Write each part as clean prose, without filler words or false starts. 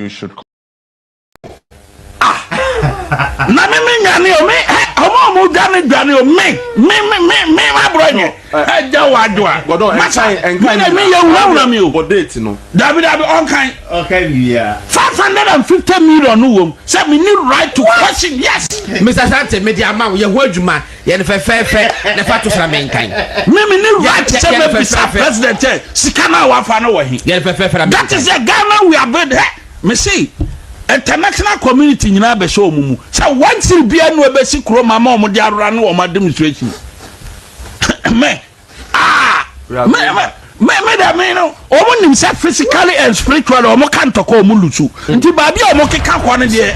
you should. Na me nyane o me omo dwane o me Abronye eja wadwa masa me ya wura me o Date no David on kind okay yeah 550 million no wom say me need right to question yes Mr. Sante media man ye ho adwuma ye ne fe na fa to sra men kan me need right to say be president sika na wa fa no wo hi ye fe that is a Ghana we are build me see international community nyina be show mumu say once bia no be si kro mama o mo di arora no o ma demonstration me da me no o mo nim say physically and spiritually o mo kan to ko o mo lusu nti ba bia o mo keka ko ne de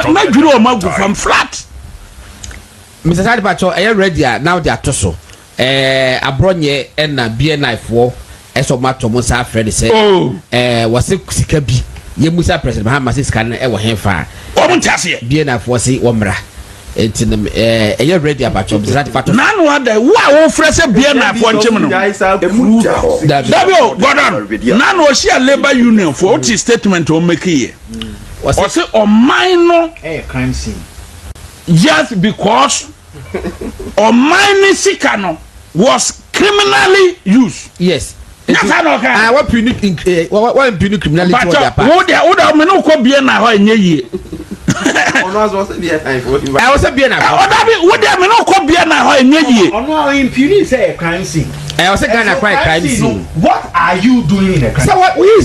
ma dwuru o ma gu from flat Mr. Sadi Pacho are you ready now they are toso Abronye na BNI for eso mato mo sa friend say was sika bi ye musa president Mahama say sika na e wo henfa o mo ntiase BNI for say wo mra entinam are you ready Pacho Mr. Sadi Pacho na no ada wo frese BNI for nchim no Dabio Gordon na no share labor union for what statement o make here was say o minor crime scene. Just because Omani Sikano was criminally used. Yes. Yes, I know. What punitive criminality but was that? What they would have no could be an hour in a year. I was a BNI. Would they no could be an hour in a year? No, impunity say a crime scene. I was a Ghana crime scene. What are you doing in a crime scene? So what we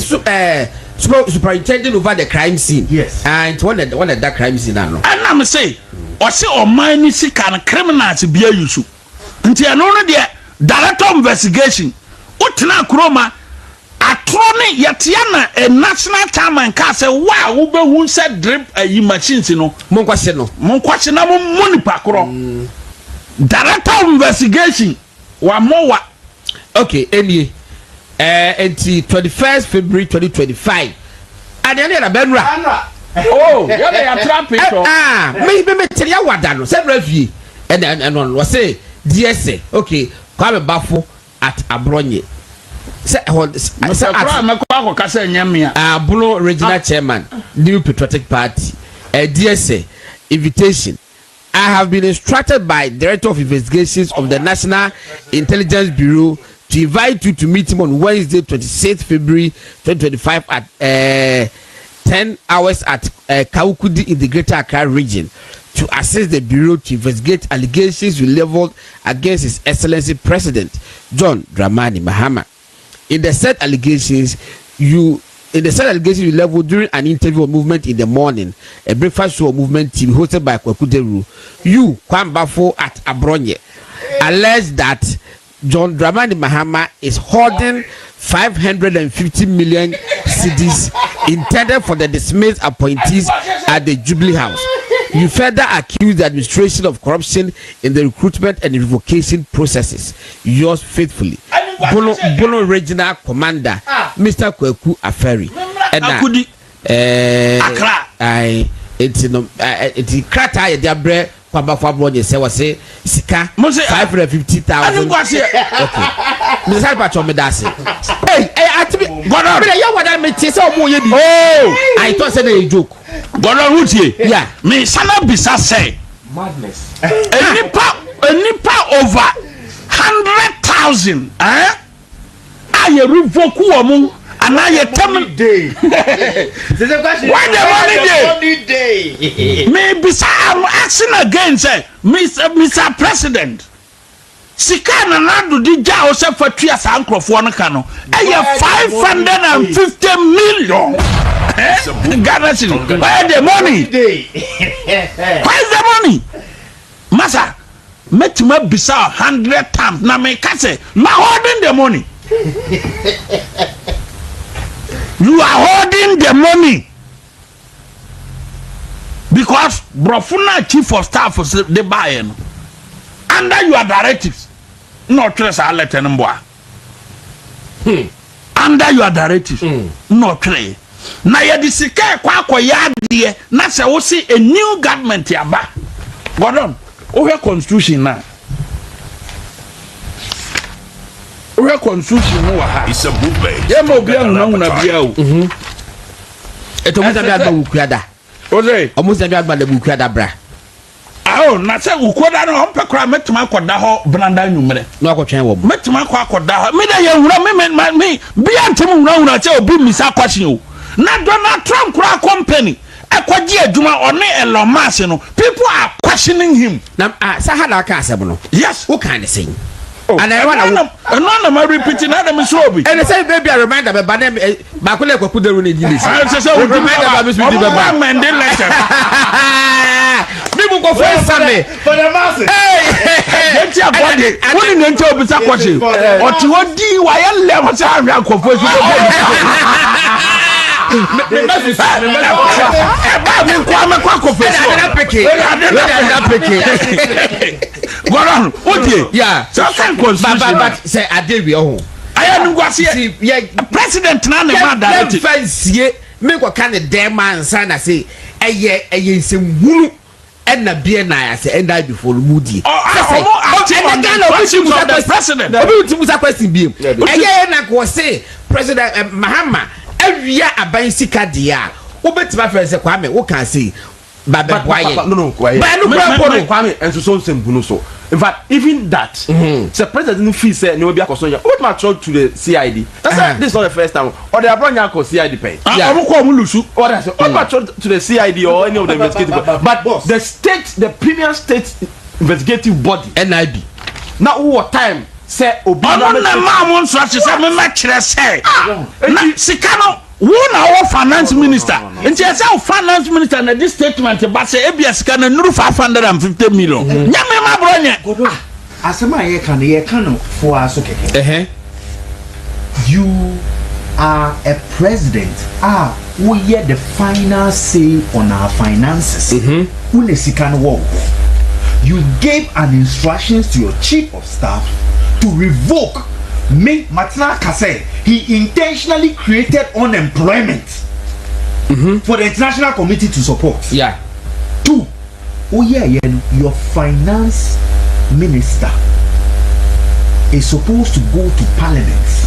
superintendent over the crime scene. Yes. And one of that crime scene now. And I'm say, or say Omani Sikan criminals be a issue. Until no the director of investigation. Utna Kroma Atroni Yatiana a national time and castle wow ube who said drip a machines no Monquasino money pakro director of investigation wa more okay any until 21st February 2025 and then Benra oh yeah they trap it me tell you what that said review and one was say DSA okay come bafo at Abronye. Bruno regional chairman, New Patriotic Party, DSA invitation. I have been instructed by Director of Investigations of the National Intelligence Bureau to invite you to meet him on Wednesday, 26th February 2025 at 10 hours at Kawukudi in the Greater Accra region, to assist the Bureau to investigate allegations leveled against His Excellency President John Dramani Mahama. In the said allegations you leveled during an interview or movement in the morning, a breakfast show movement team hosted by Kwakuderu, you Kwambafo at Abronye, alleged that John Dramani Mahama is hoarding 550 million cedis intended for the dismissed appointees at the Jubilee House. You further accuse the administration of corruption in the recruitment and revocation processes. Yours faithfully, Bono Regional Commander, Mr. Kweku Aferi. It's Krata Yabre Kwambafo say was say Sika 550,000. Okay, Mr. Pacho Medasi. Hey, I thought said a joke. Yeah, me sana bisa say madness. A nipa over 100,000. I revoke woman and I tell day. Why the money day? Maybe I'm asking again, say, Mr. President. Sikana nadu di ja ose fatua sa nkrofo no ka no eye 550 million Ghana cedi. Where the money? Where's the money? Masa metima bisa 100 times na me ka say na holding the money. You are holding the money because Brofuna chief of staff the buy no under your directives. No trace a letter number. Under your directives. No trace. Na ya disike kwa ya die na se wo see a new government yaba. Gordon, o constitution na. O constitution no wa ha. It's a movement. Ye mo bia na bia o. Eto musa bi adba ukuada. Ose. Omusa bi adba da ukuada bra. Oh, na say ukoda no on pekra metuma akoda ho branda nwumre. No akotwen wo. Metuma akoda ho. Me da ye wura me bi antem wura che obi misa kwashin o. Na Donald Trump kura company ekwaji adwuma one Elon Musk no. People are questioning him. Na sahada ka asem no. Yes, who can say? And I want to repeat another misobi. And I say baby I remind me ba dem ba ko le kwaku deru na ejili. I say we remind about Miss Baba. People go first Sunday for the masses. Hey, enti abode. Woni ne enti obisa kwache. Oti wodi wa ye le ho sa ahwe akofo su go. Goran, okay. Yeah. So can constitution. But say Adewi oh. I am ngwase. Yeah, president na ne man direct. Fancy me go kan dem man san na say eye nsewuru na bia na say enda before mudi. The president. Obi utimusa question bi. Eye na ko say President Mahama awia aban sika dia. Obetima fe say Kwame wo kan say Baba Kwaye. No, Kwaye. Kwame and so simple so. In fact, even that, the president fee said no be a concern. What my to the CID? That's this is not the first time. Or the Abronye call CID pay. Yeah. Or that's what my to the CID or any of the investigative. But the state, the premier state investigative body, NIB. Now what time say Obama na ma won so say me ma kire say. Na sikano who na our finance minister? Nti say our finance minister na this statement ba say ebia sika na nuru 550 million. Nyame ma Abronye. Asema ye kan for aso keke. You are a president. We hear the final say on our finances. Une sika no wo. You gave an instructions to your chief of staff to revoke Martina Kase. He intentionally created unemployment for the international committee to support. Yeah. 2. Your finance minister is supposed to go to parliament.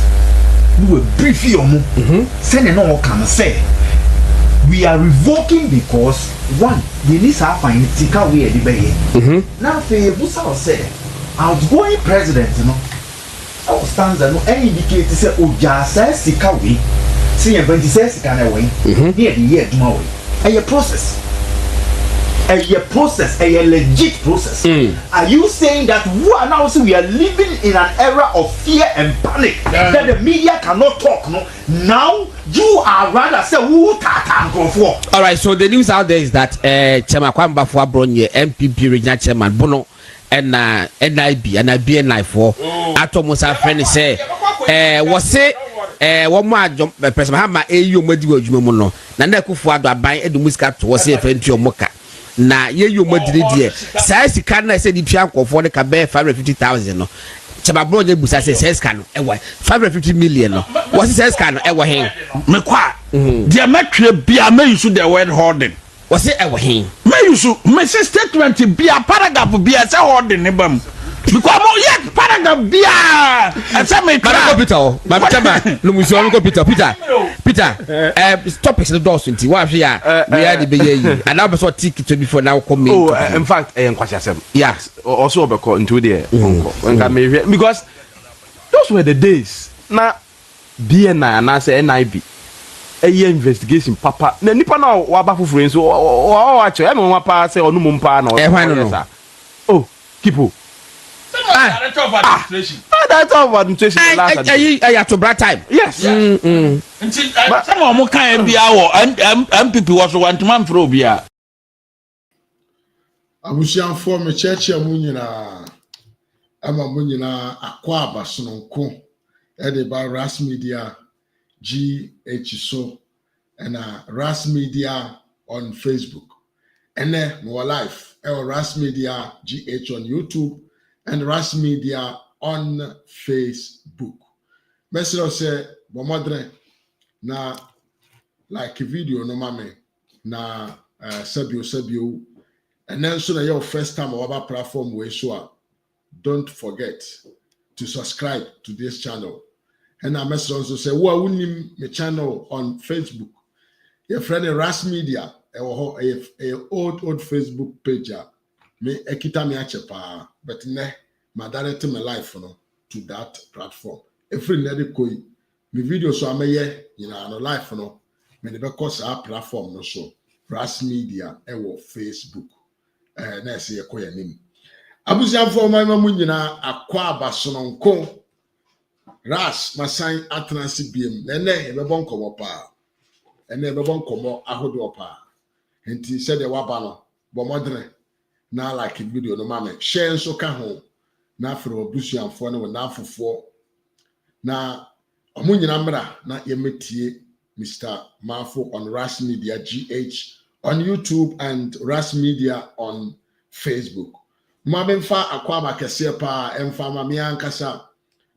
We will brief you. Send no can say we are revoking because one, we need to find tika we the bay. Now for Busa say outgoing president, stands no any indicate say oja say sika we see e 26 sika na we here the year duma we a process a legit process. Are you saying that we are living in an era of fear and panic that the media cannot talk? No, now you are rather say who tata for. All right, so the news out there is that Chairman Kwamba for Abronye MPP regional chairman Bono and NIB and BNI for Atomosa friend say was say one more President Mahama AU Madiwo Jumo no na na kufu ado aban edu musika to was say fenti omoka na ye yo madiri die sai sika na say di tua nkofo ne ka be 550,000 no chaba Abronye busa say sai sika no ewa 550 million no was say sika no ewa hen me kwa dia metwe bia me use the word holding was say ewa hen me use me say statement bia paragraph bia say holding ne bam because mo yet paragraph bia say me kwa Peter ma chama no musi on ko Peter topics the doors nti wa hwe ya we are the be yi and now be so ticket to before now come in fact nkwasi asem yes also obeko into there because those were the days na BNI and say NIB investigation papa na nipa na wa ba fufure so wa che e me wa pa say onu mum pa na oh kipo that's all administration last I to bra time yes but some of mo kan bia wo MPP was want man for bia abusianfo me cheche mu nyina ama mu nyina akwa abasononko de ba RAZ Media GH so and RAZ Media on Facebook and more live RAZ Media GH on YouTube and RAZ Media on Facebook. Message say bomodre na like video no mame na sabio and then so na your first time our platform we so don't forget to subscribe to this channel. And I message also say, "Who are winning my channel on Facebook? Your friend RAZ Media, a old Facebook page. Me ekita me achepa, but ne my direct my life to that platform. Every nede koi me video so ameye no life me de cause our platform no so RAZ Media Facebook na se ye koya nim. Abusiafo man ma nyina akwa abasononko RAZ masan atransi biem na ne e bebo nkomo pa ene e bebo nkomo ahodo pa enti se de waba no bo modern na like video no mama share nso ka ho na afro abusiafo no na afofo na omo nyina mra na yemetie Mr. Mafo on RAZ Media GH on YouTube and RAZ Media on Facebook. Mabemfa akwaba kese pa emfa mame ankasa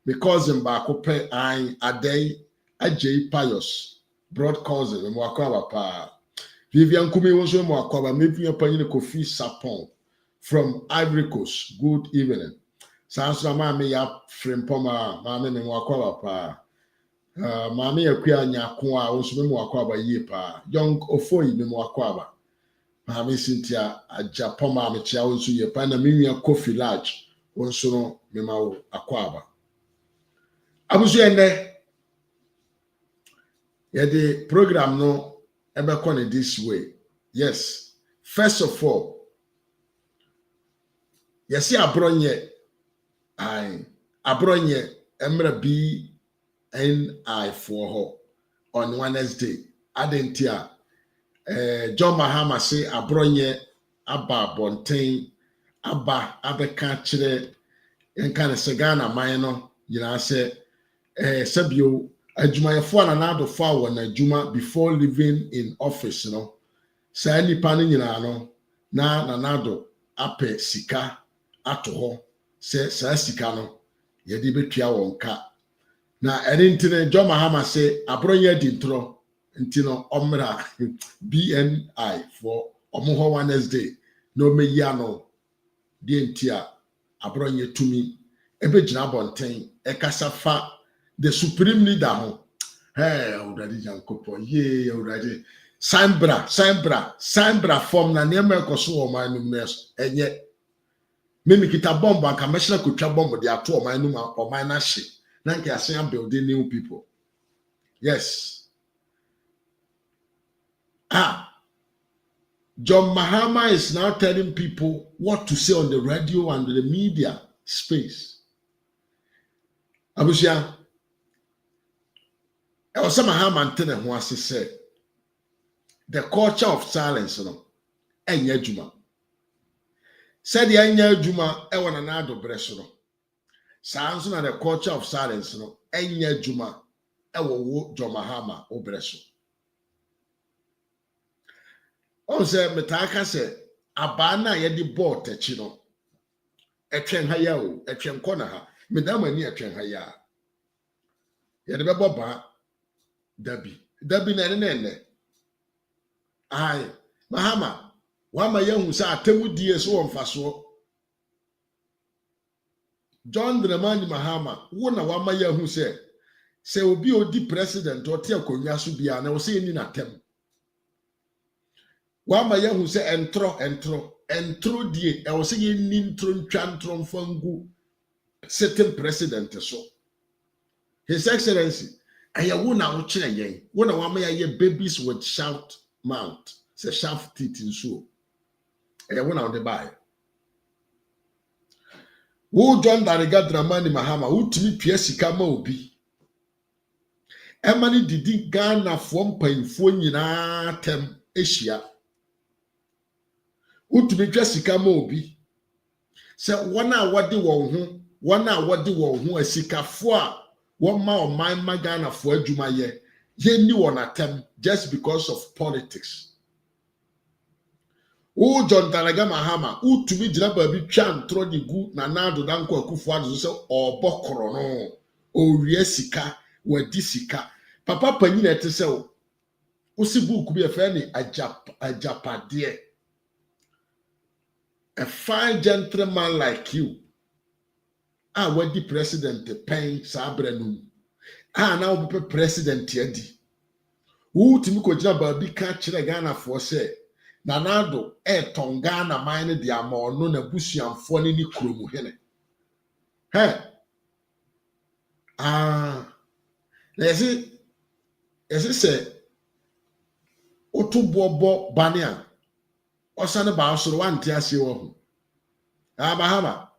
because mba kope an adai ajay pious broad cousin mo akwaba pa Vivian Kumi wonso mo akwaba mefi apanyine Kofi Sapon from Ivory Coast. Good evening. Sanso mama ya frimpoma mama me mo akwaba pa mama yakua nyako a wonso me mo akwaba yie pa young ofoi me mo akwaba Mami Cynthia Ajapoma Michia wonso ye pa na menua Kofi Large wonso no me ma wo akwaba. Abusu ende ye the program no ebe kone this way. Yes. First of all, yesi Abronye Abronye emra BNI for her on Wednesday. Adentia John Mahama say Abronye aba bonten aba abeka kire enka ne segana man no yina say sabio adwumayefo na nado fa wo na adwuma before living in office no say nipa no nyina no na nado ape sika ato ho say sa sika no ye de betua won ka na erintine John Mahama say Abronye di ntro ntino omra BNI for omoho Wednesday no meya no de ntia Abronye tumi ebe gina bonten ekasa fa the supreme leader ho uradi jankopo ye uradi Sambra form na nema ekoso o man num nes enye mimi kita bomb aka mehla kotwa bomb de ato o man num o man na hye na nke asen building new people. Yes. John Mahama is now telling people what to say on the radio and the media space. Abusia, I was Mahama antene who said the culture of silence no enya juma. Said the enya juma e wana na do breso no. Sanso na the culture of silence no enya juma e wo John Mahama o breso. On say metaka say abana ye di bought echi no etwen ha ya o etwen kona ha medam ani etwen ha ya ye de bebo ba dabi na ne ai Mahama wa ma ye hu say atemu die so won faso John Dramani Mahama wo na wa ma ye hu say obi odi president o te akonwa so bia na wo say ni na tem Wama yahu se entro die e wo se ye ni ntro mfangu certain president so His Excellency ayawo na wo kire yen wo na wama ye babies with shaft mouth se shaft teeth nso ayawo na wo de buy wo John Dramani Mahama wo timi pia sika ma obi emani didi Ghana fo mpanfo nyina tem ehia utumi twa sika ma obi se wona wode won ho asikafo a won ma oman magana fo adwuma ye ni won atem just because of politics. O John Mahama utumi gina ba bi twa ntro de gu na nado danko akufo ado se obokoro no owie sika wadi sika papa panyina ete se o osibu ku bi efa ni ajapade. A fine gentleman like you, what the president paying Sabrenum. Now be president yedi. Who Timiko Jabba be catch the Ghana for say, Nanado, Tongana mine the amor, no Nabusi and Fonny Krumu. Hey, let's see, as it said, Otubobo Bania, or Son about so one Tiasio. Bahama.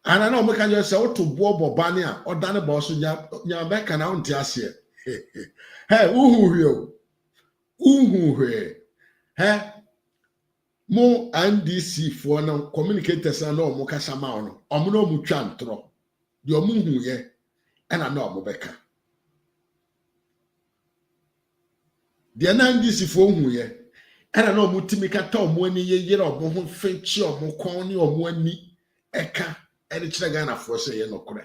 And I know we can just say, Otubobo Bania, or Dana Bosso, Yabeka and Tiasia. Hey, Hey, mo NDC for no communicators and no Mokasama no, Omuno Muchantro, the Omuhu ye, and I know Mobeka. The NDC for who ye, and I know Mutimika Tom when ye or Mohon Fetch or Mokoni or Mweni Eka, and it's Chagana for say no cre.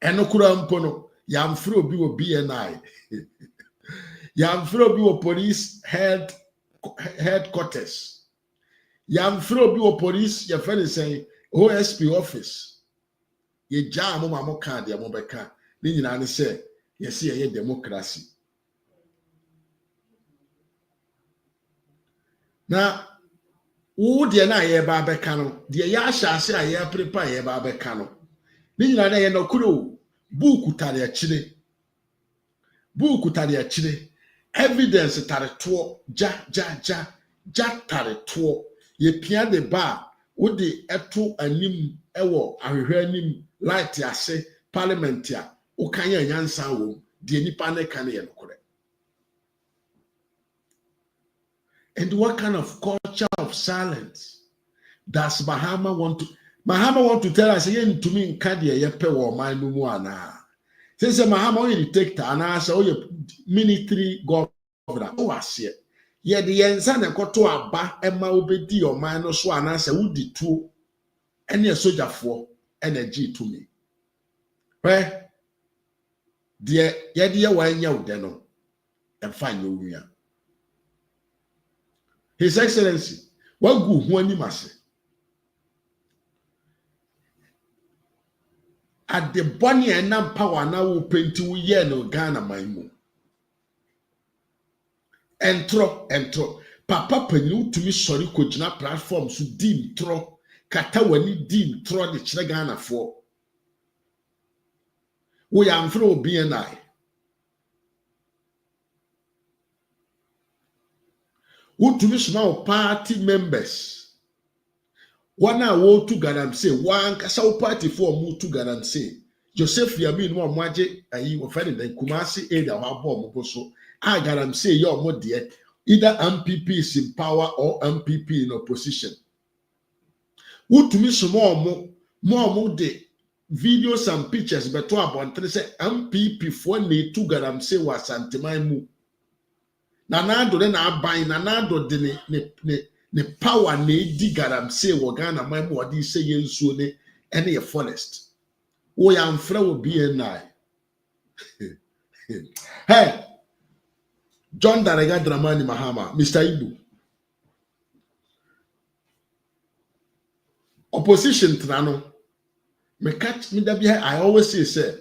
And no Kurampono, Yam Fro be a BNI. Yam Fro be police headquarters. Yam Fro be police, your friend is saying OSP office. Ye jam mama card, ya mobeka. Nina say, ye see a democracy. Now, who dear na ye babecano, dear Yasha say I ye prepare ye babecano. Nina no kuro, buku talia chile. Buku talia chile. Evidence tare to ja tare to ye pia de ba wo de eto anim ewo ahwehwe anim light ase parliament a wo kan ya nyansa wo de nipa ne kan ye nokore. And what kind of culture of silence does Mahama want to tell us again to me nka de ye pe wo man no mu ana? Since Mahama you dictator and answer you military governor was here. Ye the yensa na koto aba ema obedi o man no so anasa wudi tuo ene sojafoɔ energy to me. Where the ye de wanya wo de no emfa no wia. His Excellency wagu ho ani mase. At the bonny and now power now will paint to ye no Ghana my moon. Entro. Papa Penu to me sorry could not platform so dim tro. Katawani dim tro the Chagana for. We am through BNI. Who to me small party members. One hour to Garam say, one Casau party for mu to Garam say. Joseph Yamin one maje ayi offended the Kumasi Ada Wabo Moposo. I Garam say your more dear. Either MPP is in power or MPP in opposition. Who to me small more de videos and pictures but to about say MPP for ne to Garam say was Santimaimu. Nanado then I buy Nanado de ne power ne di Garam say Wagana my more di say yensu ne any forest. We am fraud BNI. Hey, John Darega Dramani Mahama, Mr. Ibu. Opposition Trano. Me catch me that I always say,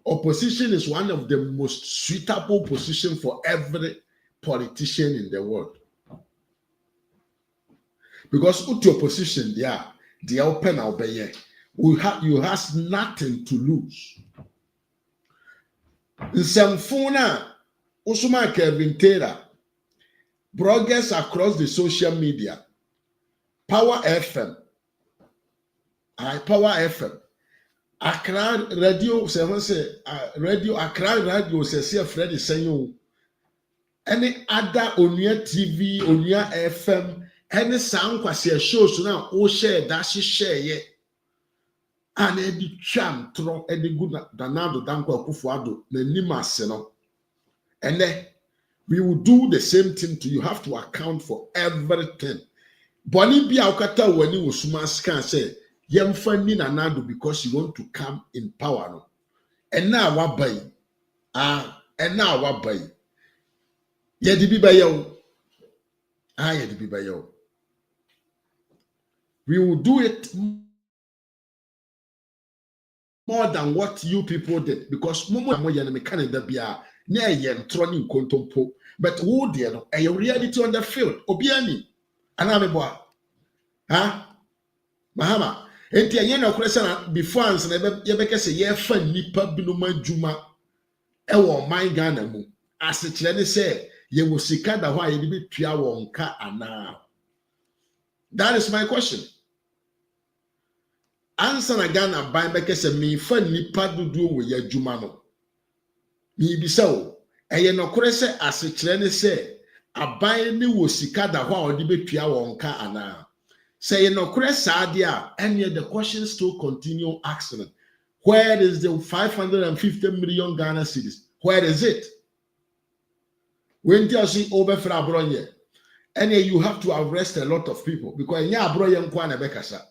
opposition is one of the most suitable position for every politician in the world. Because with your position there, the open obey. You has nothing to lose. In some phone, Usuma Kevin Taylor, bloggers across the social media, Power FM, Accra Radio, Radio Accra Radio, say Freddy Senyo, any other Onia TV, Onia FM, any sound kwasi shows now, all share, dashi share, yeah. And edi cham tro edi good danado danko akufuado na nima seno. And then we will do the same thing to you. You have to account for everything. Boni bi akata wani usuma scan say yemfa ni nanado because you want to come in power no. And now wabai. And now wabai. Yedi bi bayo. Yedi bi bayo. We will do it more than what you people did because momo mo yana me Canada bia na yen troni nkontompo but who there no a reality on the field obiani anameboa ha Mahama enti enye na okresa na before ans na ye beke se ye fa nipa binoma adwuma e wo man Ghana mu asekire ne se ye wo sika da ho a ye bi tua won ka ana. That is my question. Answer na Ghana ban beke se me fa nipa dudu wo ye adwuma no mi bisa o eye no kresa asekire ne se aban ne wo sika da ho a odi betua won ka ana. Say no kresa dia and yet the question still continue asking. Where is the 550 million Ghana cedis? Where is it? When you see over for Abronye, and you have to arrest a lot of people because nya Abronye nkwa na bekasa.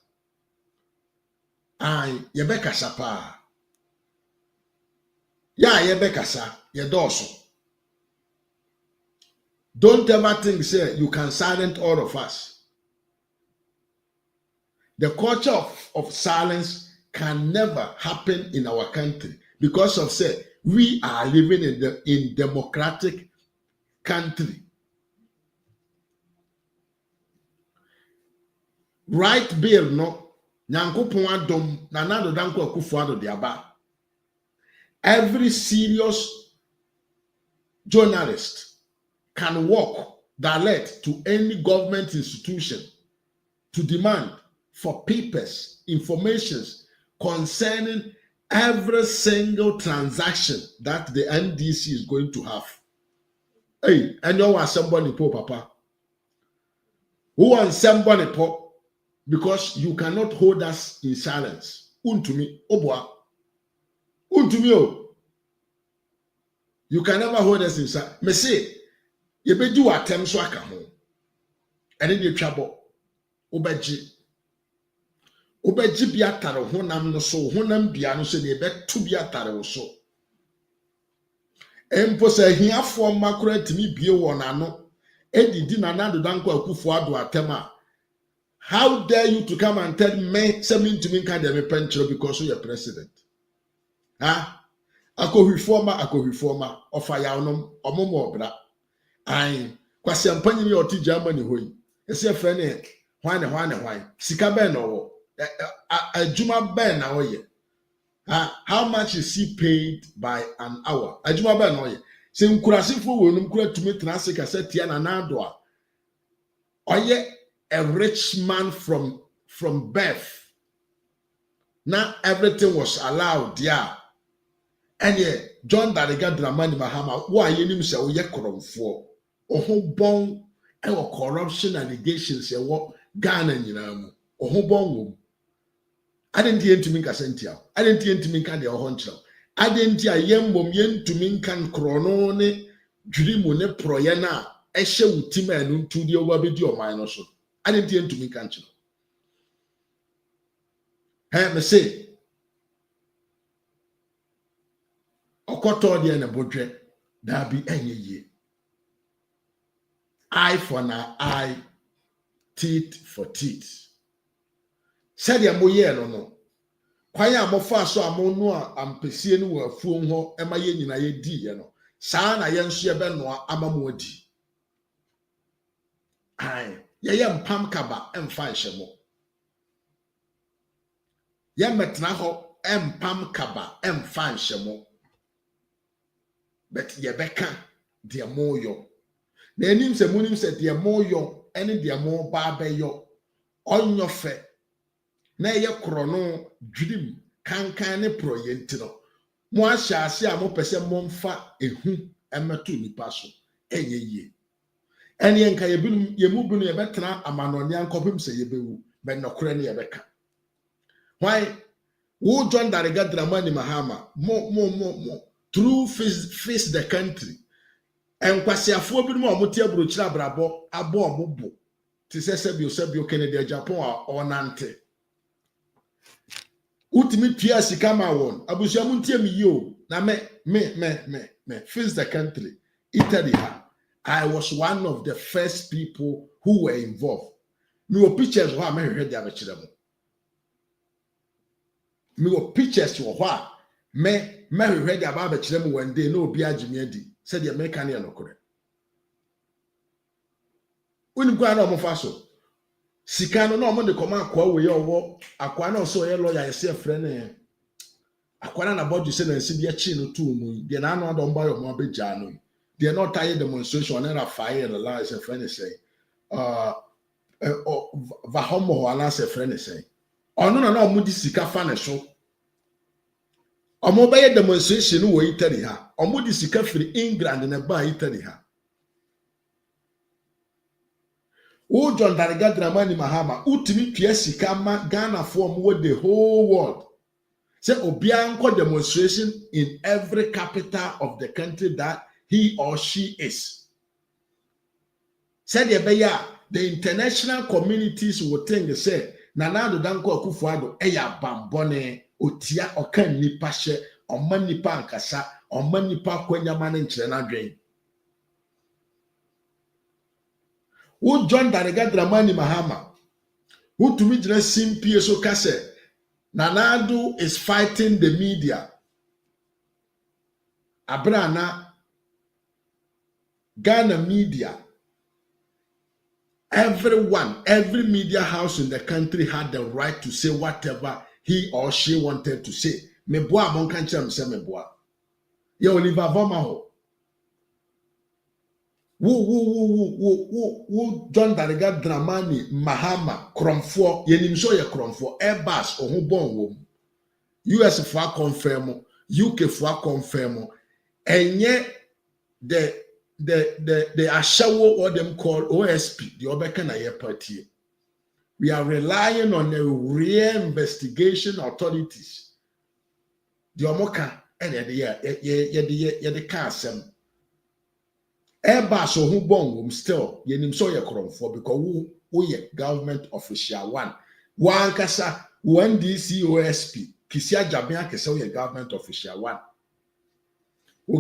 Ye bekasa pa. Ye bekasa, ye doso. Don't ever think say you can silence all of us. The culture of silence can never happen in our country because of say we are living in democratic country. Right bill no nyankopon adom na nado danko akufuado de aba. Every serious journalist can walk direct to any government institution to demand for papers, informations concerning every single transaction that the NDC is going to have. Hey, and you want somebody po, Papa? Who wants somebody po? Because you cannot hold us in silence. Untumi, oboa. Untumi o. You can never hold us in silence. Me say, you be do attempt so akaho. And then you trouble. Obeji. Obeji biatare honam no so honam bia no so de betu biatare wo so empo se hiafo makora timi bie won ano edidi na nado danko akufo ado atema. How dare you to come and tell me something to me can me penchero because you are president? Akohwifoma ofa yawonom omomo obra ai kwase ampanyi ni oti Germany hoyi ese fe ne hwan sika ben no wo Ajuma Ben na oye. How much is he paid by an hour? Ajuma Ben oye. Se nkurasifo wo num kura tumi transe ka setia na nado a. Oye a rich man from birth. Now everything was allowed there. And yeah, John Dariga Dramani Mahama, why you nim se oye koromfo. Oho bon e corruption allegations e wo Ghana nyina mu. Oho bon wo. I didn't hear to me Casentia. I didn't hear to me can the honcho. I didn't hear yembom yen to me can chronone dreamone proyana eshe utima and to the overbidi or minus. I didn't hear to me can you. Hey, me say Okoto the and a budget there be any year. Eye for an eye, teeth for teeth. Said ya moye no kwanya amofa so amono a ampesie no wafuo ho ema ye nyina ye di ye no saa na ye nso ye be no amamo adi ai ye mpam kaba emfa nhemo ye metna ho empam kaba emfa nhemo but ye beka de moyo na enim se munim se de moyo ene de mo ba be yo onyo fe na ye krono dwirim kankan ne proyent no mo ahyase a mo pese mo mfa ehu emeto nipa so enye yie ene enka ye binum ye mu binu ye betena amanone ankopim se ye bewu be nokore ne ye beka why wo John Dariga Dramani Mahama mo through face the country enkwasiafo binum a mo tie abrochira brabo abo omobo ti sebio Kennedy Japan a onante Utimi pia sikama won abusia muntie mi yo na me face the country Italy. I was one of the first people who were involved. Me were pictures wa me hwede abechire mo. Me were pictures wa me hwede abechire mo one day no obi agime adi said the American no correct. When you go on faso, Sikano no money come out kwa we your akwana so ye lawyer ye say friend akwana na bodu say na nsi bia chi no tu mu de na no don buy your mo beja no they not tired demonstration na fire the lie say friend say vahomo ho ala say friend say ono na omo di sika fa ne so omo be demonstration wo Italy ha omo di sika free England na ba Italy ha o John Dramani Mahama utimi pia sika ma Ghana for with the whole world say obianko demonstration in every capital of the country that he or she is. Said the international communities will think say Nana Danko Akufo-Addo eya bambone otia okan nipa hye omma nipa ankasa omma nipa kwanyama ne nkyere na dwen. Wo John Dramani Mahama who to me just simply so kase Nanado is fighting the media. Abrana Ghana media. Everyone, every media house in the country had the right to say whatever he or she wanted to say. Meboa mon kanche mse meboa. Ye Oliver Vomaho. Wo John Dramani Mahama kromfo yenim so ye kromfo Airbus ohubon wo US for confirm UK for confirm enye the ashawo or them called OSP the obeka na ye party. We are relying on the real investigation authorities the omoka and ye the kasem Airbus who born still yenim so ye kromfo because who ye government official one kasa one DC OSP kisia jabia kesa ye government official one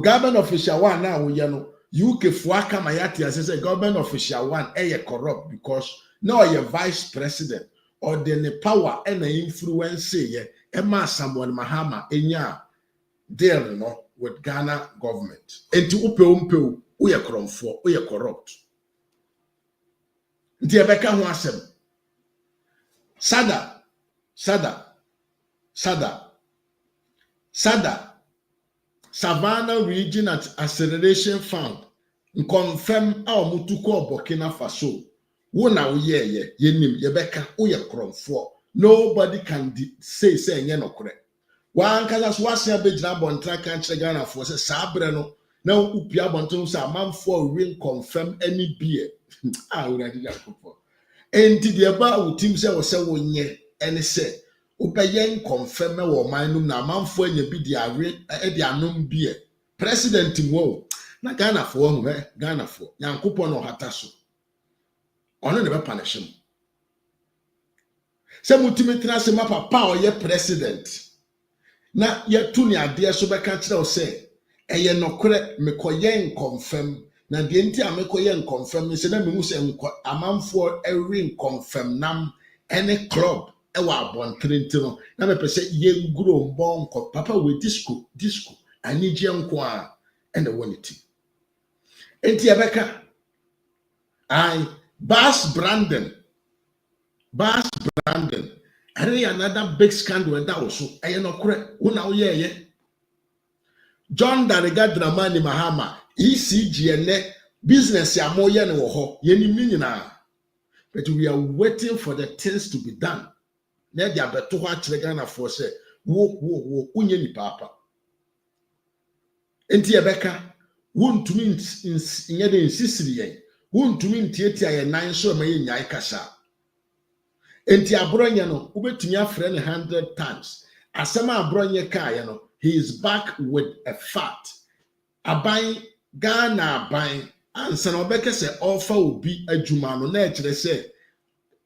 government official one now we no UK fuaka mayati as say government official one corrupt because now your vice president or the power and the influence ye Emma Samuel Mahama enya deal no with Ghana government enti upe we are kromfo, we are corrupt. Nti ebeka ho asem. Sada. Savannah Region Acceleration Fund. Confirm our mutuko Burkina Faso. Wo na wo ye yenim yebeka we are kromfo. Nobody can say nye no correct. Wan kaza so asia bejina bontra kan kire Ghana for say sabre no. Now, upia bonton sa man for real confirm any beer. Already that for. And the about team say or say wonye any say. Upayen confirm or mindum na man for any be the anum beer. President wo na Ghana for Ghana for. Yankupon or hataso. Ono never punish him. Say mutimetra se ma papa or ye president. Na ye tuni ade so be ka kire say. Eye nokore mekoyen confirm na de nti amekoyen confirm se na memu se amanfo every confirm nam any club e wa abontre nti no na me pese ye nguro mbon papa we disco anije nko a ene woniti enti ebeka I Bass Brandon ere another big scandal and that also eye nokore una oye John Dramani Mahama ECG business ya moye ne wo ho yenim nyina but we are waiting for the things to be done na dia beto ho akire Ghana for say wo unye ni papa enti ebeka wontumi nye de insisiri yen wontumi ntietia ye nan so ma ye nyai kasa enti Abronye no ubetumi afre ne 100 times asema Abronye ka ye no he is back with a fact. Abai Ghana abai ansa na obeke se offer obi adwuma no na ekire se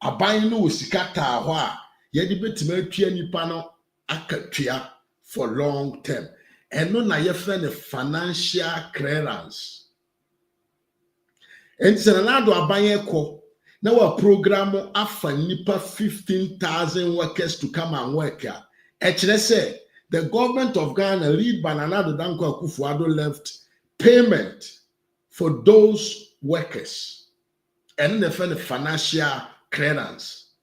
abai no osika taa ho a ye de betima atwa nipa no akatwa for long term. Eno na ye frɛ ne financial clearance. Enti na do abai ekɔ na wa program afa nipa 15,000 workers to come and work. Ekire se the government of Ghana, led by Nana Danko Akufo-Addo, left payment for those workers and the financial clearance.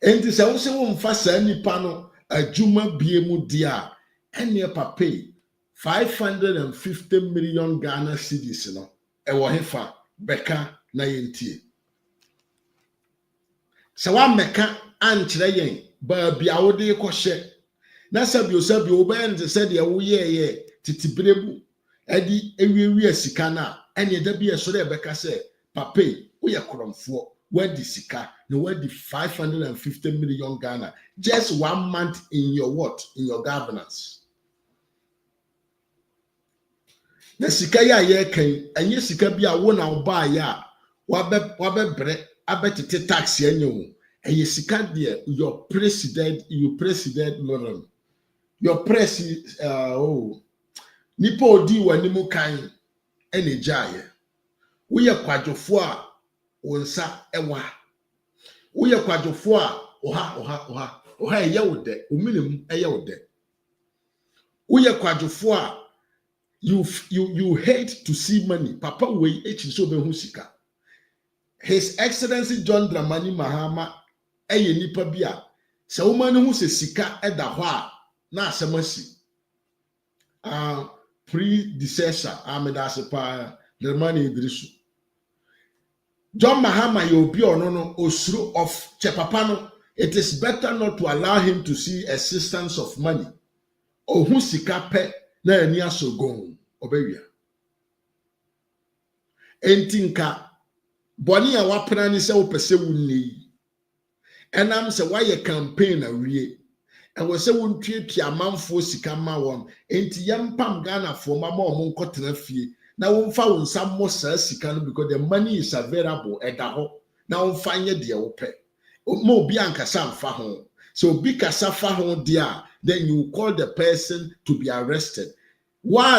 And this also won't fast any panel a Juma BMU dia and near pay 550 million Ghana cedis. No, a wahefa beka na yenti. So one meka anchre baby awode koshe. Na sabi oben said ya wuye titibrebu edi ewie sika na ene da bi eso de beka se papa we yakromfo wadi sika no wadi 550 million Ghana just 1 month in your what in your governance. Na sika ya ye kan anye sika bi a wo na oba ya wabe bre abetete tax enye eye sika de your president Lauren your president nipa odi wanimu kan ene jaye wo ye kwadwofo a wonsa ewa wo ye kwadwofo a oha eye wode ominim eye wode wo ye kwadwofo a you hate to see money papa we echi so be hu sika. His Excellency John Dramani Mahama eye nipa bia se wo mani hu se sika eda ho a na asemasi predecessor Ahmedasipa Dramani Idrisu John Mahama yobi ono osuru of chepapano. It is better not to allow him to see assistance of money ohu sika pe na ani asogon obewia entinka boni a wapena ni se wopese wunni enam se waye campaign na wie e wo se wontwetwe amanfo sika ma won enti yempam Ghana fo ma mo nkotena fie na wonfa wonsa mo sa sika no because the money is available edaho na wonfa nye de wope mo bi ankasa mfa ho so bi kasa fa ho dia then you call the person to be arrested. When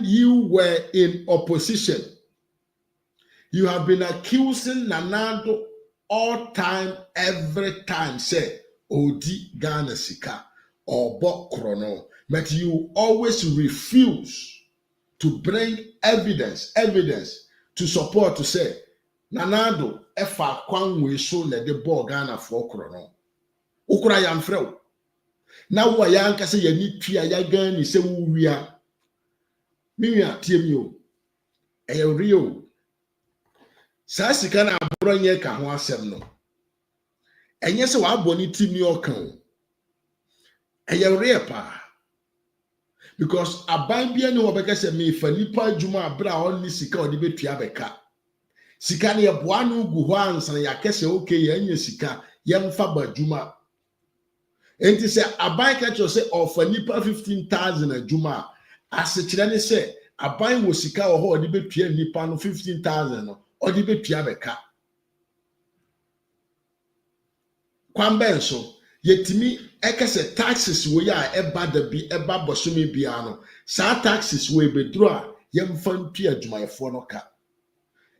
you were in opposition, you have been accusing Nanado all time, every time, say, Odi Ghana Sika or Bok Krono, but you always refuse to bring evidence to support to say, Nanado, efa kwan we so na de ball Ghana for Krono. Ukura yamfreo. Na wo yanka se yani twa ya Ghana se wuwia. Miwia tiemi o. Eye rio. Sa sika na Abronye ka ho asem no. Enye se wa boni timi okan. Eye rio pa. Because aban bia ne wo beka se me fa nipa adwuma abra on ni sika odi betua beka. Sika ne yeboa no gu ho ansa ya kese okay ya nya sika yemfa badwuma enti se aban ka cho se ofa nipa 15,000 adwuma asekire ne se aban wo sika wo ho odi betua nipa no 15,000 no odi betua beka kwambe so yetimi ekese taxes wo ya eba da bi eba bosome bia no sa taxes wo ebedro a yemfa ntua adwumayefo no ka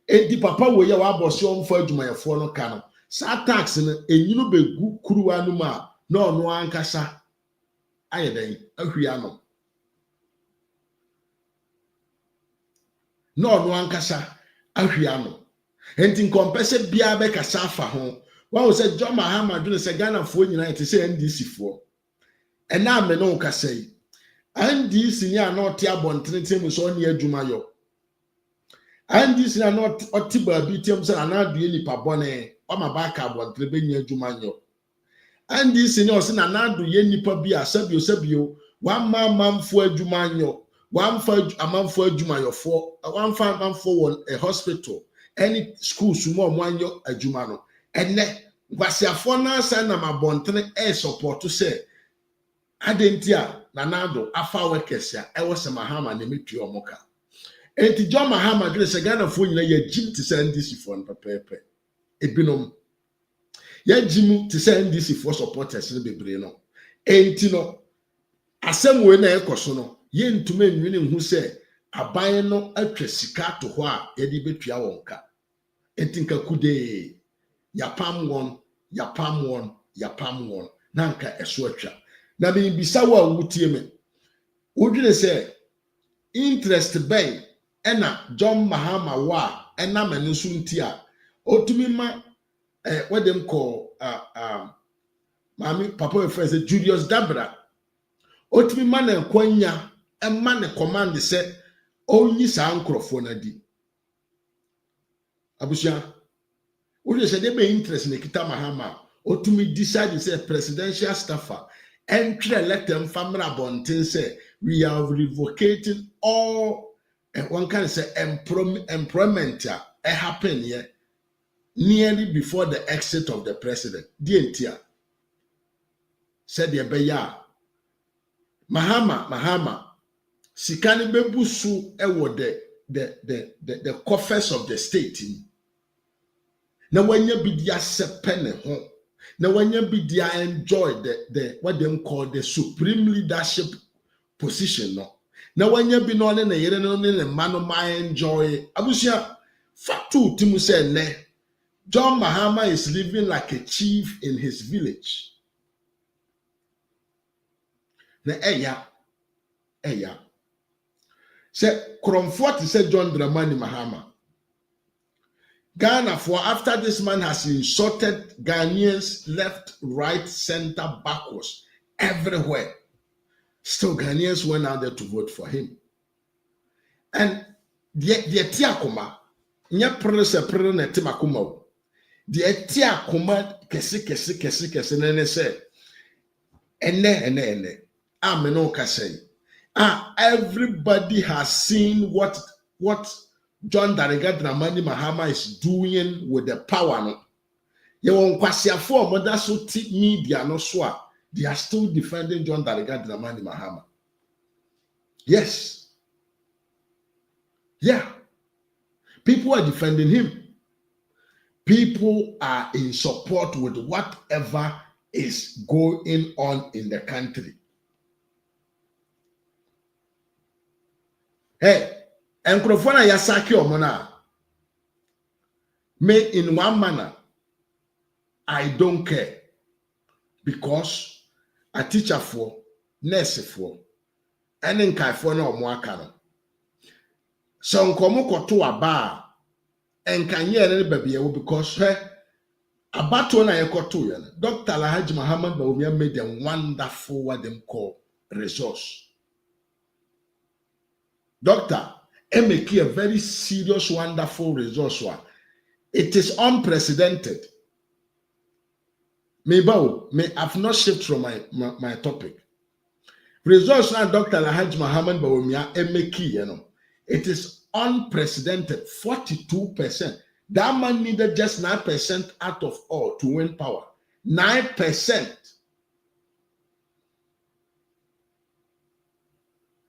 edi papa wo ya wa boso omfa adwumayefo no ka no sa tax no enyinu begu kuruwa no ma na ono ankasa ayeden ahwia no na ono ankasa ahwia no enti nkompese bia be kasa afa ho wa wo se John Mahama dune se Ghana fo nyina ete se NDC fo ena me no kasai NDC ni anoti abontenete mu so ne adwumayo NDC na not otiba bi tem se anadue nipa bone o ma ba ka abontere be nya adwumayo NDC ni o se na anadu ye nipa bi asabio wan mamfo adwumayo wan fa amanfo adwumayo fo wan fa amanfo won a hospital any school sumo omanyo adwuma no enne gwasiafo na asa na mabontere support to say adentia na nado afa workers ya ewo se Mahama na metu omoka enti John Mahama dre se Ghana fo nyina ya jim ti se NDC fo no pepepe ebinom ya jim ti se NDC fo supporters ne bebre no enti no asem we na ekoso no ye ntuma nwene hu se aban no atwa sika to ho a ye di betua wonka enti nka kude yapam won nanka eso atwa Na me bisa wa wutie me. Wodwene say interest bay ena John Mahama wa ena menu so ntia otumi ma what them call mami papa friend say Julius Dabra otumi ma na kwanya ema ne command say onyi sa nkrofo na di abusia wodwene say dey be interest ne kita Mahama otumi decide say presidential staffer entry elected family bonten say we are revocating all one can say employment happen here nearly before the exit of the president. Dientia said the beya Mahama sikani bebusu ewo the coffers of the state. Na wanya bidia sepene ho. Na wanya bidia enjoy the what them call the supreme leadership position no. Na wanya bi no ne yere no ne mano ma enjoy. Abusia fatu timu say ne John Mahama is living like a chief in his village. Na eya say Kromfort say John Dramani Mahama. Ghana for after this man has insulted Ghanaians left, right, center, backwards, everywhere. Still Ghanaians went out there to vote for him. And the tiakoma, nya prese prene na timakuma. The tiakoma kesi nene say ene ameno kasei. Everybody has seen what John Dramani Mahama is doing with the power no. Ye won kwasiafo omoda so media no so they are still defending John Dramani Mahama. Yes. Yeah. People are defending him. People are in support with whatever is going on in the country. Hey, Enkrofona yasaki omona. Me in one manner, I don't care. Because a teacher for, nurse for, and in California or Mwakano. So nkomo koto aba and can ye any baby because a battle na yekoto yan. Dr. Alhaji Muhammad Bawumia made them wonderful what them call resource. Doctor, make a very serious, wonderful resource. It is unprecedented. May I've not shifted from my topic. Resource now, Dr. Alhaji Muhammad Bawumia make it is unprecedented. 42%. That man needed just 9% out of all to win power. 9%.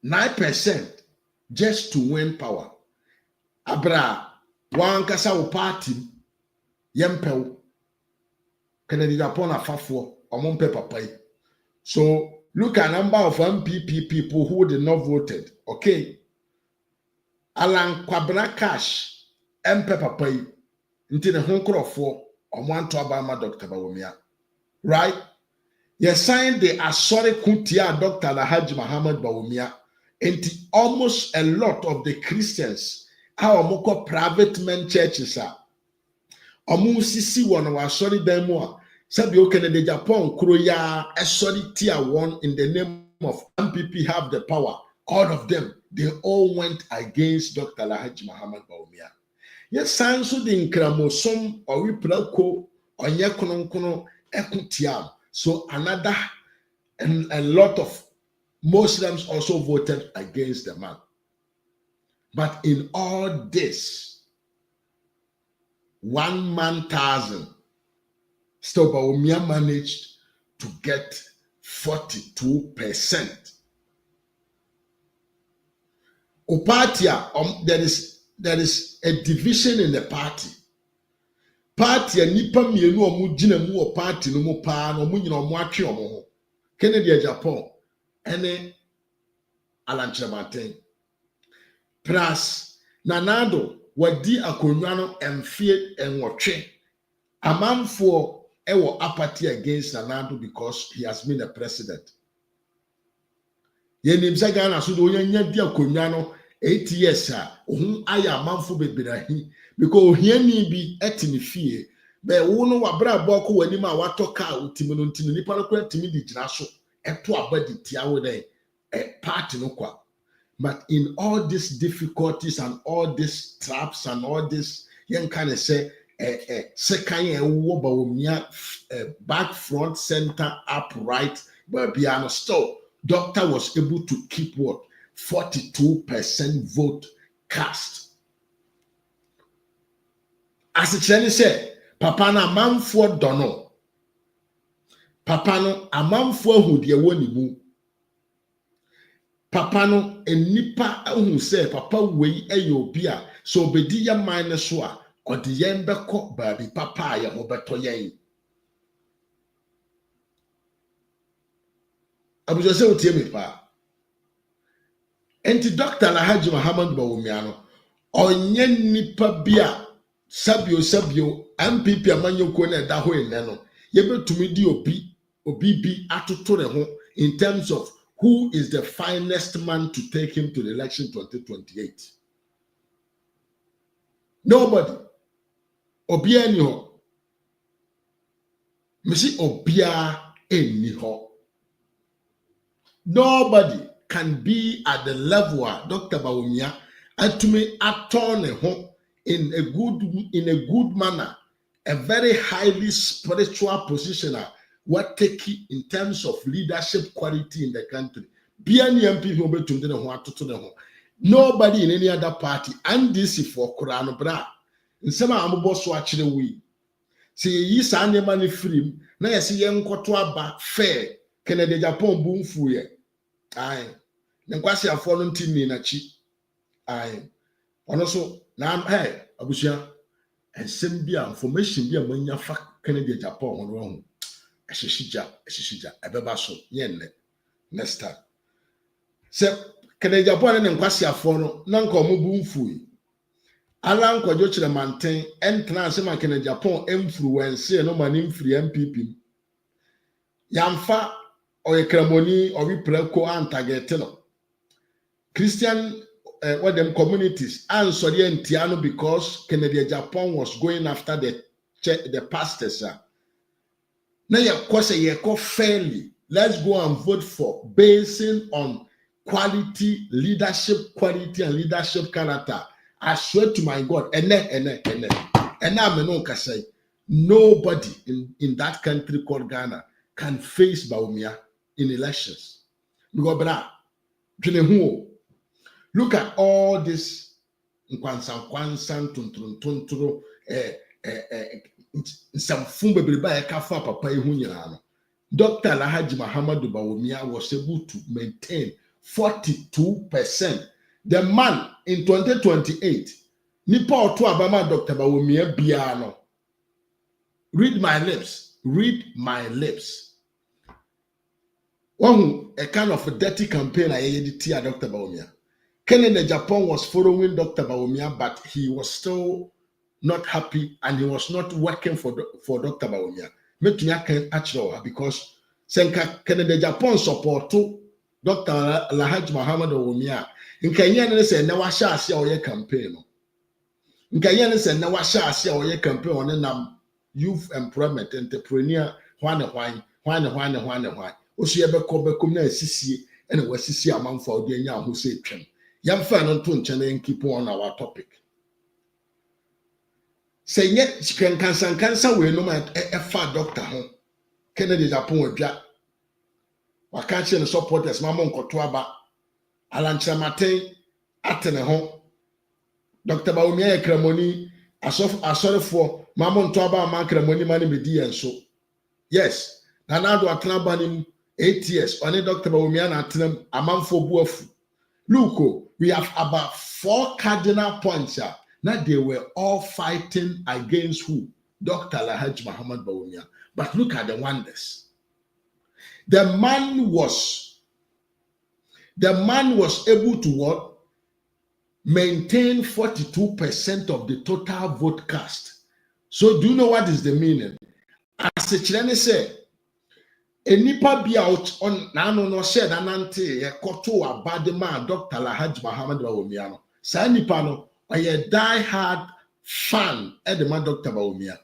9%. Just to win power. Abra, one kasa party, yempel, Kennedy Japan afafo, among paper pay. So look at number of MPP people who did not voted. Okay. Alan Kwabena Cash, paper pay, into the Honko for one to Obama Dr. Bawumia. Right? You signed the Asori Kuntia Dr. Alhaji Muhammad Bawumia. And almost a lot of the Christians, our moko private men churches are. Sisi one was sorry demo. Sabi okene Japan Kroya a sorry tier one in the name of MPP have the power. All of them, they all went against Dr. Alhaji Muhammad Bawumia. Yes, sanso de nkramosom or we prako or yakono ekutiam. So another and a lot of Muslims also voted against the man. But in all this, 1,000, still Bawumia managed to get 42%. Opatia, there is a division in the party. Party a nipa mienu omu jina mu o party no mu pa no mu nyina omu atwe omu ho. Kennedy Japan ene Alanchematen. Plus Nanado wadi akonwa no emfie enwotwe. Amanfo ewo apathy against Nanado because he has been a president. Ye nim say Ghana so do nya di akonwa no 8 years a ohun aya manfo bebirahi because ohiani bi etini fie be wo no wabra bọ ko wani ma wato ka utimi no ntimi nipa no kura timi di gina so eto abadi tia wo dey party no kwa. But in all these difficulties and all these traps and all this young kind of say second wo ba wo mia back front center upright but piano still doctor was able to keep what 42% vote cast. As it say papa na manfo dono papa no amanfo hu de woni mu papa no enipa hu say papa wei eyobi a so obedi ya man ne so a ode yen beko baabi papa ya obeto yen abujo se otie me pa enti Dr. Alhaji Muhammad Bawumia no onye nipa bia sabio MPP amanyoko na da ho ene no yebetumi di obi bi atoto ne ho in terms of who is the finest man to take him to the election 2028. Nobody. Obia ni ho. Misi obia eni ho. Nobody can be at the level of Dr. Bawumia and to me atone ho in a good manner, a very highly spiritual position what take in terms of leadership quality in the country. Nobody in any other party and this is for Quran bra. In some amubo so actually we see yi sa nema ni free na yesi ye nkoto aba fair Kennedy Japan boom fuye ai nkwasi afọ no ntini na chi ai ono so na abusia ensem bia information bia manya fa Kennedy Japan hono ho ehihija ebeba so yenle next time se Kennedy Japan ne nkwasi afọ no na nka omubu mfuyi ala nkwajo kire manten entra ase ma Kennedy Japan influence no mani mfiri MPP yamfa oyekramoni obi preko antagete no Christian what them communities answer the Antiano because Kennedy Japan was going after the pastors. Now you say you call fairly. Let's go and vote for basing on quality, leadership quality and leadership character. I swear to my God, and I'm say nobody in that country called Ghana can face Bawumia in elections. Look at all this some fun bebreba kafa papa ehu nyina no. Dr. Alhaji Muhammad Bawumia was able to maintain 42%. The man in 2028 nipa oto abama Dr. Bawumia bia no. Read my lips. One a kind of a dirty campaign I did Dr. Bawumia. Kennedy Japan was following Dr. Bawumia, but he was still not happy and he was not working for Dr. Bawumia. Because Kennedy Japan support to Dr. Alhaji Muhammad Bawumia. In Kenya, say never shall see our campaign. In Kenya, say never shall see our campaign on youth employment entrepreneur. Why? Oshiyebe kobekum na sisi ene wasisi amanfo ode anya ho se twem yamfa no to nchene keep on our topic say nye kansa we no ma fa doctor ho Kennedy Japan wadwa wakache ne supporters mama nkoto aba alanchira maten atene ho Dr. Bawumia ekramoni asorefo mama nto aba ma kramoni mani bedi enso yes na nado atrabanim 8 years on Dr. Bawumia na atenam amanfo buafu. Look, we have about 4 cardinal points here. Now they were all fighting against who? Dr. Alhaji Muhammad Bawumia. But look at the wonders. The man was able to what? Maintain 42% of the total vote cast. So do you know what is the meaning? As the Chilene said, enipa bi out on na no share na nante ye koto abade ma Dr. Lahaj Muhammad Bawumia no sa nipa no oye die hard fan e de ma Dr. Bawumia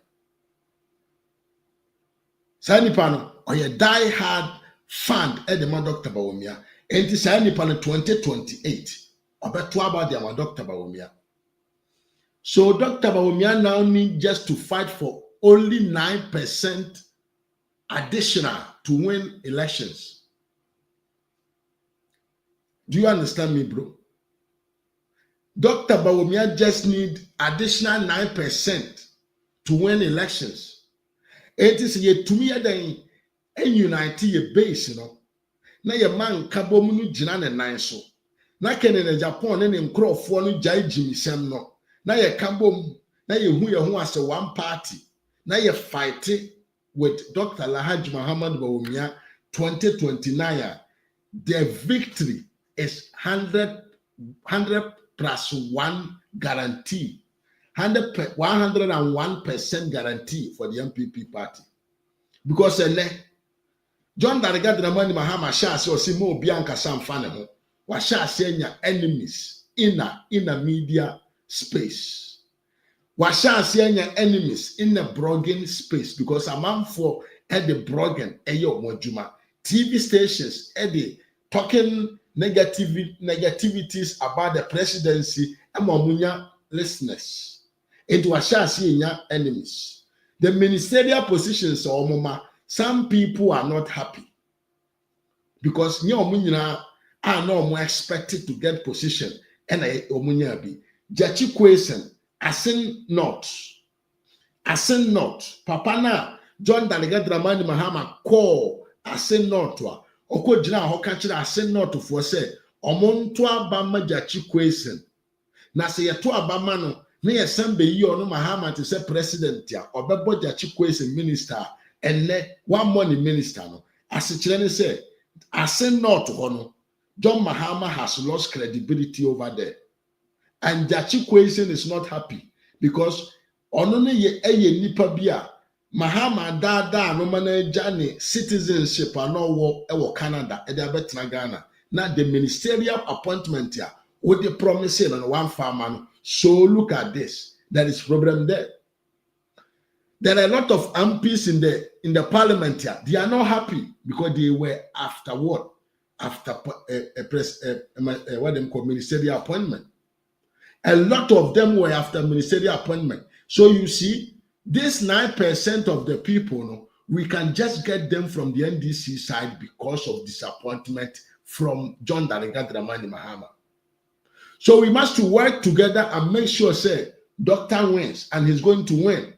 sa nipa no oye die hard fan e de ma Dr. Bawumia enti sa nipa no 2028 obeto about the Dr. Bawumia. So Dr. Bawumia now need just to fight for only 9% additional to win elections. Do you understand me, bro? Dr. Bawumia just need additional 9% to win elections. It is yet to me a unite your base, you know. Na your man kabomunu jinan and nine so. Na kene Japan and in crow for no jai Jimmy Sam no. Na ye kabom, na ye who as a one party. Na ye fighting with Dr. Lahaj Muhammad Bawumia 2029. The victory is 100 plus 1 guarantee. 101% guarantee for the MPP party. Because John Dariga Dramani Mahama Shas or Simo Bianca Sam Faneho was Shasenya enemies in a media space. Washa enemies in the blogging space because a man for at the blogging eyo mojuma TV stations at the talking negativities about the presidency and mamunya listeners. It washa enemies. The ministerial positions or mama, some people are not happy because nyomunya are no more expected to get position and omunya bi jachi question. Asin not. Papa na John Daliga Dramani Mahama call asin not wa. Oko jina hoka chira asin not for say omonto abama jachi kwesen. Na se yeto abama no na yesembe yi ono Mahama to say president ya obebo jachi kwesen minister enne one money minister no. Asichire ne say asin not ho no. John Mahama has lost credibility over there. And Jachi Kwesen is not happy because onone ye nipa bia Mahama da no man jani citizenship ano wo Canada e da betra Ghana na the ministerial appointment ya with the promise on one farmer. So look at this, there is problem there. There are a lot of MPs in the parliament here. They are not happy because they were after what? After what they call ministerial appointment. A lot of them were after ministerial appointment. So you see, this 9% of the people, no, we can just get them from the NDC side because of disappointment from John Dariga Dramani Mahama. So we must work together and make sure, say, Doctor wins, and he's going to win.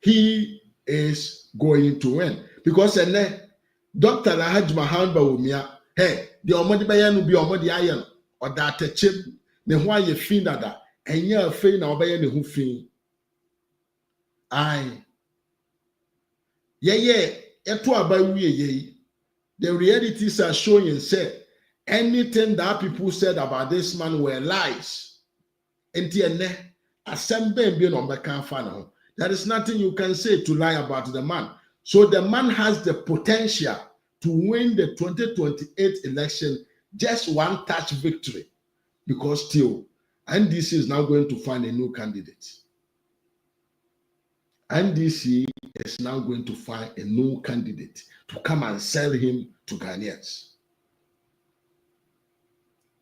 He is going to win. Because Dr. Lahaj Muhammad Bawumia, hey, the Omodi Bayanu be Omodi Ayan. Or that a chip, the why you feel that, and you're feeling obey the who feel. Aye. The realities are showing and say anything that people said about this man were lies. And there is nothing you can say to lie about the man. So the man has the potential to win the 2028 election. Just one touch victory, because still NDC is now going to find a new candidate. NDC is now going to find a new candidate to come and sell him to Ghanaians.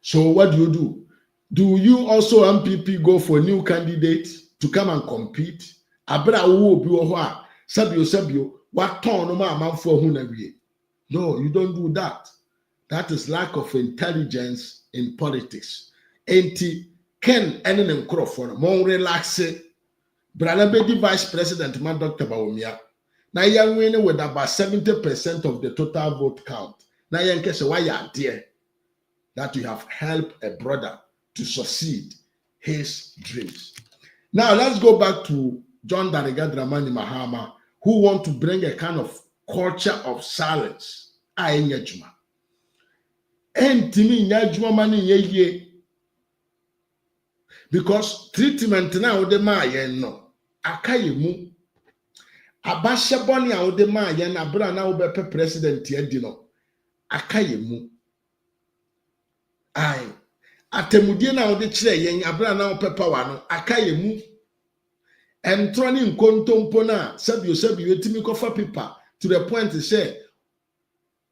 So what do? Do you also MPP go for a new candidate to come and compete? No, you don't do that. That is lack of intelligence in politics. Enti Ken Enen Crawford, more relaxed. Branabedi Vice President, man Dr. Bawumia. Now you're winning with about 70% of the total vote count. Now you're in why you're there. That you have helped a brother to succeed his dreams. Now let's go back to John Dariga Dramani Mahama, who want to bring a kind of culture of silence. Ayenyejuma. Because treatment now the no akayemu abashe boni a wode ma ye na bra na wo be president ye di no akaye mu ai atemudie na wode kire yen abra na wo power no akaye mu entro ni nkontompo na sabio etimi kofa paper to the point say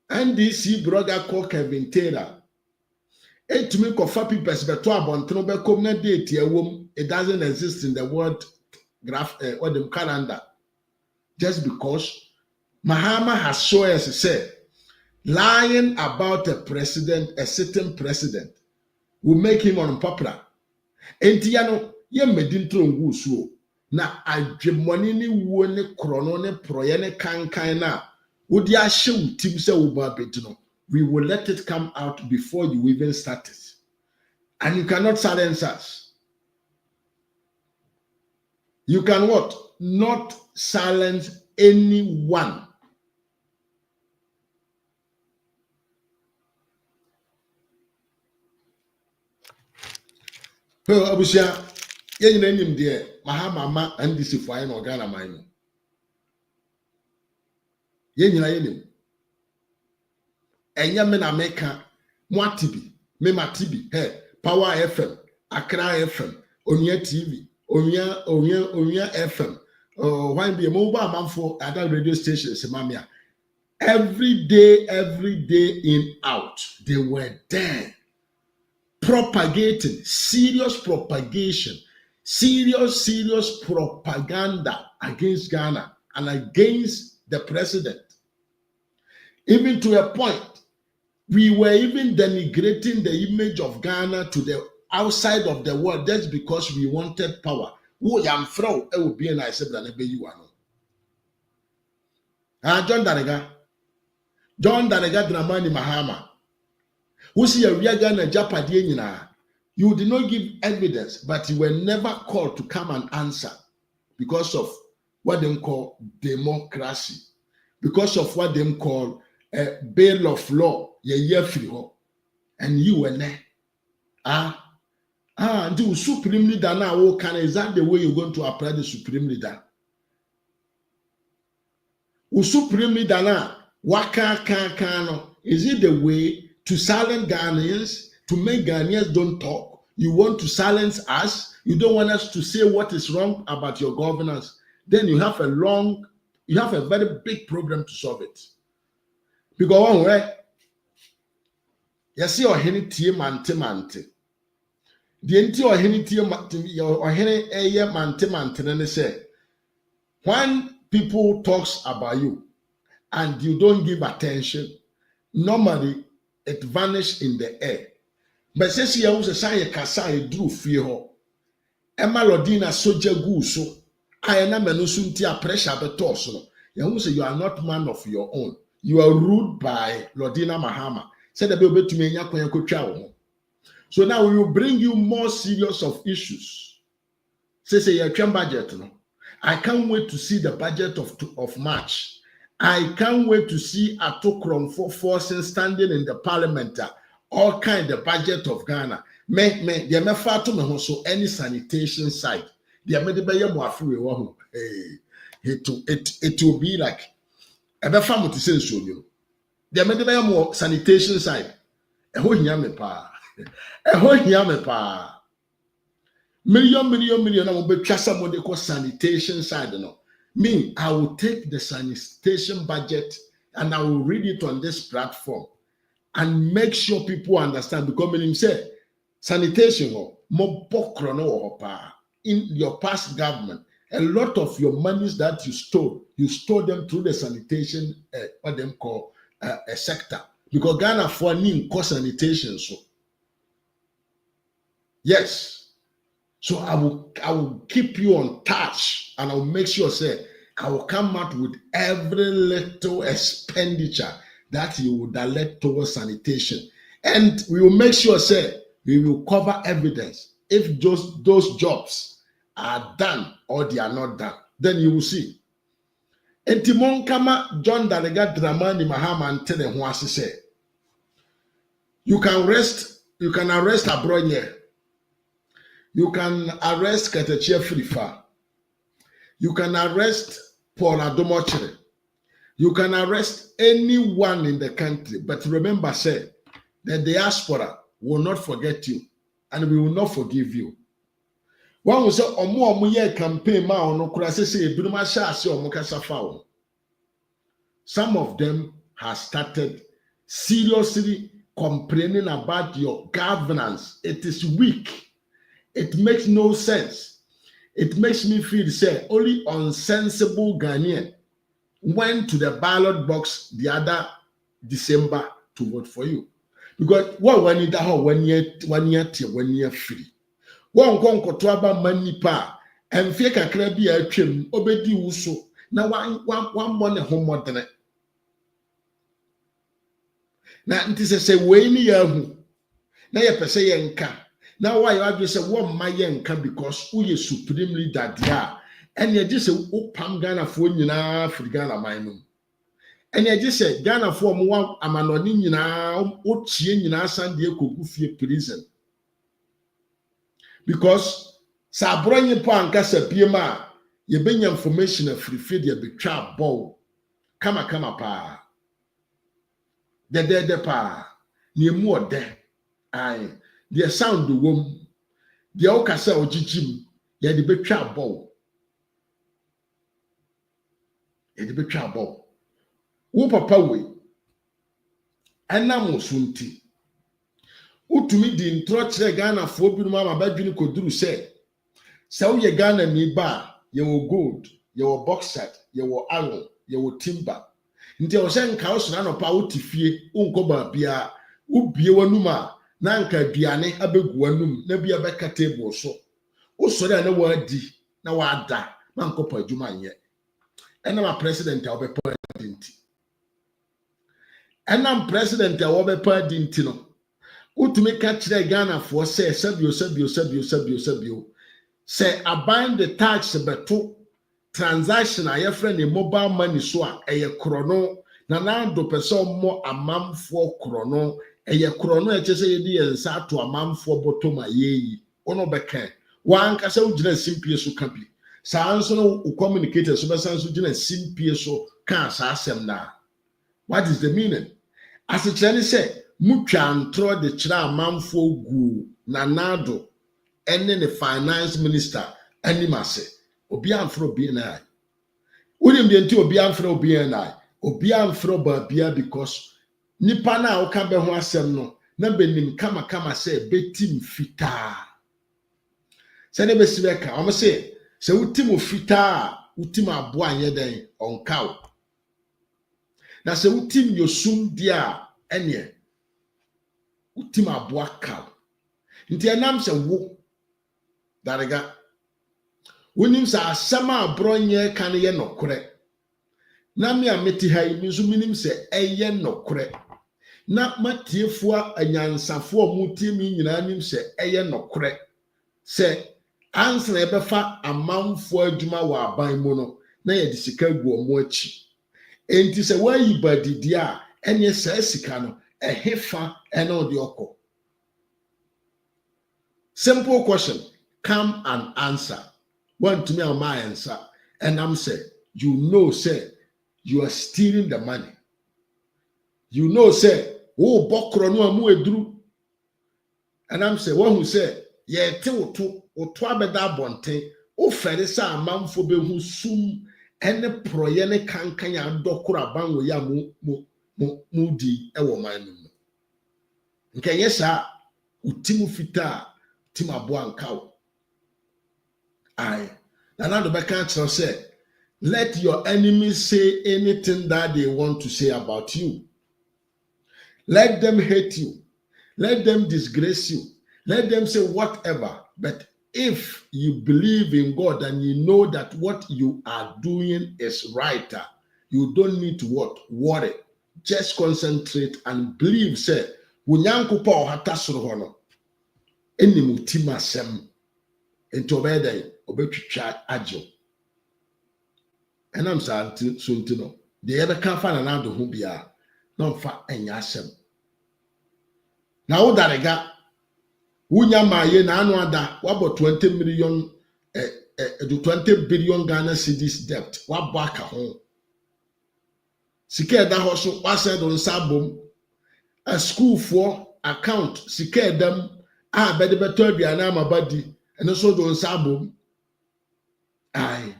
NDC blogger called Kevin Taylor etimi kofa papers beto abonteno be kom na date ewom it doesn't exist in the world graph or the calendar just because Mahama has shown us say lying about a certain president will make him unpopular. Enti ya no ye medintro ngu so na adwemoni ni wo ne krono ne proye ne kankan na wodi ahye utim se wo ba betino. We will let it come out before you even start it. And you cannot silence us. You can what? Not silence anyone. Well, Abusia, you know him there. Mahama and this is fine or Ghana mine. You know him. Enya me na meka mwatibi me matibi hey Power FM, Accra FM, Onya TV, Onya FM. Why be a mobile man for other radio stations? Mamia. Every day in out, they were there propagating serious propagation, serious propaganda against Ghana and against the president. Even to a point, we were even denigrating the image of Ghana to the outside of the world just because we wanted power. Who am from? It would be a nice than you are. John Darega Dramani Mahama. Who see a real Ghana Japadian? You did not give evidence, but you were never called to come and answer because of what they call democracy, because of what they call a bail of law. And you were there. Do supreme leader now. Is that the way you're going to apply the supreme leader? Supreme leader now. Is it the way to silence Ghanaians, to make Ghanaians don't talk? You want to silence us? You don't want us to say what is wrong about your governance? Then you have a very big problem to solve it. Because one way, you see or henny tea mante. The enti or henny tea or henny aye mante, and they say, when people talks about you and you don't give attention, normally it vanishes in the air. But since you also say kasa drew fear, Emma Lodina soja guso, I am a pressure betoso. You say you are not man of your own. You are ruled by Lodina Mahama. Said the baby to me, so now we will bring you more serious of issues. Say your budget. No, I can't wait to see the budget of March. I can't wait to see Atokron for forces standing in the parliament. All kind of budget of Ghana. They may far to me so any sanitation site. They may be more free. It will be like a family to say so. You there may be more sanitation site. A whole yame pa. A whole yame pa. Million. I will be just someone they call sanitation side. No, me, I will take the sanitation budget and I will read it on this platform and make sure people understand. Because him say sanitation more pokrono pa in your past government. A lot of your monies that you store them through the sanitation, what them call a sector. Because Ghana for need cost sanitation. So yes, so I will keep you on touch, and I will make sure say I will come out with every little expenditure that you will direct towards sanitation, and we will make sure say we will cover evidence if those jobs are done or they are not done. Then you will see. And Timon Kama John Darega Dramani Mahama and tell them what say. You can arrest Abronye. You can arrest Ketechia Frifa. You can arrest Paul Adomochere. You can arrest anyone in the country, but remember, say, the diaspora will not forget you, and we will not forgive you. One will say, Omo ye campaign ma ono kurase say ebinuma sha ase omo kasa fa. Some of them have started seriously complaining about your governance. It is weak. It makes no sense. It makes me feel say only unsensible Ghanaian went to the ballot box the other December to vote for you. Because what when it one year free. One to aba money pa and fake a crabby a trim obedi uso. Now one money home modern. Now it is say way ni yahu. Now you per se yenka. Now why you have to say one my yenka because who is supreme leader there. And you just say pam Ghana for nyina for Ghana minum. And you just say Ghana for one amanoni nyina o tie nyina san de kogu fie prison. Because sa Abronye po ankasa biema ye benya information free feed ye betwa bow. Kama pa. De pa. Ye mu ode. Ai, the sound the wom. The okasa ojijim ye de betwa bow. Ye de betwa bow. Wo papa we. Enam osunti. Utumi di ntro kire Ghana fo bi no ma badwini koduru se wo ye Ghana ni ba ye wo gold ye wo bauxite ye wo iron ye wo timber nti o se nka o sona no pa wotifie unko ba bia ubie wanum a na nka aduane abegu wanum na bia beka table so o sori na wadi na wada na nkopa adwuma nye enama president a obepa dinti enam president a obepa dinti no utumi ka kire Ghana for say sabio say abind the tax beto transaction a your friend mobile money so a eye krono na do person mo amamfo krono eye krono e che say ye ensa to amamfo bottom ayeyi ono beka wan ka say ugina simpie so ka bi sa anso no communicator so besan so ugina simpie so ka sa asem na. What is the meaning? As it say mutwa antro de kira amanfo gu na nado ene ne finance minister animase obi amfro bi na unim de nti obi amfro bi na obi amfro ba bia because nipa na oka be ho asem no na benim kama say betim fita se ne besibe ka o say se utim fita utim abo anye den onkaw na se utim yosum dia ene utima aboa kaw nti enam se wo darega wonim sa asema Abronye kan ye nokore na me ameti hai mi so minim se eye nokore na matiefua anyansafo mutie mi nyina nim se eye nokore se answer ebefa amamfo adwuma wa aban mu no na ye disika gu omo achi enti se wayi badidi a enye sa sika no ehefa eno de oko. Simple question, come and answer. One to me on my answer, and I'm say, you know, say you are stealing the money. You know, say, oh, bokro no amu edru. And I'm say, one who say, ye te oto abeda bonten, o fere sa amamfo be hu sum ene proye ne kankan ya dokoro aban wo ya mu di ewo man no. Nke yesa utimu fita tima bo ankaw. Now the back say, let your enemies say anything that they want to say about you. Let them hate you. Let them disgrace you. Let them say whatever. But if you believe in God and you know that what you are doing is right, you don't need to worry. Just concentrate and believe. Say, Wunyankupa ohatasoro hono. Eni mutima sem. Ento obede obetwitwa agyo. Enam sa suntino. De ebe kan fa na do ho bia. Na mfa enya asem. Na wodarega wunya maye na anu ada wabo 20 million do 20 billion Ghana cedis debt wa baka ho sika da ho so wa say do nsabom a school for account sika dam a bede beto aduana amabadi eno so do nsabom ai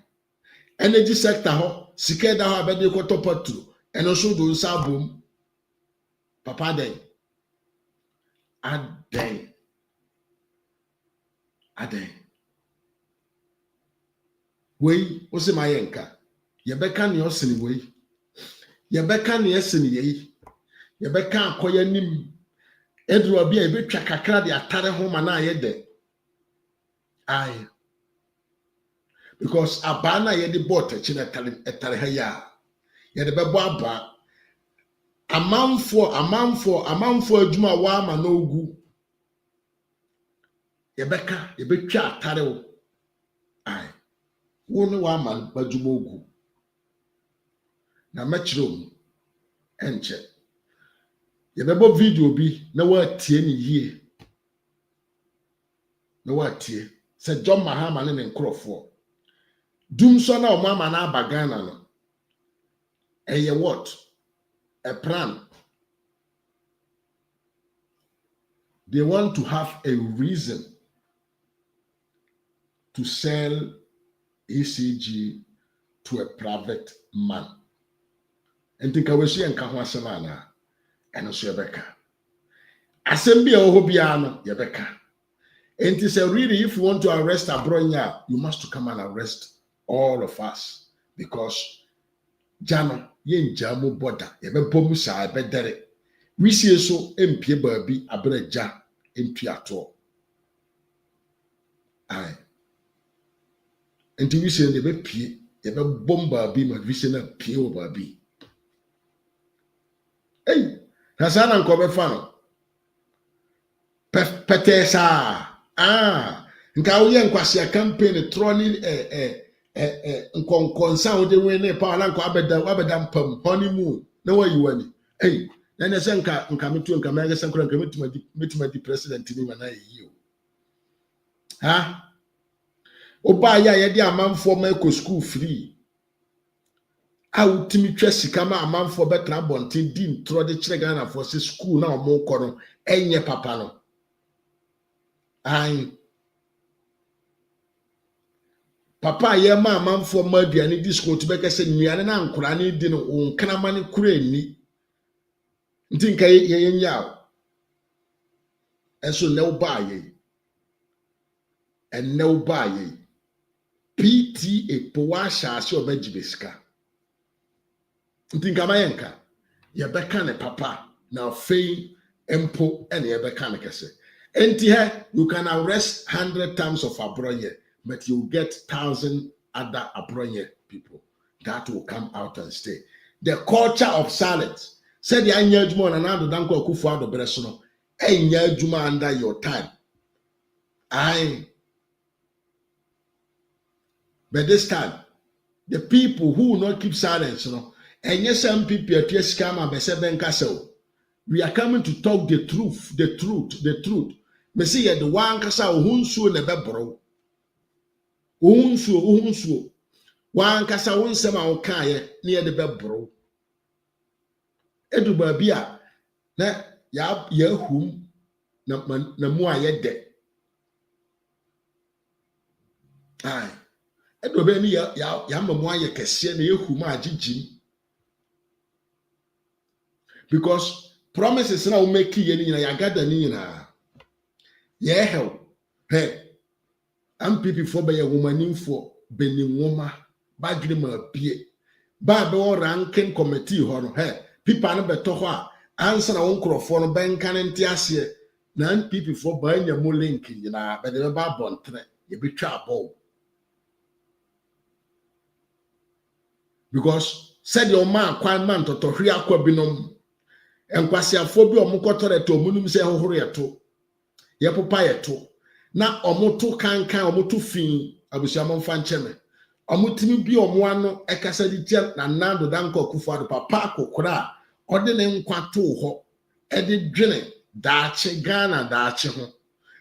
energy sector ho sika da ho abede koto patru eno so do nsabom papa den aden wei o se mayenka ye beka ne osini wei ye beka ne esini yei ye beka akoya nim edru obi a betwa kakra de atare ho ma na ye de ai because abana ye de bot echi na etare ha ya ye de bebo aba amanfo adwuma wa ma na ogu ye beka ye betwa atare wo ai wo ne wa ma badwuma ogu na machiro enche ye bebo video bi na wa tie ni yie na wa tie se John Mahama ne nkrofo dum so na o mama na abagana no eye what a plan. They want to have a reason to sell ECG to a private man. And think I will see and Kahwasamana and Osebeka. Assembly or Hobiano, Yabeka. And it is really, if you want to arrest Abronye, you must come and arrest all of us because Jano, yen Jamu Boda, Yebe Bomusa, Bedere. We see so MP Baby Abreja in Piato. Aye. Until we say the P, Yebe Bomba be my vision of P over B. Hey, Hassan and Kobe Fano. Petesa. Nkauye nkwasi a campaign trolling nkonkonsa wo de wene pa na nkwa abeda mpam honeymoon na wa yiwani hey na ne se nka metu nka mege se nkra nka metu di president ni ma na yi o ha oba ya ye de amanfo ma ko school free a utimi twa sika ma amanfo betra bonten din tro de kire Ghana for se school na omo kọ no enye papa no ai papa ye ma amanfo ma aduane disco to beka se nuane na nkura ne di no onkanama ne kura ni nti nka ye nya eso ne uba ye en ne uba ye PTA po wa shaase obajibeska nti nka ma yenka ye beka ne papa na fei empo ene ye beka ne kese enti he you can arrest 100 times of Abronye, but you get 1,000 other Abronye people that will come out and stay. The culture of silence. Said the anya juma na nando danko akufu ado bresono. Enya juma under your time. Aye. But this time, the people who will not keep silence, and yes, some people at yes come and say ben castle. We are coming to talk the truth. Me say the one kasa ohunsuo na bebro. Ohunsuo. One kasa onsem a wokaye na ye de bebro. Edu ba bia na ya hum na mu aye de. Ai. Edu ba ni ya mamu aye kese na ye hum agigim. Because promises na wo make ye ni na ya gada ni na. Yeah, hell. Hey, I'm people for by a woman for Benin woman, Bagrima Pie, Babo ranking committee honor. Hey, people are better. Answer our own crofon bank and tiasia. None people for buying your more linking, you know, but the babon, you be trouble. Because said your man, quite man to Ria Quabinum and Quasia phobia Mukotore to Munum say Horiato. Ye papa ye to na omoto kankan omoto fin abusiamon fancheme omotimi bi omoano ekasa di tia na nando danko kufuado papa kokora ode ne nkwa to ho ede dwene daache Ghana daache ho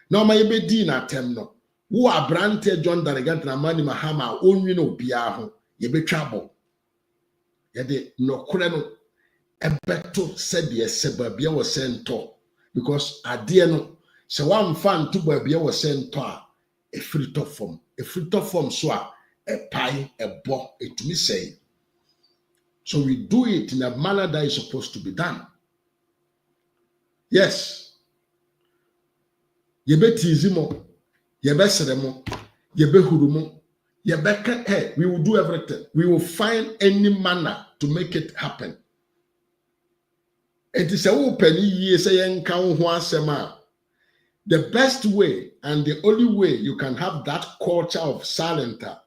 na oma ye bedi na tem no Who Abrante John Darigant na Mani Mahama only no biaho ye be trouble. Yede no kureno ebeto said yes sebabia was sent to because adie no se one fan to babia was sent to a free top form so a pie a bo it to me say. So we do it in a manner that is supposed to be done. Yes. Ye be tizimo, ye be seremo, ye be hurumo, ye be hey, we will do everything. We will find any manner to make it happen. It is a open ye say the best way and the only way you can have that culture of silenter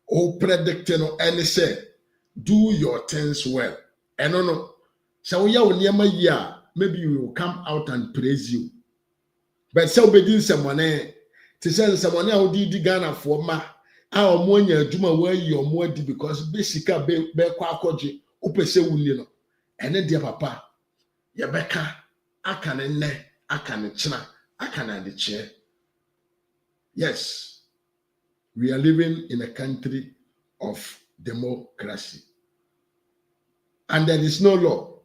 or predicting or any say, do your things well. And no. So we are near maybe we will come out and praise you. But so be someone to send someone who did Ghana for ma our money juma where your money because basically be kwakoji upese wunino and then dear papa yabeka akane china akana the chair. Yes, we are living in a country of democracy and there is no law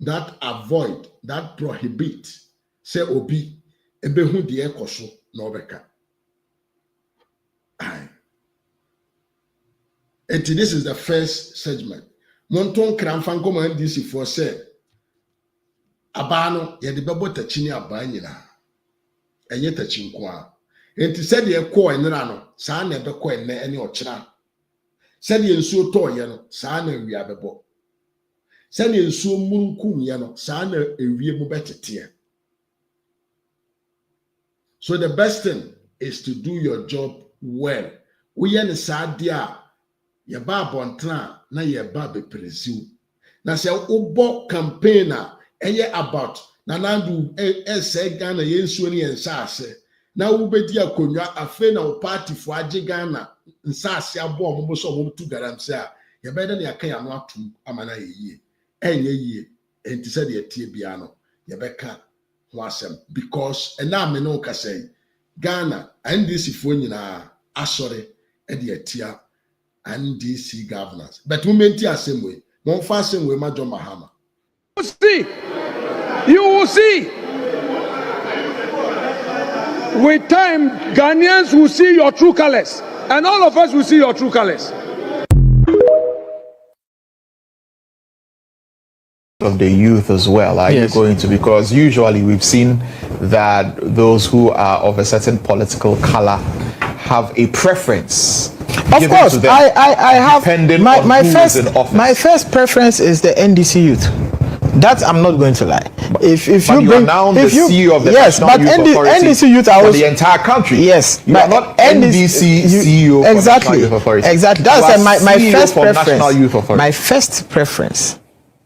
that avoid that prohibit say obi ebehu de ekoso na obeka. And this is the first segment. Monton kramfan koma NDC for say abano ye de bebo tachini aban nyina enye tachi nko a enti said ye ko enra no saa na be ko enne ene ochira said ye nsuo to ye no saa na wi abebo said ye nsuo munkum ye no saa na ewie mu betete. So the best thing is to do your job well. We are the sad dia ya ba bontra na ya ba be presu. Na se ubo campaigner eye about na nandu say Ghana yensuo ne ensase. Na wo bedi akonwa afe na wo party fo age Ghana nsase abo mo so mo tu garamse a ya be na ya kan ya no atum amana yeye. Enye yie enti se de tie bia no ya be ka because and now me no ka say Ghana NDC fo nyina asore e de atia NDC governors but momenti asem we mon fa asem we Major Mahama. You will see with time Ghanaians will see your true colors and all of us will see your true colors. Of the youth as well, are you going to? Because usually we've seen that those who are of a certain political color have a preference. Of course, I have my first preference is the NDC youth. That I'm not going to lie. If you bring now the CEO of the National Youth Authority NDC youth for the entire country. Yes, you are not NDC CEO exactly. For National Youth Authority. Exactly. That's my first preference. National Youth Authority.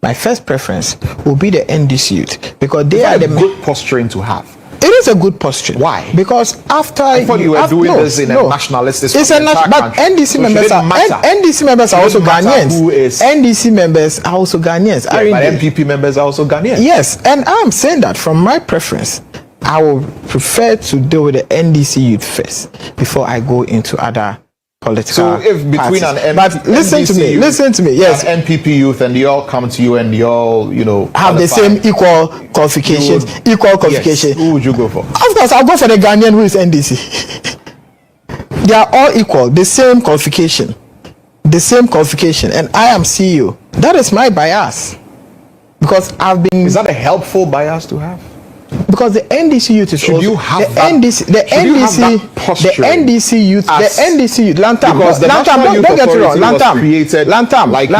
My first preference will be the NDC youth because they are the good posturing to have. It is a good posture. Why? Because after I thought you were doing this in a nationalistic. It's a but NDC members are NDC members are also Ghanaians. NDC members are also Ghanaians. Yeah, but MPP members are also Ghanaians. Yes, and I'm saying that from my preference, I will prefer to deal with the NDC youth first before I go into other political. So if between parties. an but listen to me, yes, NPP youth and they all come to you and they all have the same equal qualifications, Yes. Who would you go for? Of course, I'll go for the Ghanaian who is NDC. They are all equal, the same qualification, and I am CEO. That is my bias because I've been. Is that a helpful bias to have? Because the NDC youth is also the NDC youth, Lantam. Don't get it wrong. Lantam by an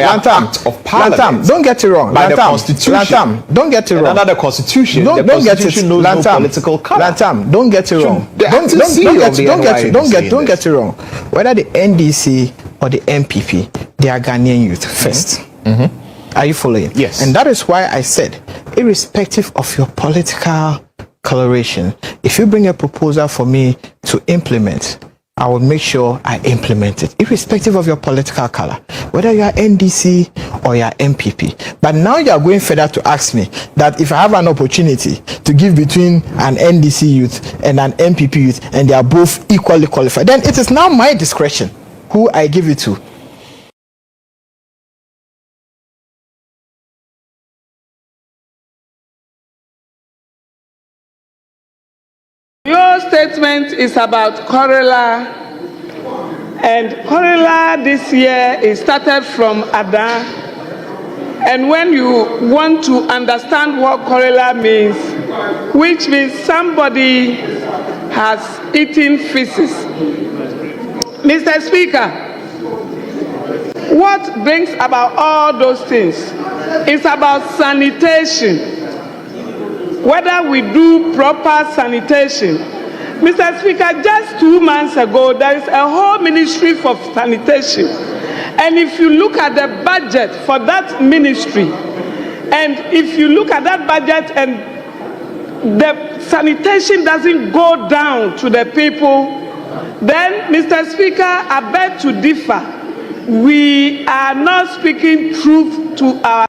act of Parliament. Don't get it wrong. By the Constitution. Don't get it wrong. And under the Constitution, the Constitution knows no political color. Don't get it wrong. Don't get it wrong. Whether the NDC or the MPP, they are Ghanaian youth first. Mm-hmm. Are you following? Yes. And that is why I said, irrespective of your political coloration, if you bring a proposal for me to implement, I will make sure I implement it, irrespective of your political color, whether you are NDC or you are MPP. But now you are going further to ask me that if I have an opportunity to give between an NDC youth and an MPP youth, and they are both equally qualified, then it is now my discretion who I give it to. Your statement is about Corella, and Corella this year is started from Ada. And when you want to understand what Corella means, which means somebody has eaten feces. Mr. Speaker, what brings about all those things is about sanitation. Whether we do proper sanitation. Mr. Speaker, just 2 months ago, there is a whole ministry for sanitation. And if you look at the budget for that ministry, and if you look at that budget and the sanitation doesn't go down to the people, then, Mr. Speaker, I beg to differ. We are not speaking truth to our.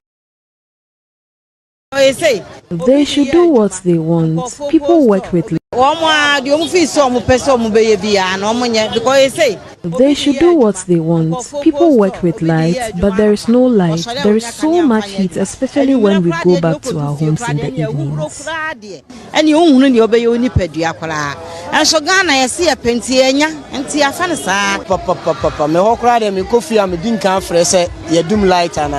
They should do what they want. People work with. They should do what they want. People work with light, but there is no light. There is so much heat, especially when we go back to our homes in the evenings. And you only obey only pediacra. And so Ghana, I see a pentianya and tia fanasa. Papa, me hokra dem coffee am dinka fresh ye doom light and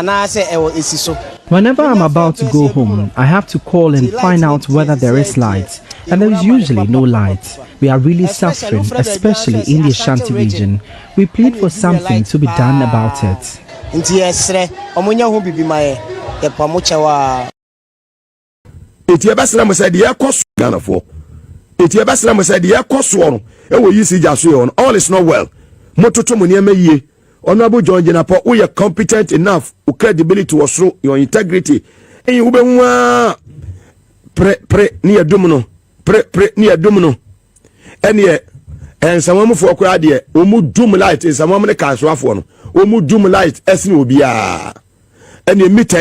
I say is so. Whenever I'm about to go home, I have to call and find out whether there is light, and there is usually no light. We are really suffering, especially in the Ashanti region. We plead for something to be done about it. All is not well. Honorable John Jenapo, we are competent enough, credibility was through your integrity. And you will near domino, near domino. And yet, and someone for crowd here, who doom light is a woman cast rough one, who doom light as no be and you meet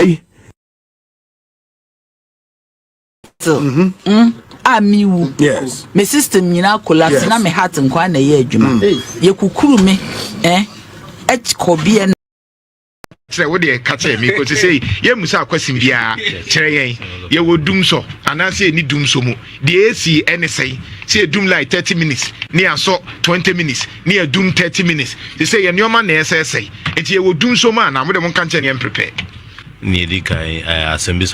yes, my sister Mina collapsed, and my hat and quite a year, you could crew me, eh? Kobian. What they catch me because they say, "Yeah, Musa question bia, chere you will doom so, and I say ni doom so mo. The AC NSA say doom like 30 minutes, near so 20 minutes, near doom 30 minutes. They say your man SSA, and you will doom so man. I'm with them can't and prepare. Nearly kai assemblies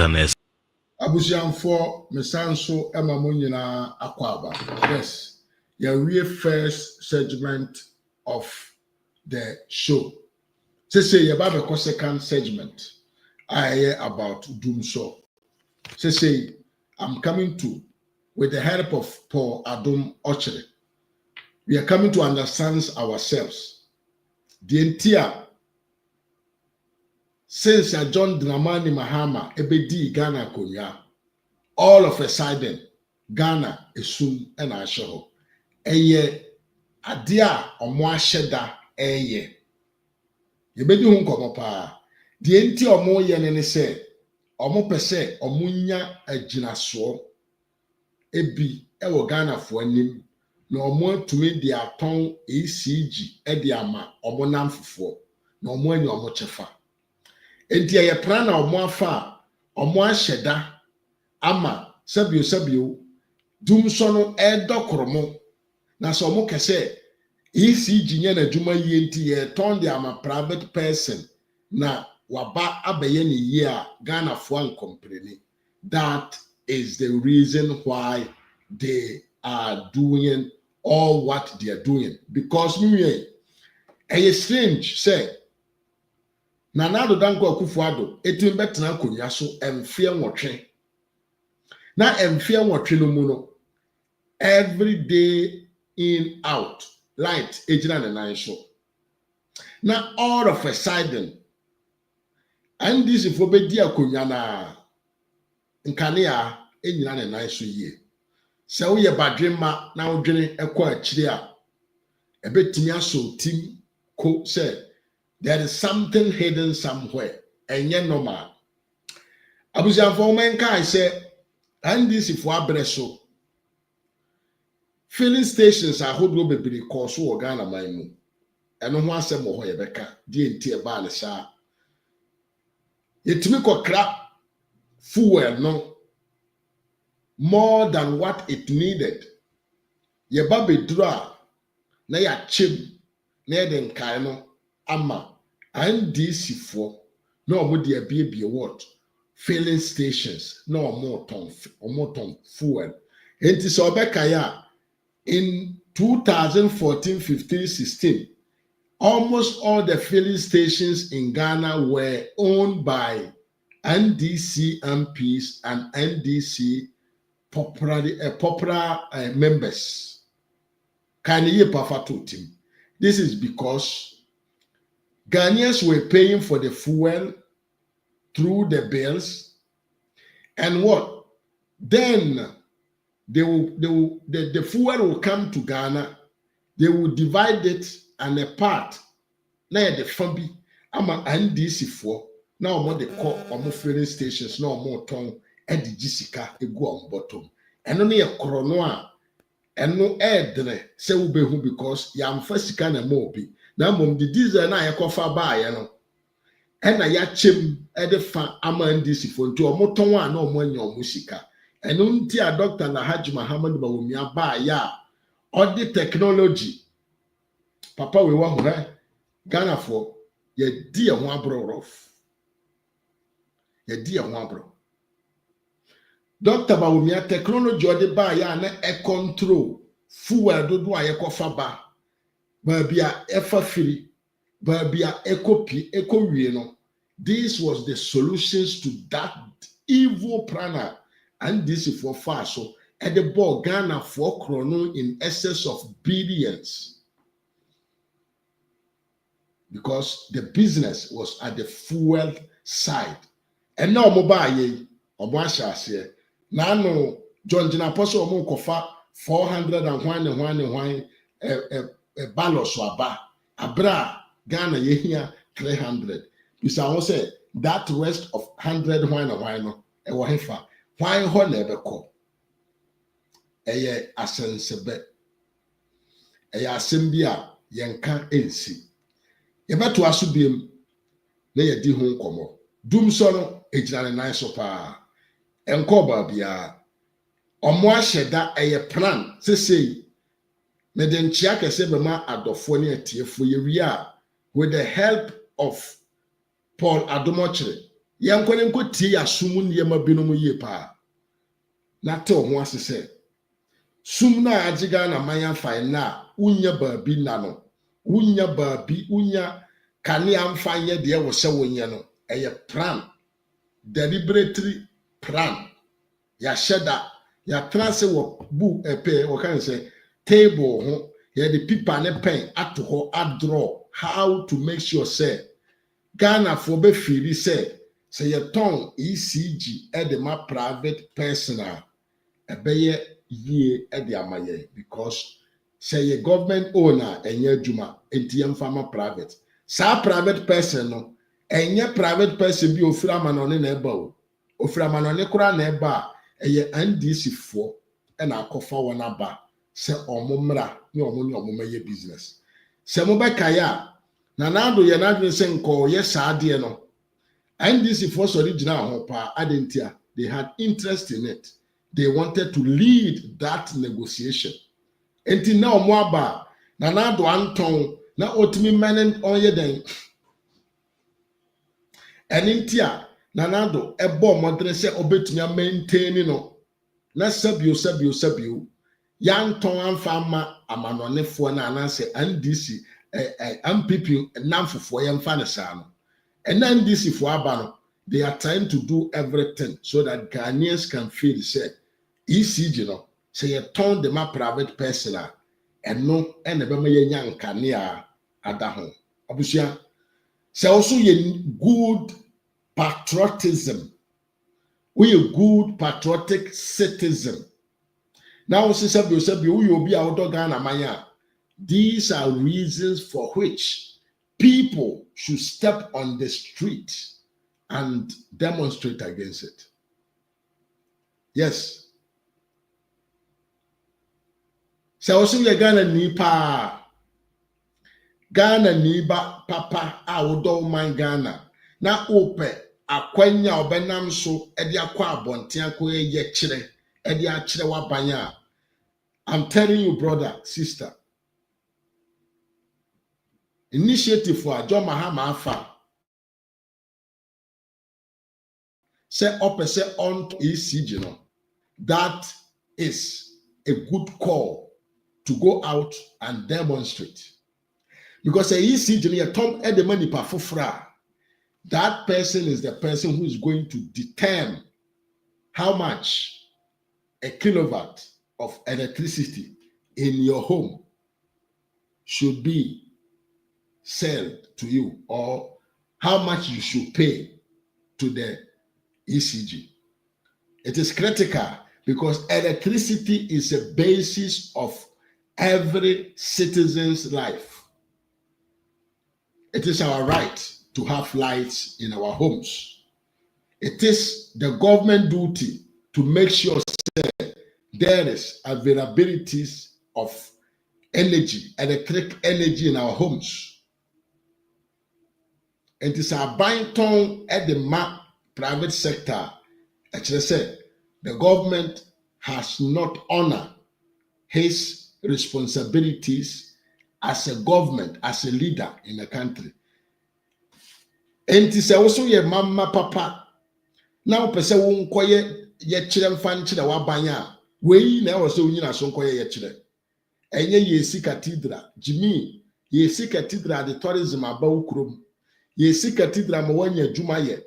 Abusian for Mesanso Emma Munina Aquaba. Yes, your real first segment of the show. Say you about the second segment. I hear about doom so. Say I'm coming to with the help of Paul Adom Ochere. We are coming to understand ourselves. The entire since John Dramani Mahama ebedi Ghana Konya, all of a sudden Ghana is soon and I show. Eye adia omo asheda eye. Yebedi hun komo pa. The enti omo ye ne se omo pese omo nya aginaso ebi ewo Ghana fo anim na omo tumi di aton ECG e di ama omo namfofo na omo anya omo chefa. Enti ye plan na omo afa omo ahyeda ama sabio dum so no edokromo na so omo kese ECG nya na dwuma yie nti ye turn the ama private person na waba abeye ne yie a Ghana fo ankomprene. That is the reason why they are doing all what they are doing, because me strange say Nana do Danko Akufo-Addo etim betena konwa so emfie nwotwe na emfie nwotwe no mu no every day in out light ejina ne nan so na all of a sudden and this if obedi akonwa na nkania enyina ne nan so yie se wo ye badwemma na wodwene ekọ akire a ebetimi aso team ko say there is something hidden somewhere enye normal abusia for men kai say NDC for abreso filling stations ahodo bebiri course wo Ghana man mu eno ho asem ho yebeka die ntie ba ne sha yetimi kokra fuel no more than what it needed yeba bedura na ya chem na eden kai no ama NDC for no omo de abie what filling stations no omo ton fuel enti so obeka ya in 2014 15 16 almost all the filling stations in Ghana were owned by NDC MPs and NDC popular members. This is because Ghanaians were paying for the fuel through the bills, and what? Then the fuel will come to Ghana. They will divide it and a part. Now the fambi ama NDC for now more the call or filling stations now more tongue and the jessica egu on bottom. And only a coronoa and no air say ube because yam first can a mobi. Now mom the diesel na yakofa by and a yachim at the fan ama NDC for to a moton one no more your musica. And unti a Dr. RAZ Mahama Bawumia ba ya all the technology. Papa we want Ghana for ye dear one bro rough. Ye dear one bro. Dr. Bawumia technology or the ba ya na e control fuel do a ye kofa ba. Babia efa free. Babia ekopi eko wie no. This was the solutions to that evil planner. And this is for far so at the ball Ghana for chrono in excess of billions because the business was at the fuel side. And now mobile ye or here. Now no John Jina Poso Omo Kofa 401 a balance swaba abra Ghana ye here 300. You say say that rest of 100 wine no e wo hefa. Why ho na ebeko eye asensebe eye asembia yenka ensi yebeto asubiem na yedi ho nkomo dum so no ejira ne nan so pa enko ba bia omo ahyeda eye plan sesei me de nchia kese be ma adofo ne atiefo ye wi a with the help of Paul Adomochire yankone nkotie yasumu niyema binom ye pa na te ho asese sum na ajiga na manya fine na unya baabi na no unya baabi unya kane amfanye de wo se wonye no eye plan deliberately plan ya sheda ya trance wo bu epe wo kan say table ho ya the paper ne pen ato ho adraw how to make sure say Ghana for be feel say your tongue ECG at the ma private personal a beye ye at the amaye because say your government owner and your juma NTM farmer private. Sa private person no and your private person be oframan on a bow. Oframan on a kura neba a ye NDC for and a cofa one aba say omumra no money or ye business. Semobekaya Nanado Yanadri Senko, yes, Sadia no. And this is first original Hopa Adentia. They had interest in it. They wanted to lead that negotiation. Until now, Mwaba, Nanado Anton, na Otimi Manen Oyeden. And Intia, Nanado, Ebo Madrese Obetia maintaining no. Na Sabio. Young Ton Farmer, Amanone for Nanase, and DC. MPP for and then this for Abano, they are trying to do everything so that Ghanaians can feel said ECG no say you turn them up private personal and no and never young Kania at the home. Abusia say also ye good patriotism. We a good patriotic citizen. Now, Sister Bill, you will be out of Ghana, Maya. These are reasons for which people should step on the street and demonstrate against it. Yes. So also we Ghana nipa Ghana niba papa a wodo man Ghana na ope akwanya obenam so e de akwa abonten akoye ye kire e de akire wabanya. I'm telling you, brother, sister, initiative for John Mahama afa say up say on ECG no. That is a good call to go out and demonstrate. Because a ECG Tom Edemani Pafufra, that person is the person who is going to determine how much a kilowatt of electricity in your home should be sold to you, or how much you should pay to the ECG. It is critical because electricity is a basis of every citizen's life. It is our right to have lights in our homes. It is the government duty to make sure there is availabilities of energy, electric energy in our homes. It is our buying tone at the private sector. Actually said, the government has not honored his responsibilities as a government, as a leader in the country. And it is also your mama, papa. Now, person won't quiet yet children fan chida wabanya. We now so you know so quiet yet children. And ye see cathedral, Jimmy, ye see cathedral the tourism about Krum. Ye see cathedral Mawanya Jumaye.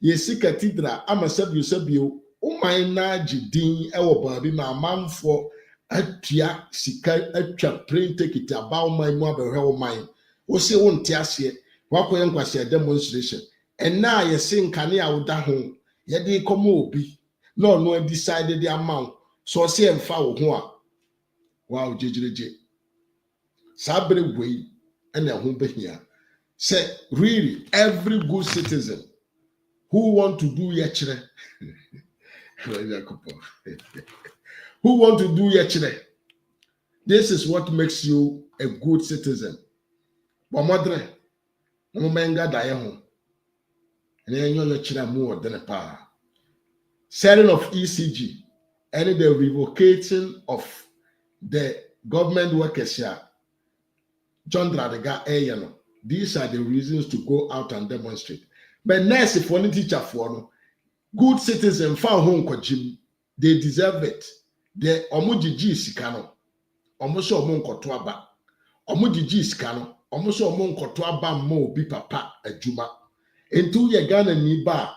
Ye see cathedral, I'm a sabu. O my naji din ewo baby ma manfo atua sika atwa plane ticket about my mother hell mine. O se won tiase wakoye nkwase demonstration. And now ye sing kane a woda ho ye de komo obi. No decided the amount. So say emfa wo ho a. Wow jejereje. Sabre wey and ho behia. Say really every good citizen who want to do yechre who want to do yechre. This is what makes you a good citizen. Bomadre, momenga dayeho. Setting of ECG and the revocation of the government workers here. John Dradega Eyano. These are the reasons to go out and demonstrate. But nurse if one teacher for no good citizen found home kojim, they deserve it. The omujiji sikano, omoso omonkotoaba, omujiji sikano, omoso omonkotoaba mo bi papa ajuma. Entu ye Ghana ni ba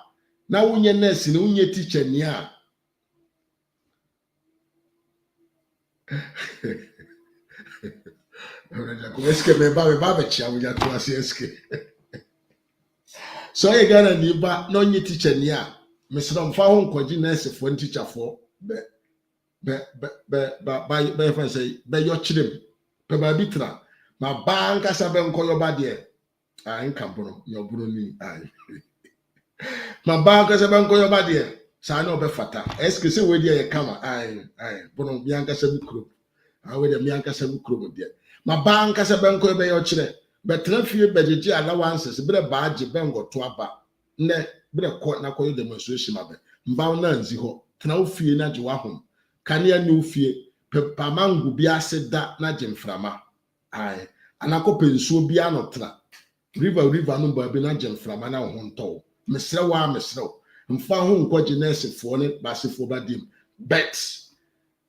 na unye nurse ni unye teacher ni a. Eske me ba chia unya to eske. So ye Ghana ni ba na unye teacher ni a. Mesrom fa ho nkwaji nurse for teacher for be say be yo chirem be ba bitra ma banka sabe nkoyo ba de nkambono yo buru ni ai ma banka sabe nkoyo ba de sa na obefata eske se we de ye kama ai bono bianka sabe kuro we de bianka sabe kuro de ma banka sabe nkoyo be yo chire be trafie be jeje allowances be ba age be ngoto aba ne be ko na koyo demonstration abe mbaw na nzi ho tena ofie na je wahom kania ni ofie pepa mangu bi ase da na je mframa ai anako pensuo bi anotra river no ba bi na je mframa na ho nto mesre mfa ho nkwaje nurse fo ne basefo badim bet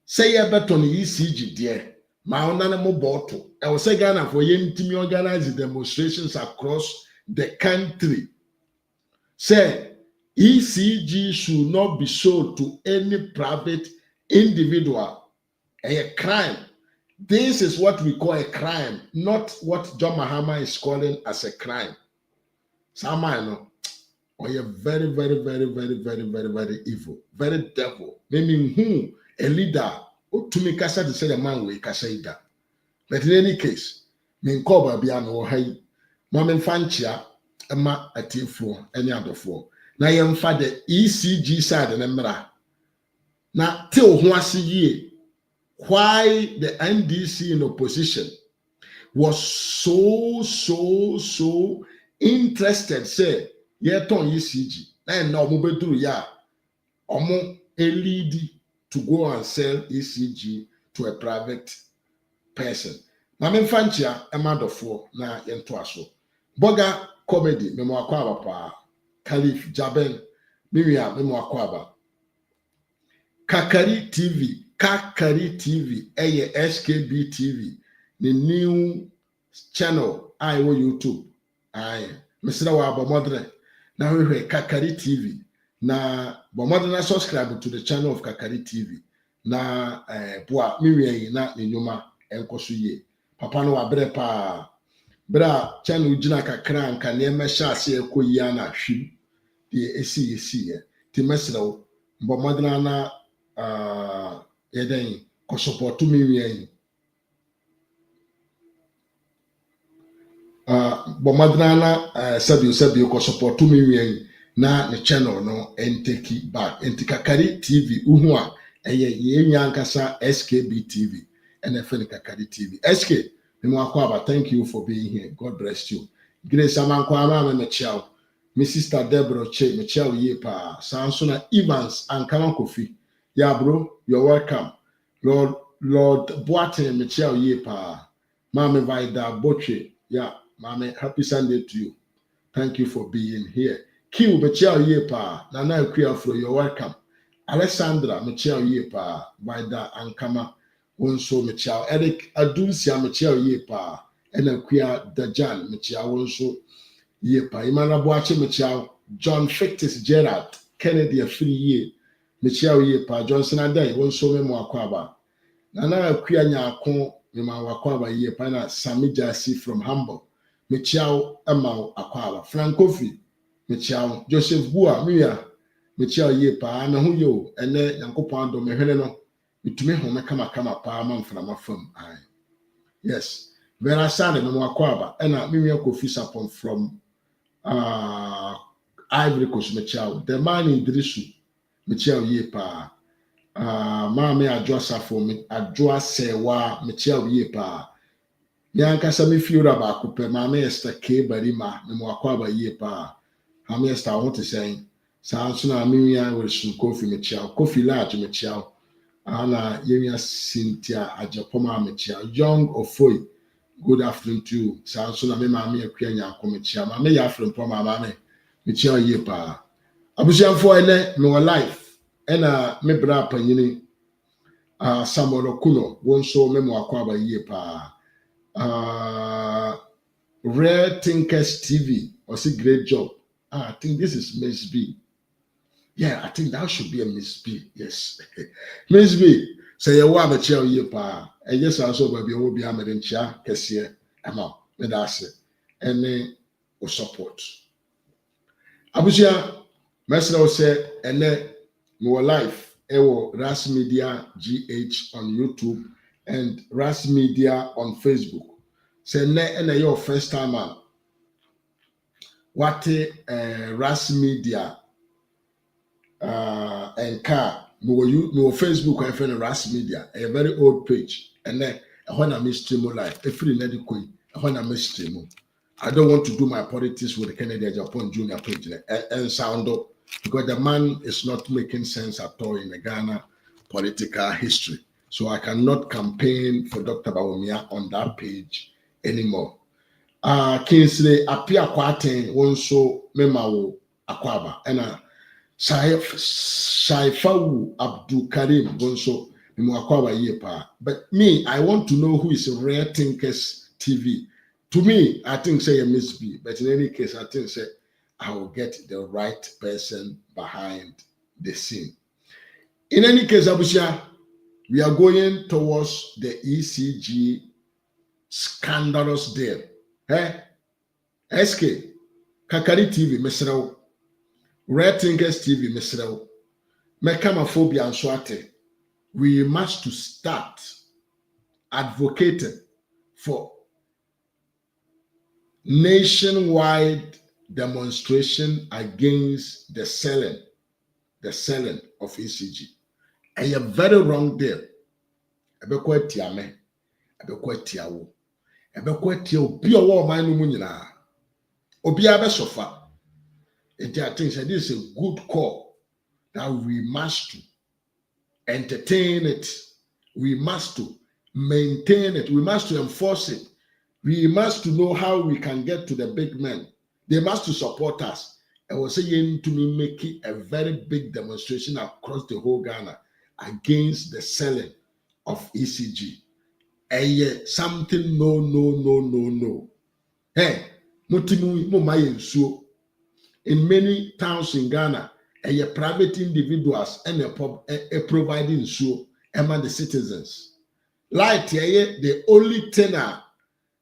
say ye beton ECG there ma ona na mo boto e wo say Ghana for ye ntimi organize demonstrations across the country. Say ECG should not be sold to any private individual. A crime. This is what we call a crime, not what John Mahama is calling as a crime. Some I know. Or you're very evil, very devil. Meaning who a leader to me kasa to say the man we kasa ida. But in any case, me nkoba bia no hai. Mama mfanchia ema atifo any adofo. Na yemfa the ECG side na mmra. Na till ho ase yie. Why the NDC in opposition was so interested say yeton ECG. Na omo beduru ya omo lead to go and sell ECG to a private person. Na me mfanchia emadofo na yento aso. Boga comedy memo akwaba pa Khalif Jaben mimia memo akwaba. Kakari TV eye SKB TV the new channel I wo YouTube I mesra wa abomodre na we Kakari TV na bomodre subscribe to the channel of Kakari TV na boa miwie na nyoma enkoso ye papa no wa bre pa bra channel gina kakra nka ne mesha ase ekoyi na hwim de esi ye ti mesra wo bomodre na yeden ko support miwie bomadra na sabio ko support miwie na the channel no enteki back Kakari TV uhu a ye nyankasa SKB TV and Kakari TV SK Akwaba, thank you for being here. God bless you. Grace Amankwama me chiao. My sister Deborah Che me chiao ye pa. Sansona Evans and Kaman Kofi. Yeah bro, you're welcome. Lord Boate me chiao ye pa. Mame Vaida Boche. Yeah, Mame, happy Sunday to you. Thank you for being here. Kiu me chiao ye pa. Nana Kriafro, you're welcome. Alexandra me chiao ye pa. Vaida Ankama. Wonso mechiao Eric Adunsia mechiao ye pa ena kuya Dajan mechiao wonso ye pa Imana Boache mechiao John Fictis Gerard Kennedy afiri ye mechiao ye pa Johnson Adai wonso memo akwaba nana kuya nyako mema akwaba ye pa na Samijasi from Humble mechiao ama akwaba Francofi mechiao Joseph Bua miya mechiao ye pa na huyo ene yankopon do mehwene no itumi home kama pa manframa fam ai yes vera sane no akwaba ena mimi Kofi Sapon from Ivory Coast mechiao the man Idrisu mechiao ye pa maame adwoa safo me adwoa sewa mechiao ye pa nyankasa me fiura ba kope maame Esther K Barima me akwaba ye pa maame Esther wote sen sanso na mimi ya Wilson Kofi mechiao Kofi large mechiao ana yemia Cynthia Ajapoma mechia Young Ofoi good afternoon to you sanso na me maame akua nyanko mechia maame ya afro poma maame mechia ye pa abusianfo ene no life ena me bra panyini Samuel Kuno wonso me mo akwaba ye pa Rare Thinkers TV also great job. I think this is Miss B. Yeah, I think that should be a Miss B. Yes. Miss B, say you want to chair ye pa. And yes, also baby will be a chair, Cassia, Emma, and that's it. And then support. Abuja, Mesro say, and then more life, RAZ Media GH on YouTube and RAZ Media on Facebook. Say, and your first time man. What RAZ Media and car no Facebook and friend RAZ Media a very old page and then when I miss stream live a free medical when I miss stream I don't want to do my politics with the Kennedy Japan Junior page and sound up because the man is not making sense at all in the Ghana political history, so I cannot campaign for Dr. Bawumia on that page anymore. Kingsley appear quatin one so memawo akwaba and Shaifawu Abdul Karim Bonso Mwakwaba Yepa. But me, I want to know who is Rare Thinkers TV. To me, I think say a Miss B, but in any case, I think say I will get the right person behind the scene. In any case, Abusia, we are going towards the ECG scandalous deal. SK Kakari TV, Mr. Rare Thinkers TV, Mr. Mekamaphobia and Swate. We must to start advocating for nationwide demonstration against the selling of ECG. And a very wrong deal. Ebekwa tiame, ebekwa tiawo, ebekwa tia obi owo man no munyina. Obi abe sofa. I think this is a good call that we must entertain it. We must to maintain it. We must to enforce it. We must to know how we can get to the big men. They must to support us. I was saying to me making a very big demonstration across the whole Ghana against the selling of ECG. And something no. Hey, in many towns in Ghana, private individuals and providing so among the citizens. Light the only tenor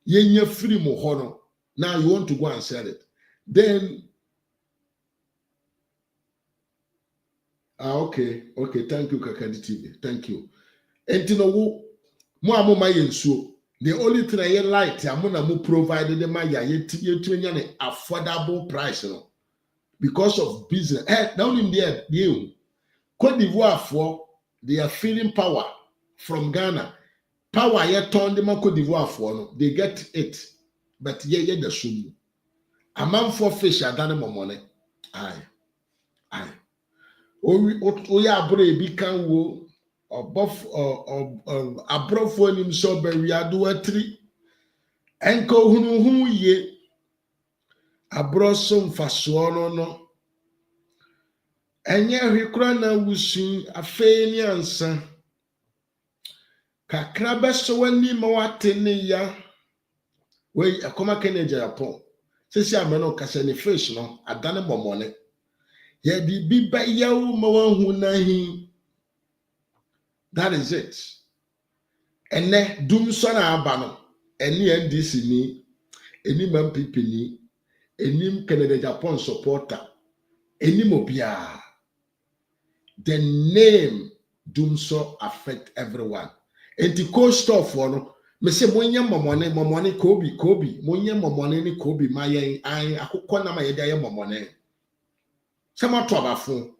yenye free mohono. Now you want to go and sell it. Then okay, thank you, Kakadi TV. Thank you. Entino mo amoma yensuo. The only thing I light amona mo provided them an affordable price, you know, because of business. Down in there, Cote d'Ivoire for they are feeling power from Ghana. Power yet turned them Cote d'Ivoire for no, they get it, but the sumu. A man for fish are done more money. Aye. Oya bre bi kan wo above abrofo nim so be wi ado atri enko hunu ye abroso mfaso no enye hwekura na wusun afei ni ansa kakra beso wani ma wate ne ya we akoma keneja Japan sisi ameno kase ne fish no adane momone ye bi ba yawo ma wanhu nahi. That is it. Ene dum so na aba no eni NDC ni eni MPP ni eni Canada Japan supporter eni mobia. The name dum so affect everyone. Enti cost of no me say monye momone Kobe monye momone ni Kobe mayen an akokọ na maye dey momone. Sama to abafo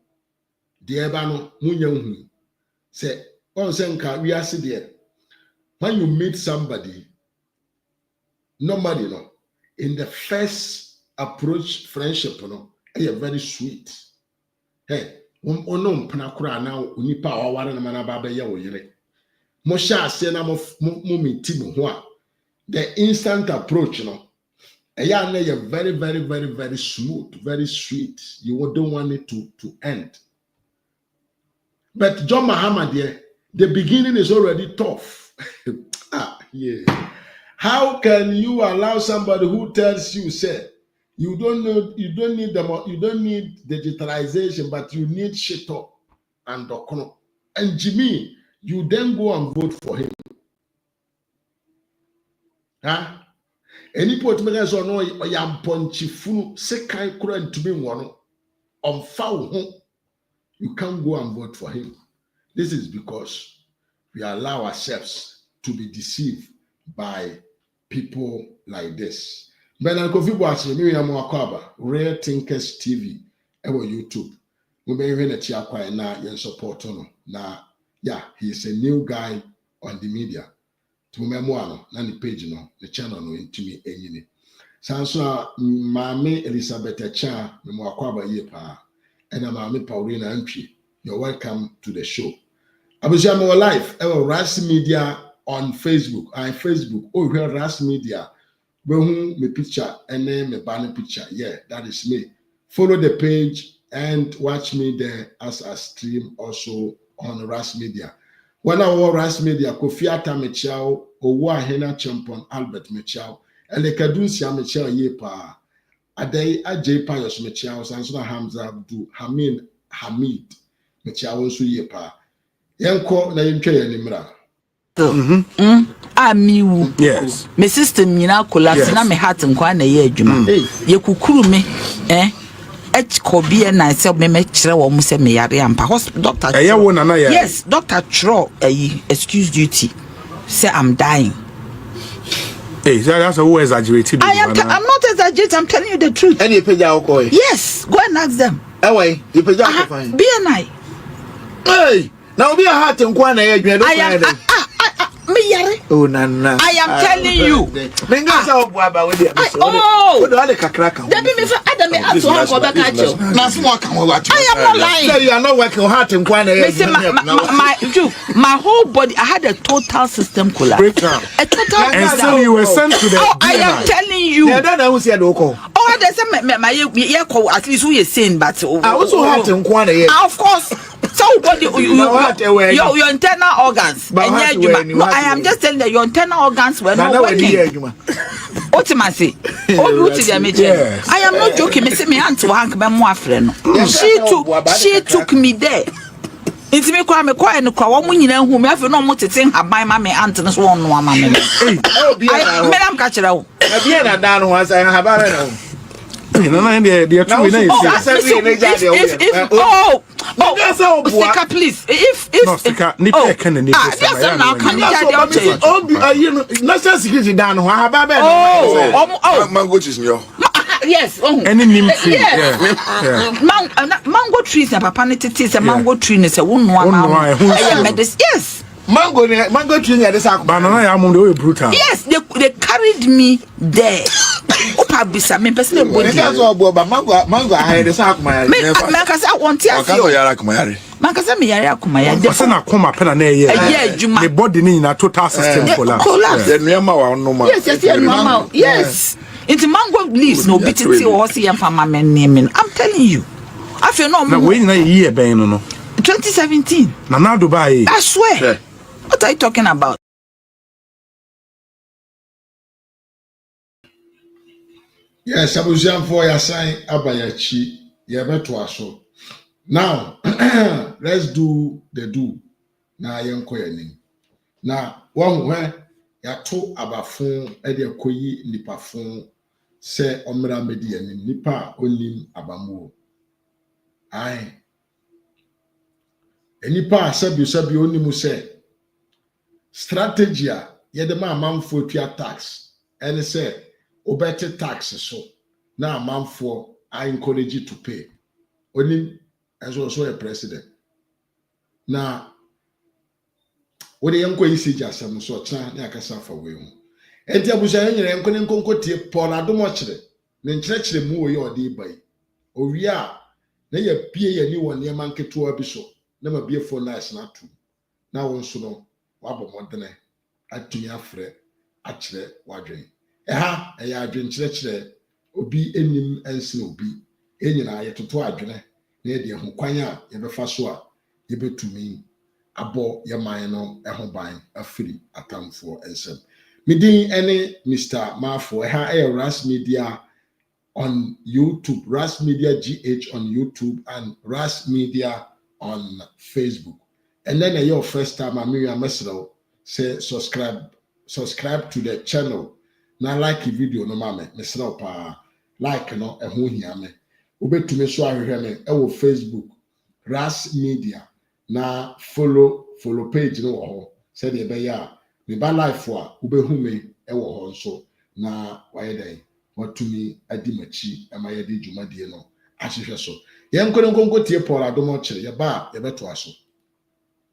de eba no munye hu say we are there. When you meet somebody, normally, in the first approach, friendship, you're very sweet. Hey, now unipa awara na manababa ya oyire. Mosha say na mo meet the instant approach, you're very, very, very, very smooth, very sweet. You don't want it to end. But John Mahama there. The beginning is already tough. How can you allow somebody who tells you, say, you don't need digitalization, but you need shit up and dokono. And Jimmy, you then go and vote for him. Any politicians or no yam ponchifunu sekai kura to be one on foul. You can't go and vote for him. This is because we allow ourselves to be deceived by people like this. But I could watch Rare Thinkers TV on YouTube. We may even a chia na support na he's a new guy on the media. To memoir na the page the channel into me enyini. Sanso Mame Elizabeth Cha me Akwaba yepa and Mame Paulina Antwi. You're welcome to the show. Abujamo live RAZ Media on Facebook. Facebook. Oh, here RAZ Media. Me picture and then me banner picture. Yeah, that is me. Follow the page and watch me there as I stream also on RAZ Media. When I was RAZ Media, Kofiata Mechao, Owa Hena Champion Albert Mechao, Elekadunsia Mechao Yepa, Adei Ajay Payos Mechao, Sansona Hamza Abdu Hamid Mechao Su Yepa. Yanko na yimtwe yanimra. Amiwu. Yes. My sister nyina collapse na me heart nkwa na ye adwuma. Ye kukuru me kobi na se me kire wo mu se me yare ampa hospital doctor. Yes, doctor Tro excuse duty. Say I'm dying. Hey, that's a who exaggerated. I'm not exaggerating. I'm telling you the truth. Any page Yes, go and ask them. Away, you page BNI. Hey, now be a heart and one. Oh, Nana. I am telling you. I am not lying. You are not working hard and one. My whole body, I had a total system collapse. A total. And so you were sent to the. I am telling you. Oh, there's my at least we are saying, but I also had to one. Of course. So body, your internal organs. No, I am just telling you, your internal organs were not working. What am I saying? I am not joking. She took me there. It's me kwa me kwa no kwa wo nyina hu me afi no mo tete haban ma me ant no so won no ama me. Me am ka kire wo. Na bia na dan no asa haban na. Please, if national security down mango trees yes, mango trees and papa is a mango tree is a one yes. Mango tree at the banana brutal. Yes, they carried me there. Mango I had the sack my the body in a total system collapse. Yes. It's mango leaves no BTT or see and farmer naming. I'm telling you. I feel no more. When a year, 2017. Now Dubai. I swear. What are you talking about? Yes, I was young for your sign Abayachi. You better aso. Now, let's do the do. Now, young koyaning. Now, one where you talk about phone, Eddie Koyi nipa phone, say Omra Media nipa onim abamu. Aye. Nipa sabi onimu say. Strategy yedema manfo tua tax and say obete tax so na manfo I encourage you to pay onim as also a president na what the yanko isi jasam so tna na akasa fa we mu enti abuja nyere yanko ne nkonko tie Paul adomo kire ne nkyerɛkyerɛ mu wo ye ode bai owia na ya pie ye ni won man keto abi so na ma bie for nice na tu na won so no wabo modene atumi afre akyerɛ wadwen ɛha ɛyɛ adwen kyerɛkyerɛ obi enim ensin obi enyina yɛtoto adwene na yɛde ho kwan a yɛbɛfa so a yɛbɛtumi abɔ yɛman no ɛho ban afiri atamfoɔ ensɛm midin ɛne Mr. Mafo ɛha ɛyɛ RAZ Media on YouTube, RAZ Media GH on YouTube and RAZ Media on Facebook. And then your first time I'm Mesro say subscribe to the channel. Now like the video no mame Mesro pa like no e ho hia me. Obetumi so ahwehwe me e wo Facebook RAZ Media na follow page no ho say the be ya me ba live for obehu me e wo ho nso na waye dai watumi adi machi e ma ye di dwumadie no ahwehwe so. Yem konko tie Paul adomo kire ye ba ye beto aso.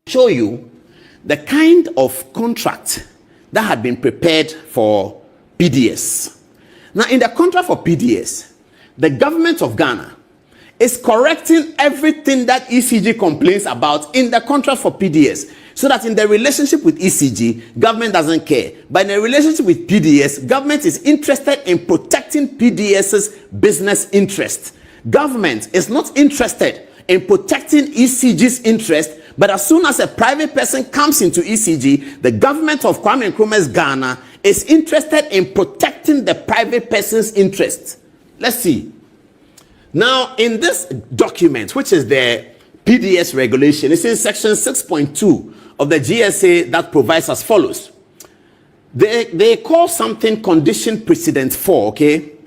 Show you the kind of contract that had been prepared for PDS. Now, in the contract for PDS, the government of Ghana is correcting everything that ECG complains about in the contract for PDS, so that in the relationship with ECG, government doesn't care. But in the relationship with PDS, government is interested in protecting PDS's business interest. Government is not interested in protecting ECG's interest. But as soon as a private person comes into ECG, the government of Kwame Nkrumah's Ghana is interested in protecting the private person's interest. Let's see. Now, in this document, which is the PDS regulation, it's in section 6.2 of the GSA that provides as follows. They call something condition precedent 4, okay?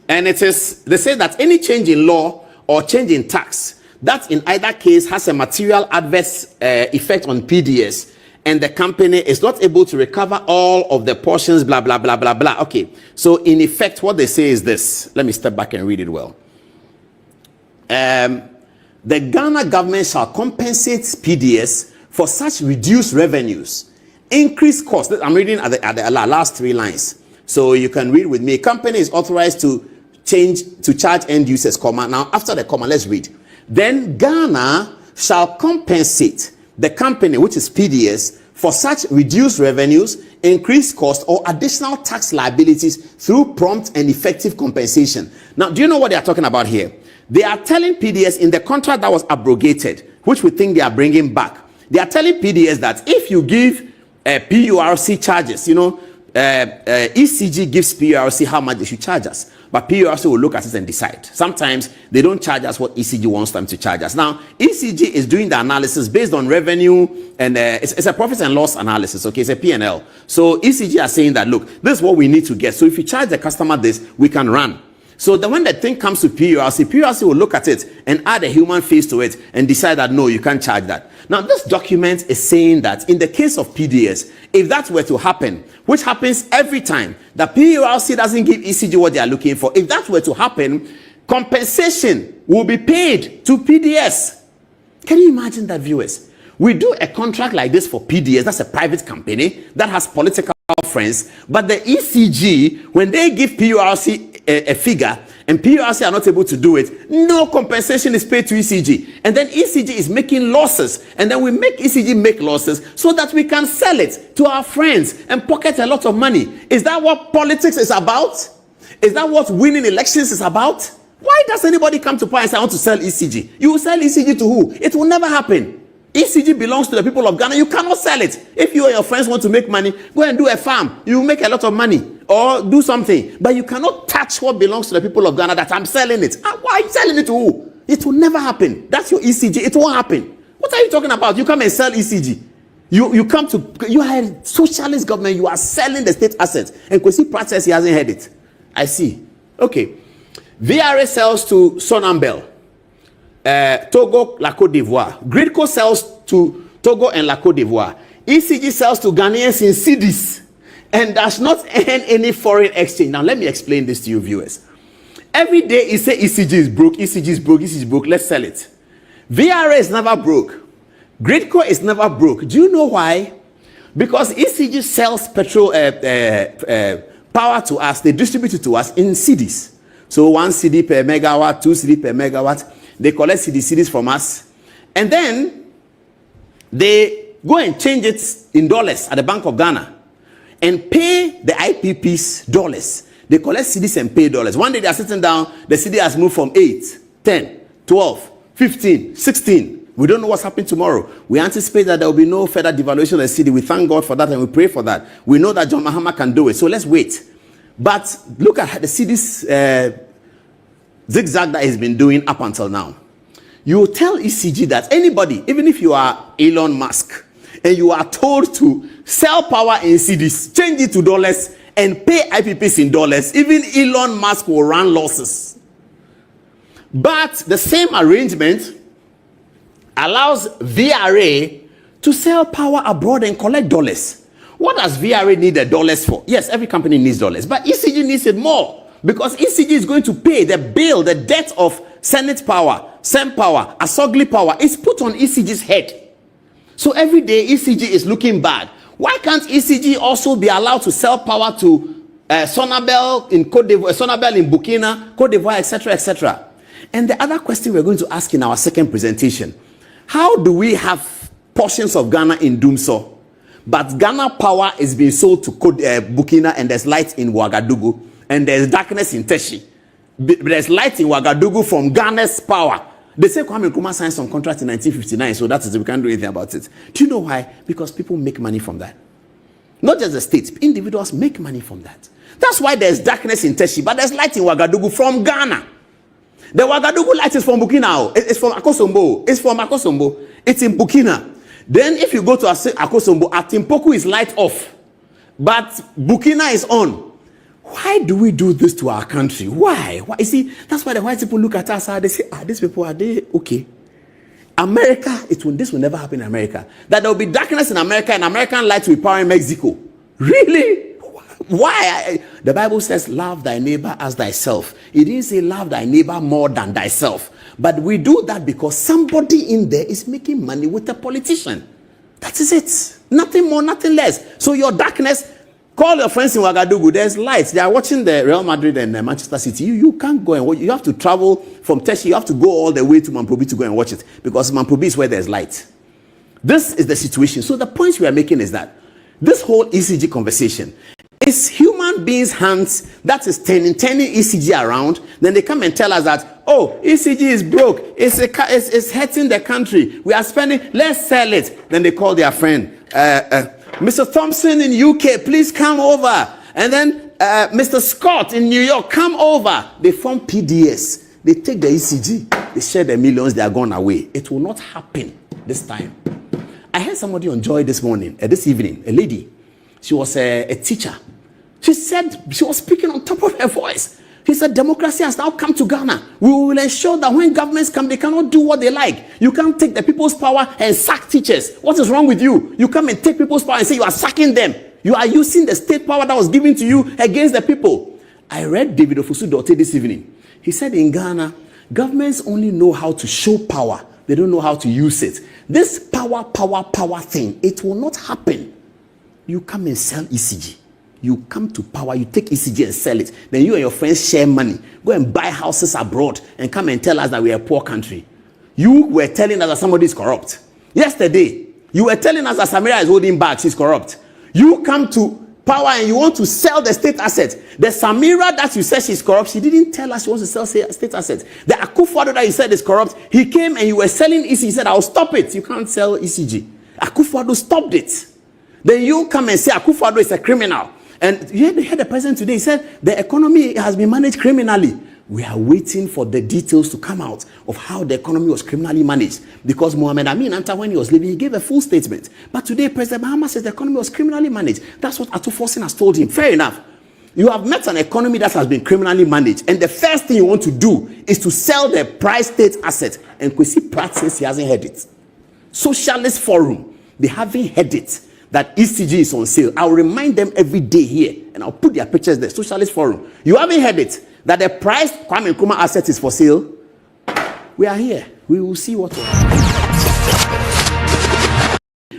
And it is, they say that any change in law or change in tax that in either case has a material adverse effect on PDS and the company is not able to recover all of the portions, blah, blah, blah, blah, blah. Okay, so in effect, what they say is this. Let me step back and read it well. The Ghana government shall compensate PDS for such reduced revenues, increased costs. I'm reading at the last 3 lines. So you can read with me. Company is authorized to charge end users, comma. Now, after the comma, let's read. Then Ghana shall compensate the company, which is PDS, for such reduced revenues, increased costs, or additional tax liabilities through prompt and effective compensation. Now, do you know what they are talking about here? They are telling PDS in the contract that was abrogated, which we think they are bringing back. They are telling PDS that if you give PURC charges, ECG gives PURC how much they should charge us, but PURC will look at it and decide. Sometimes they don't charge us what ECG wants them to charge us. Now, ECG is doing the analysis based on revenue, and it's a profit and loss analysis, okay? It's a P&L. So ECG are saying that, look, this is what we need to get. So if you charge the customer this, we can run. So then when the thing comes to PURC will look at it and add a human face to it and decide that, no, you can't charge that. Now, this document is saying that in the case of PDS, if that were to happen, which happens every time, the PURC doesn't give ECG what they are looking for. If that were to happen, compensation will be paid to PDS. Can you imagine that, viewers? We do a contract like this for PDS, that's a private company that has political friends, but the ECG, when they give PURC a figure and PURC are not able to do it, no compensation is paid to ECG, and then ECG is making losses, and then we make ECG make losses so that we can sell it to our friends and pocket a lot of money. Is that what politics is about? Is that what winning elections is about? Why does anybody come to power and say I want to sell ECG? You will sell ECG to who? It will never happen. ECG belongs to the people of Ghana. You cannot sell it. If you and your friends want to make money, go and do a farm. You will make a lot of money or do something. But you cannot touch what belongs to the people of Ghana that I'm selling it. Why are you selling it to who? It will never happen. That's your ECG. It won't happen. What are you talking about? You come and sell ECG. You are a socialist government. You are selling the state assets. And Kwesi Pratt says he hasn't heard it. I see. Okay. VRA sells to Sonambel. Togo, La Côte d'Ivoire. Gridco sells to Togo and La Côte d'Ivoire. ECG sells to Ghanaians in cedis and does not earn any foreign exchange. Now, let me explain this to you, viewers. Every day you say ECG is broke, ECG is broke, ECG is broke, let's sell it. VRA is never broke. Gridco is never broke. Do you know why? Because ECG sells petrol power to us, they distribute it to us in cedis. So 1 CD per megawatt, 2 CD per megawatt. They collect CDs from us, and then they go and change it in dollars at the Bank of Ghana and pay the IPPs dollars. They collect CDs and pay dollars. One day they are sitting down, the CD has moved from 8, 10, 12, 15, 16. We don't know what's happening tomorrow. We anticipate that there will be no further devaluation of the CD. We thank God for that and we pray for that. We know that John Mahama can do it, so let's wait. But look at the CDs zigzag that he's been doing up until now. You tell ECG that anybody, even if you are Elon Musk, and you are told to sell power in CDs, change it to dollars, and pay IPPs in dollars, even Elon Musk will run losses. But the same arrangement allows VRA to sell power abroad and collect dollars. What does VRA need the dollars for? Yes, every company needs dollars, but ECG needs it more. Because ECG is going to pay the bill, the debt of Senate power, Sem power, Asogli power is put on ECG's head. So every day ECG is looking bad. Why can't ECG also be allowed to sell power to Sonabel in Côte d'Ivoire, Sonabel in Burkina, Côte d'Ivoire, etc., etc.? And the other question we're going to ask in our second presentation, how do we have portions of Ghana in Dumso, but Ghana power is being sold to Burkina and there's light in Ouagadougou? And there's darkness in Teshi. There's light in Ouagadougou from Ghana's power. They say Kwame Nkrumah signed some contract in 1959, so that is, we can't do anything about it. Do you know why? Because people make money from that. Not just the states, individuals make money from that. That's why there's darkness in Teshi, but there's light in Ouagadougou from Ghana. The Ouagadougou light is from Burkina. It's from Akosombo. It's from Akosombo. It's in Burkina. Then if you go to Akosombo, Atimpoku is light off, but Burkina is on. Why do we do this to our country? Why? You see, that's why the white people look at us and they say, these people, are they okay? America, this will never happen in America. That there will be darkness in America and American light will power in Mexico. Really? Why? The Bible says, love thy neighbor as thyself. It didn't say love thy neighbor more than thyself. But we do that because somebody in there is making money with a politician. That is it. Nothing more, nothing less. So your darkness, call your friends in Ouagadougou. There's lights. They are watching the Real Madrid and Manchester City. You can't go and watch. You have to travel from Teshi. You have to go all the way to Mamprobi to go and watch it. Because Mamprobi is where there's light. This is the situation. So the point we are making is that this whole ECG conversation is human beings' hands that is turning ECG around. Then they come and tell us that, oh, ECG is broke. It's hurting the country. We are spending, let's sell it. Then they call their friend, Mr. Thompson in UK, please come over. And then Mr. Scott in New York, come over. They form PDS. They take the ECG. They share the millions. They are gone away. It will not happen this time. I heard somebody on Joy this evening, a lady. She was a teacher. She said, she was speaking on top of her voice. She said, democracy has now come to Ghana. We will ensure that when governments come, they cannot do what they like. You can't take the people's power and sack teachers. What is wrong with you? You come and take people's power and say you are sacking them. You are using the state power that was given to you against the people. I read David Ofosu Dote this evening. He said in Ghana, governments only know how to show power. They don't know how to use it. This power thing, it will not happen. You come and sell ECG. You come to power, you take ECG and sell it. Then you and your friends share money. Go and buy houses abroad and come and tell us that we are a poor country. You were telling us that somebody is corrupt. Yesterday, you were telling us that Samira is holding back, she's corrupt. You come to power and you want to sell the state assets. The Samira that you said she's corrupt, she didn't tell us she wants to sell state assets. The Akufo-Addo that you said is corrupt, he came and you were selling ECG. He said, I'll stop it. You can't sell ECG. Akufo-Addo stopped it. Then you come and say Akufo-Addo is a criminal. And you heard the president today, he said the economy has been managed criminally. We are waiting for the details to come out of how the economy was criminally managed. Because Mohamed Amin Anta, when he was leaving, he gave a full statement. But today, President Mahama says the economy was criminally managed. That's what Atu Forsen has told him. Fair enough. You have met an economy that has been criminally managed. And the first thing you want to do is to sell the prize state asset. And Kwesi Pratt says he hasn't heard it. Socialist Forum, they haven't heard it. That ECG is on sale. I'll remind them every day here, and I'll put their pictures there. Socialist Forum. You haven't heard it, that the price Kwame Nkrumah asset is for sale. We are here. We will see what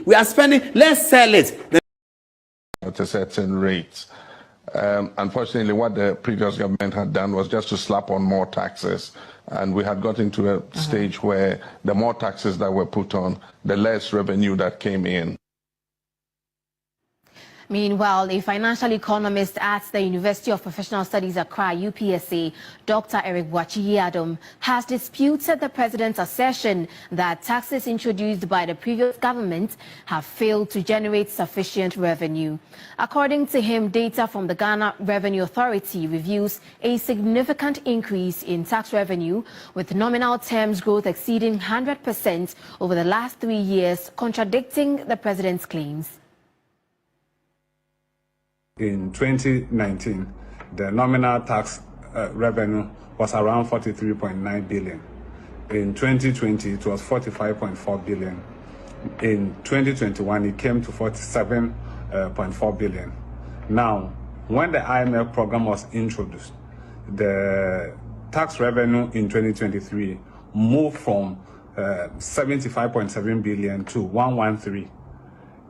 we are spending. Let's sell it at a certain rate. Unfortunately, what the previous government had done was just to slap on more taxes. And we had gotten to a stage where the more taxes that were put on, the less revenue that came in. Meanwhile, a financial economist at the University of Professional Studies Accra, UPSA, Dr. Eric Boachiyi-Adom, has disputed the president's assertion that taxes introduced by the previous government have failed to generate sufficient revenue. According to him, data from the Ghana Revenue Authority reveals a significant increase in tax revenue, with nominal terms growth exceeding 100% over the last 3 years, contradicting the president's claims. In 2019, the nominal tax revenue was around 43.9 billion. In 2020, it was 45.4 billion. In 2021, it came to 47.4 billion. Now, when the IMF program was introduced, the tax revenue in 2023 moved from 75.7 billion to 113.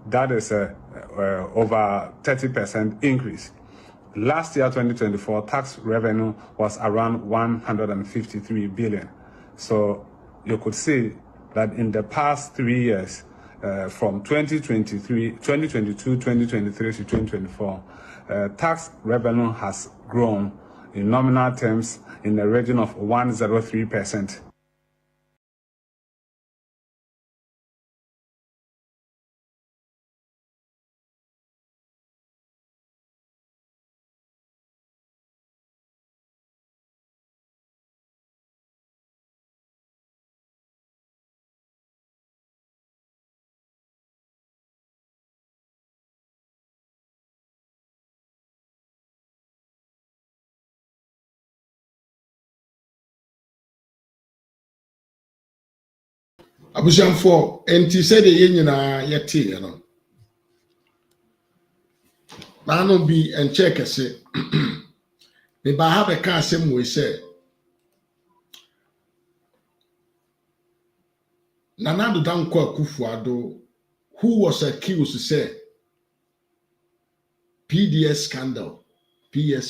That is over 30% increase. Last year, 2024, tax revenue was around 153 billion. So you could see that in the past 3 years, from 2022, 2023 to 2024, tax revenue has grown in nominal terms in the region of 103%. Abusiamfo enti said the nyina yete you know. Mano bi and check say me ba have a car same way say Nana do Danko Akufo-Addo, who was accused to say PS scandal. It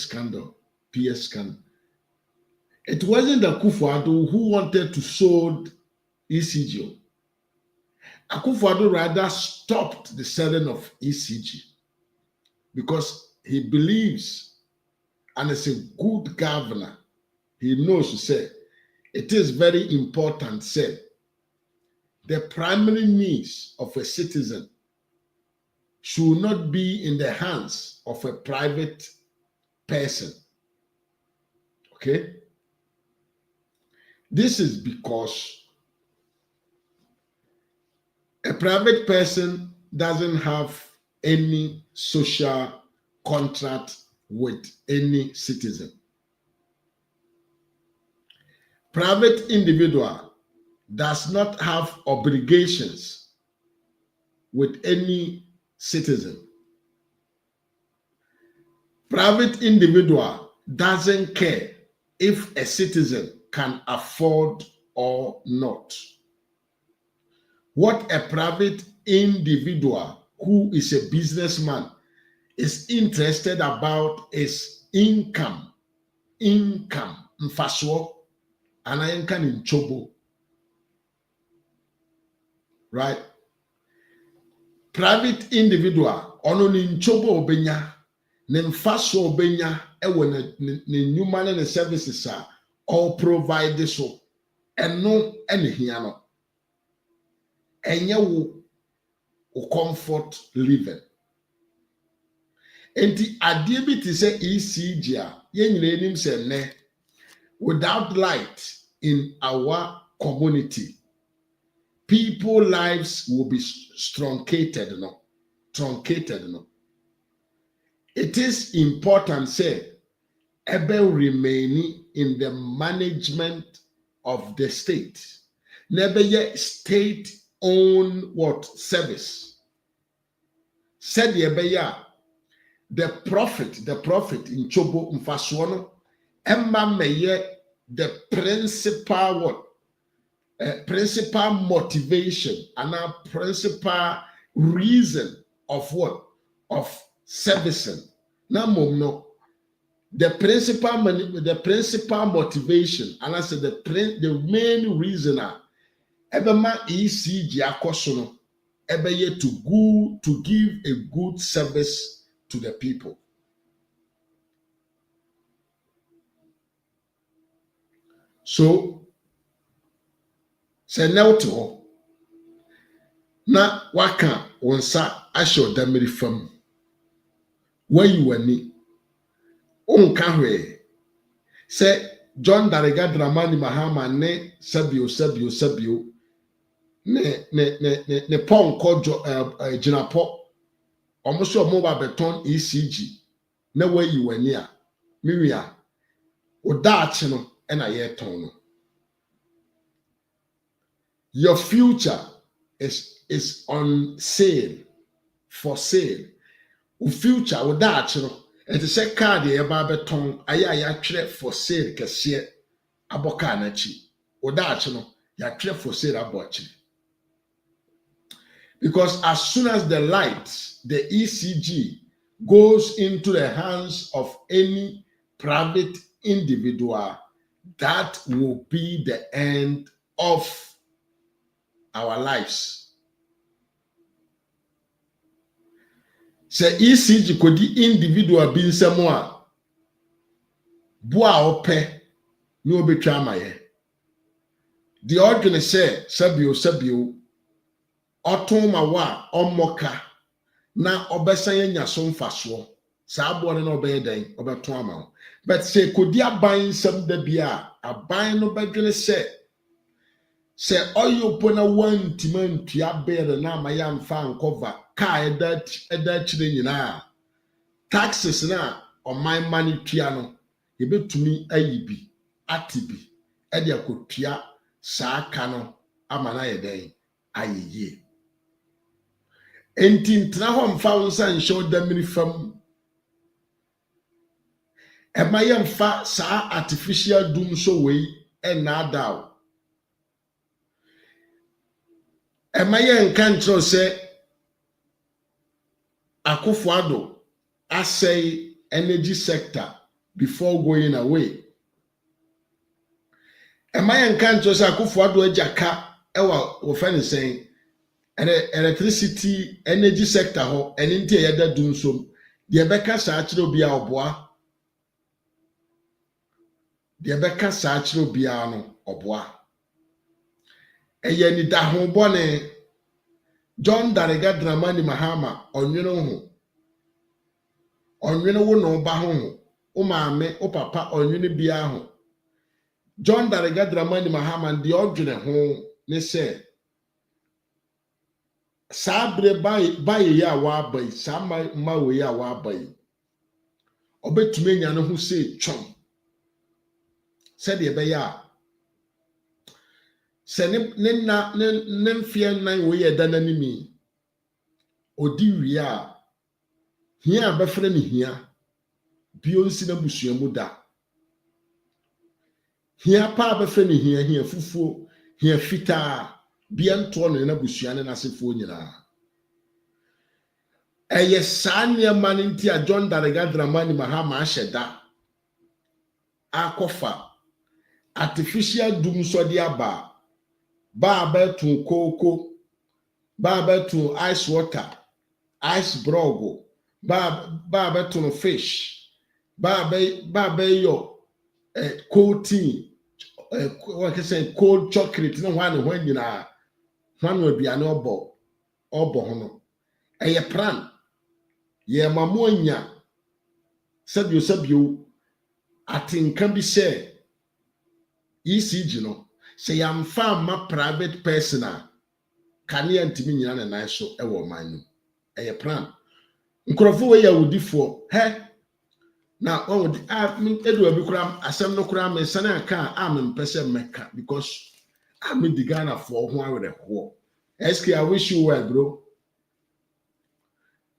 wasn't Akufo-Addo who wanted to sold ECG. Akufo-Addo rather stopped the selling of ECG because he believes, and as a good governor, he knows to say it is very important, say, the primary needs of a citizen should not be in the hands of a private person. Okay? This is because a private person doesn't have any social contract with any citizen. Private individual does not have obligations with any citizen. Private individual doesn't care if a citizen can afford or not. What a private individual who is a businessman is interested about is income, mfaswo, anayenka ni nchobo. Right? Private individual, ono ni nchobo obenya, ne mfaswo obenya, ewe ne nyuma ne services a all provide so, eno ene hiano. Enye wo comfort living. Enti adie bi te se ECG a, ye nyina enim se ne, without light in our community, people's lives will be truncated. It is important, say, ebe remaining in the management of the state. Never yet state-owned what service. Said the profit in Chobo Mfaswono, Emma Meye, the principal what? Principal motivation and a principal reason of what? Of servicing. Now, no. The principal motivation, and I said the main reason Ebema ECG akosono ebeye to give a good service to the people. So say now to na waka wonsa asho damiri fam where you were ni onka hwe say John Darega Dramani Mahama ne sabio ne pon kojo jinapo almost your mobile beton ECG na where you were near miria odachi no na ye ton no. Your future is on sale, for sale. O future odachi no it is a card ye ba beton aya tire for sale kese aboka na chi odachi no ya tire for sale abochi. Because as soon as the light, the ECG, goes into the hands of any private individual, that will be the end of our lives. Say ECG could the individual be somewhere. Boa ope no be tramaye. The organ say sabio. Otoma wa omoka na obesan nya so mfaso sa abo ne obey den obeton ama. But say kodi aban sam da bia aban no bedwene say oyo pona wantima ntua bere na amaya mfa nkova ka eda chire nyina taxes na oman mani tua no ebetumi ayibi atibi e dia kotua sa aka no ama na yɛ dɛn ayɛ yie enti ntena hɔ mfa wo nsa nhyɛ wo damiri fam ɛma yɛmfa saa artificial doom so wei ɛnnaadaw ɛma yɛnka nkyerɛw sɛ Akufo-Addo asɛe energy sector before going away ɛma yɛnka nkyerɛw sɛ Akufo-Addo agya ka ɛwɔ wɔfɛ ne sɛn electricity energy sector ho ɛne nti yɛda doom so deɛ bɛka saa kyerɛ obi a ɔboa deɛ bɛka saa kyerɛ obi a no ɔboa ɛyɛ ni da ho bɔne John Darega Dramani Mahama onwene ho onwene wo no ba ho o maame o papa onwene bia ho John Darega Dramani Mahama de odwene ho ne se sabre baye ya wa bai sama mawe ya wa bai obetumi nya no ho se twom se de be ya se ne mfie nan wo ye da nanimi odi wi a hia abefre ne hia bio nsi na busuamu da hia pa abefre ne hia fufuo hia fita bia nto no na busua ne nasefo nyina eye sanye maninti a John Darega Dramani Mahama ahyeda akofa artificial doom so de aba ba betu koko ba betu ice water ice brogo ba betu no fish ba yo cold tea what can say cold chocolate no one when you na one will be an obo hono eye plan ye mamonya sabio atinka bi se ECG no say am farm ma private person can ye ntimi nyina na nan so e wo man no eye plan nkrofo we ya wudifo he na on would edu abi kura asem no kura me sane aka am mpese meka because I'm the Ghana for who I would have SK, I wish you well, bro.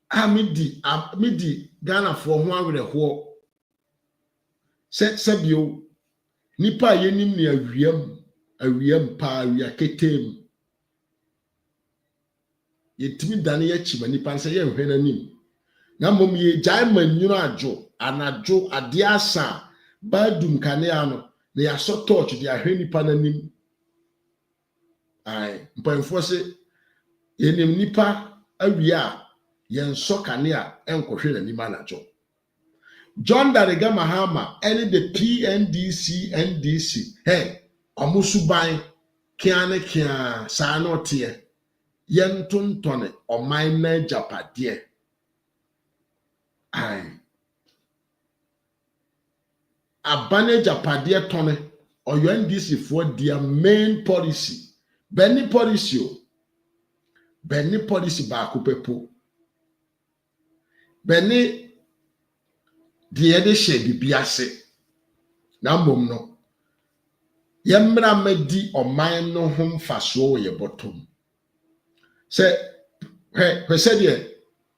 I'm the Ghana for who I would have set Sabio Nipa yenim ni awiem pa ya ketem. Yetimi dane ya chima nipa nsa ye hwena nim. Na mom ye jaiman nyuno ajo anajo ade asa badum kane ano na ya so torch de ahwe nipa nanim. Ai mpanfo se yenim nipa awia yen so kane a enkohwe na nima anajo. John Darega Mahama any the NDC hey omusuban kiane kia sa no tie yen tontone oman na japade ai abane japade tone oyo NDC for their main policy Benny policy ba ko pepo Benny die de hye bibia se na mom no yemra madi oman no ho mfaso ye bottom se he de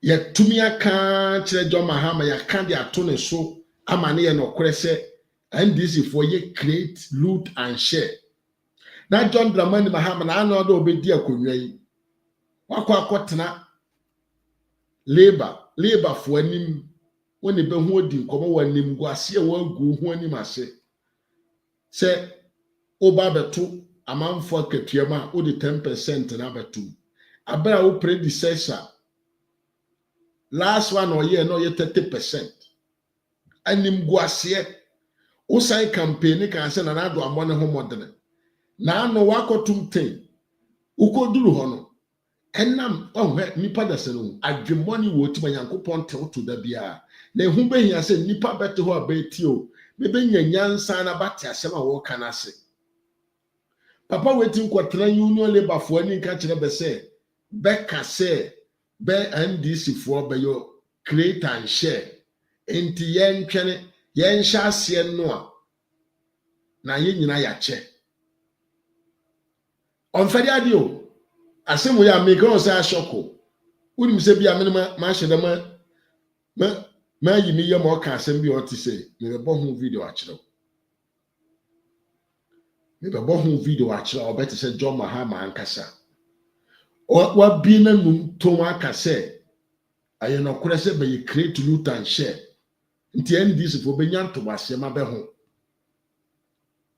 ye tumi aka kire John Mahama ya kan de ato ne so amane ye no kore se NDC for ye create loot and share na John Dramani Mahama na ano do obedi akonwa yi wakọ akotena labor for anim woni be ho odi nkomo wanim go ase wagu ho anim ase se oba beto amanfo akatuama odi 10% na beto abra wo predecessor last one oye no ye 30% anim go ase wo sai campaign kan se na nado amone ho modene na no wakotum ten ukoduru ho no enam ohwe nipa daseno adwemoni wo ti manyankopon tewoto da bia na ehu behia se nipa bete ho abeti o bebe nyanyansa na bate asem a wo kana se papa wetin kwotena union labor fo ani nka kire be se beka se be NDC fo be yo create and share enti yentwene yenhya ase no a na ye nyina ya che On Fediadio, asem we are making us a shoko. Unim se bi amene ma hye dem ma yi mi ye mo ka asem bi o ti say me be bo hu video a kire. Me be bo hu video a kire o bet say John Mahama ankasa. Wa bi na num to aka say aye no kure say be create loot and share. Nti NDC fo be nyanto wase ma be ho.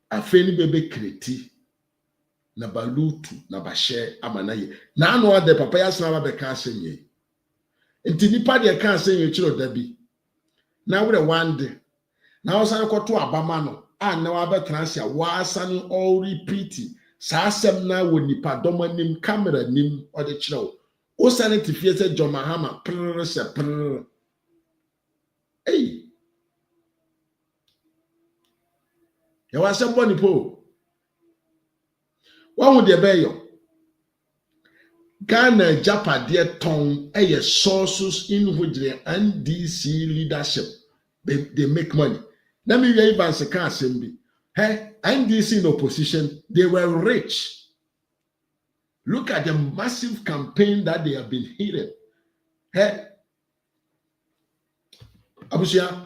Afeni bebe create na balutu na bashe amanaye na anu ade papa ya sna ba ka asenye nti nipa de ka asenye chiro dabi na wure wande na osan kwoto abama no na wa be transia wa asan all repeat sa asem na wo nipa domanim camera nim ode chiro o sanity fie se John Mahama prr se prr ya wa asem boni po One de beyo Ghana Japade ton sources in which the NDC leadership they make money. Let me even say assembly. Hey, NDC in opposition, they were rich. Look at the massive campaign that they have been hearing. Hey, Abusia,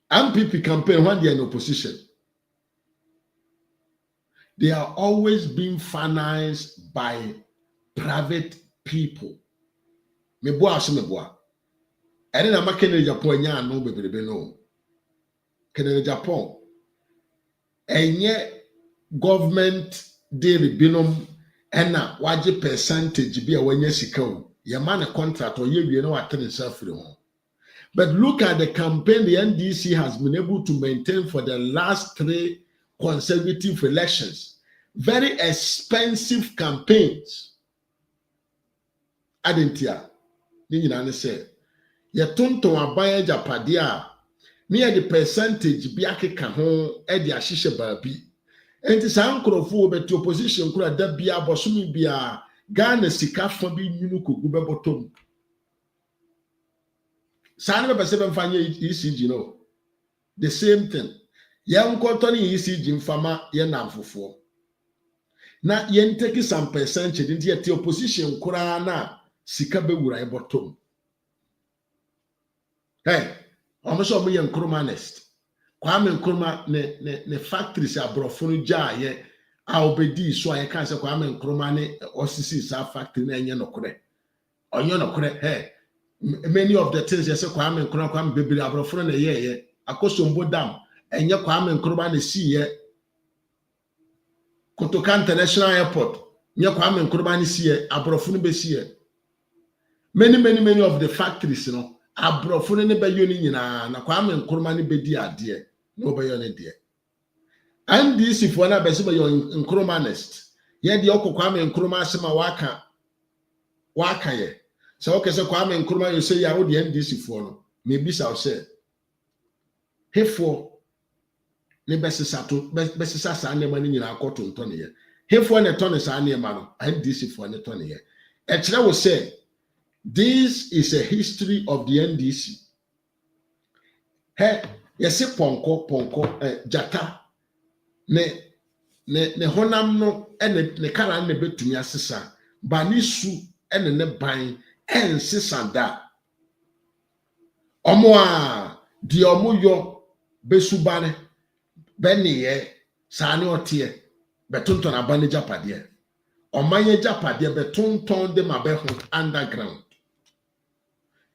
MPP campaign when they are in opposition. They are always being financed by private people. Meboa so meboa. Ene na makene Japan nya no bebrebe no. Kene Japan. Enye government deal binom ena waje percentage bi a wanya sika o. Ye man a contract or ye wie no atene self ho. But look at the campaign the NDC has been able to maintain for the last 3 consecutive elections. Very expensive campaigns. Adentia. Ni nyina ne se. Ye tonton aban Japade a me the percentage bi akeka ho e de ahyehye baabi. Enti sa nkrofo obeti opposition kura da bia bosomi bia Ghana sika fa bi nyunu kogu bebotom. Sa ne be se be mfanye ECG no. The same thing. Yan kwotoni ECG mfama ye namfofo na yen take some percentage into the opposition kura na sika be wura e bottom. Hey, omo mo yen Nkrumah next. Kwame Nkrumah ne factories abrofo no ja ye a obedi so aye kan se Kwame Nkrumah ne osisi sa factory na enye nokore. Onye nokore, hey, many of the things you say Kwame Nkrumah Kwame bebiri abrofo na ye akosombo dam enye Kwame Nkrumah ne siye Kotoka International Airport nye Kwame Nkrumah ne siye abrofo no be siye many of the factories no abrofo ne be yo ni nyina na Kwame Nkrumah ne be di ade no be yo ne de NDC fo na be se be yo Nkrumah next ye de okko Kwame Nkrumah asema waka ye so okay se Kwame Nkrumah you say ya wo de NDC fo no me bisa o say hefo ne besisa sa ne mani nyina akoto ntone ye hefo ne tone sa ne ma no NDC fo ne tone ye e kire wo say this is a history of the NDC. Hey, yesi ponko jata ne honam no ne kala ne betumi asesa ba ni su ne ban ensesa da omo a di omo yo besubane beniye sane otie betonton abane Japade omanye Japade betonton de mabeho underground.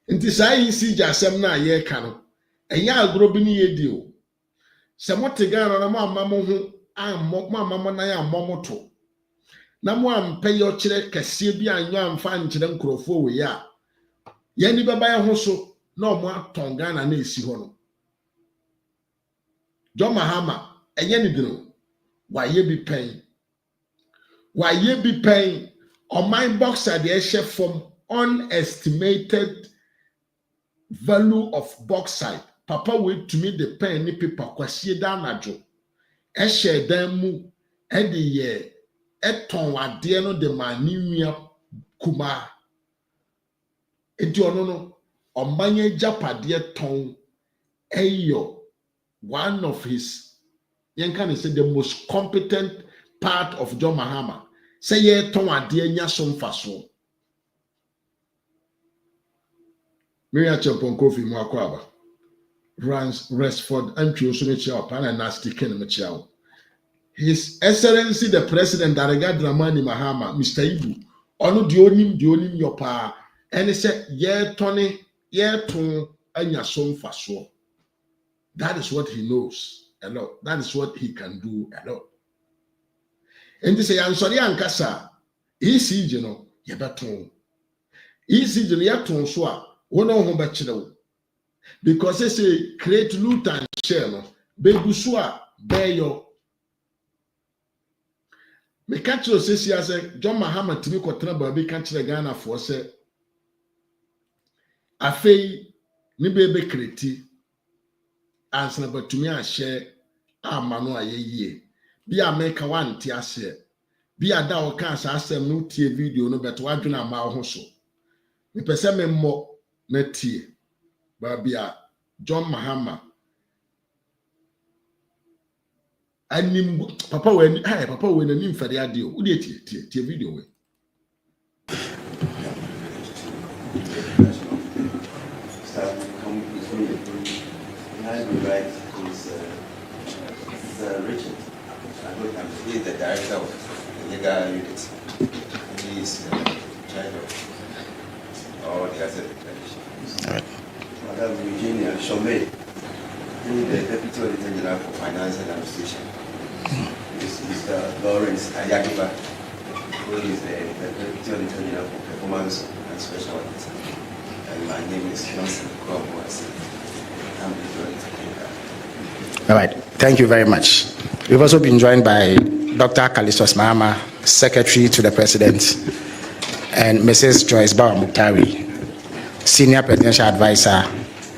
Nti sa yisi jasem na ye ka no enya agro bi ni yedi o se motiga na mo amamo ho amamo na ya momoto na mo ampe yo kire kase bi anyo amfa nkire nkrofo we ya ye ni baba ye ho so na mo atonga na esi ho no John Mahama enye ni dino wa ye bi pen on my boxer the share from unestimated value of bauxite. Papa wait to me the pen ni paper kwasi da najo. E share dan mu e de ye e ton wade no de manimia kuma. Enti ono no omanye Japade ton eyo one of his yen can say the most competent part of John Mahama. Say ye ton ade nya so mfaso. Miriam Champon Kofi mu akwaba. Resford Antwi so ne chia pana nasty ken me chia. His Excellency the President Darega Dramani Mahama, Mr. Ibu, ono dionim yopa, and he said, ye ton anya so mfaso. That is what he knows a lot. That is what he can do a lot. And they say, I'm sorry, Ankasa, easy, you know, ye beton. Easy, you know, ton soa, one on home because they say, create loot and share, baby soa, beyo. Me catch you say, John Mahama to me, Kotraba, be catch the Ghana for say, a fay, ni baby creti, answer but to me, I share, mano a ye. Be a make one tia say. Be a da cancer asem no tie video no beto adwena ma ho so. Me pese me mo na tie. Ba bia John Mahama. Anim papa we na nim fade ade o. Wo de tie video we. Richard. He is the director of the legal unit. He is in charge of all the asset declarations. All right. Madam Virginia Shomei, who is the Deputy Auditor General for Finance and Administration. Mr. Lawrence Ayakiba, who is the Deputy Auditor General for Performance and Special Audit. And my name is Johnson Kwamwasi. I'm the Auditor General. All right. Thank you very much. We've also been joined by Dr. Kalistos Mahama, Secretary to the President, and Mrs. Joyce Bawa-Muktari, Senior Presidential Advisor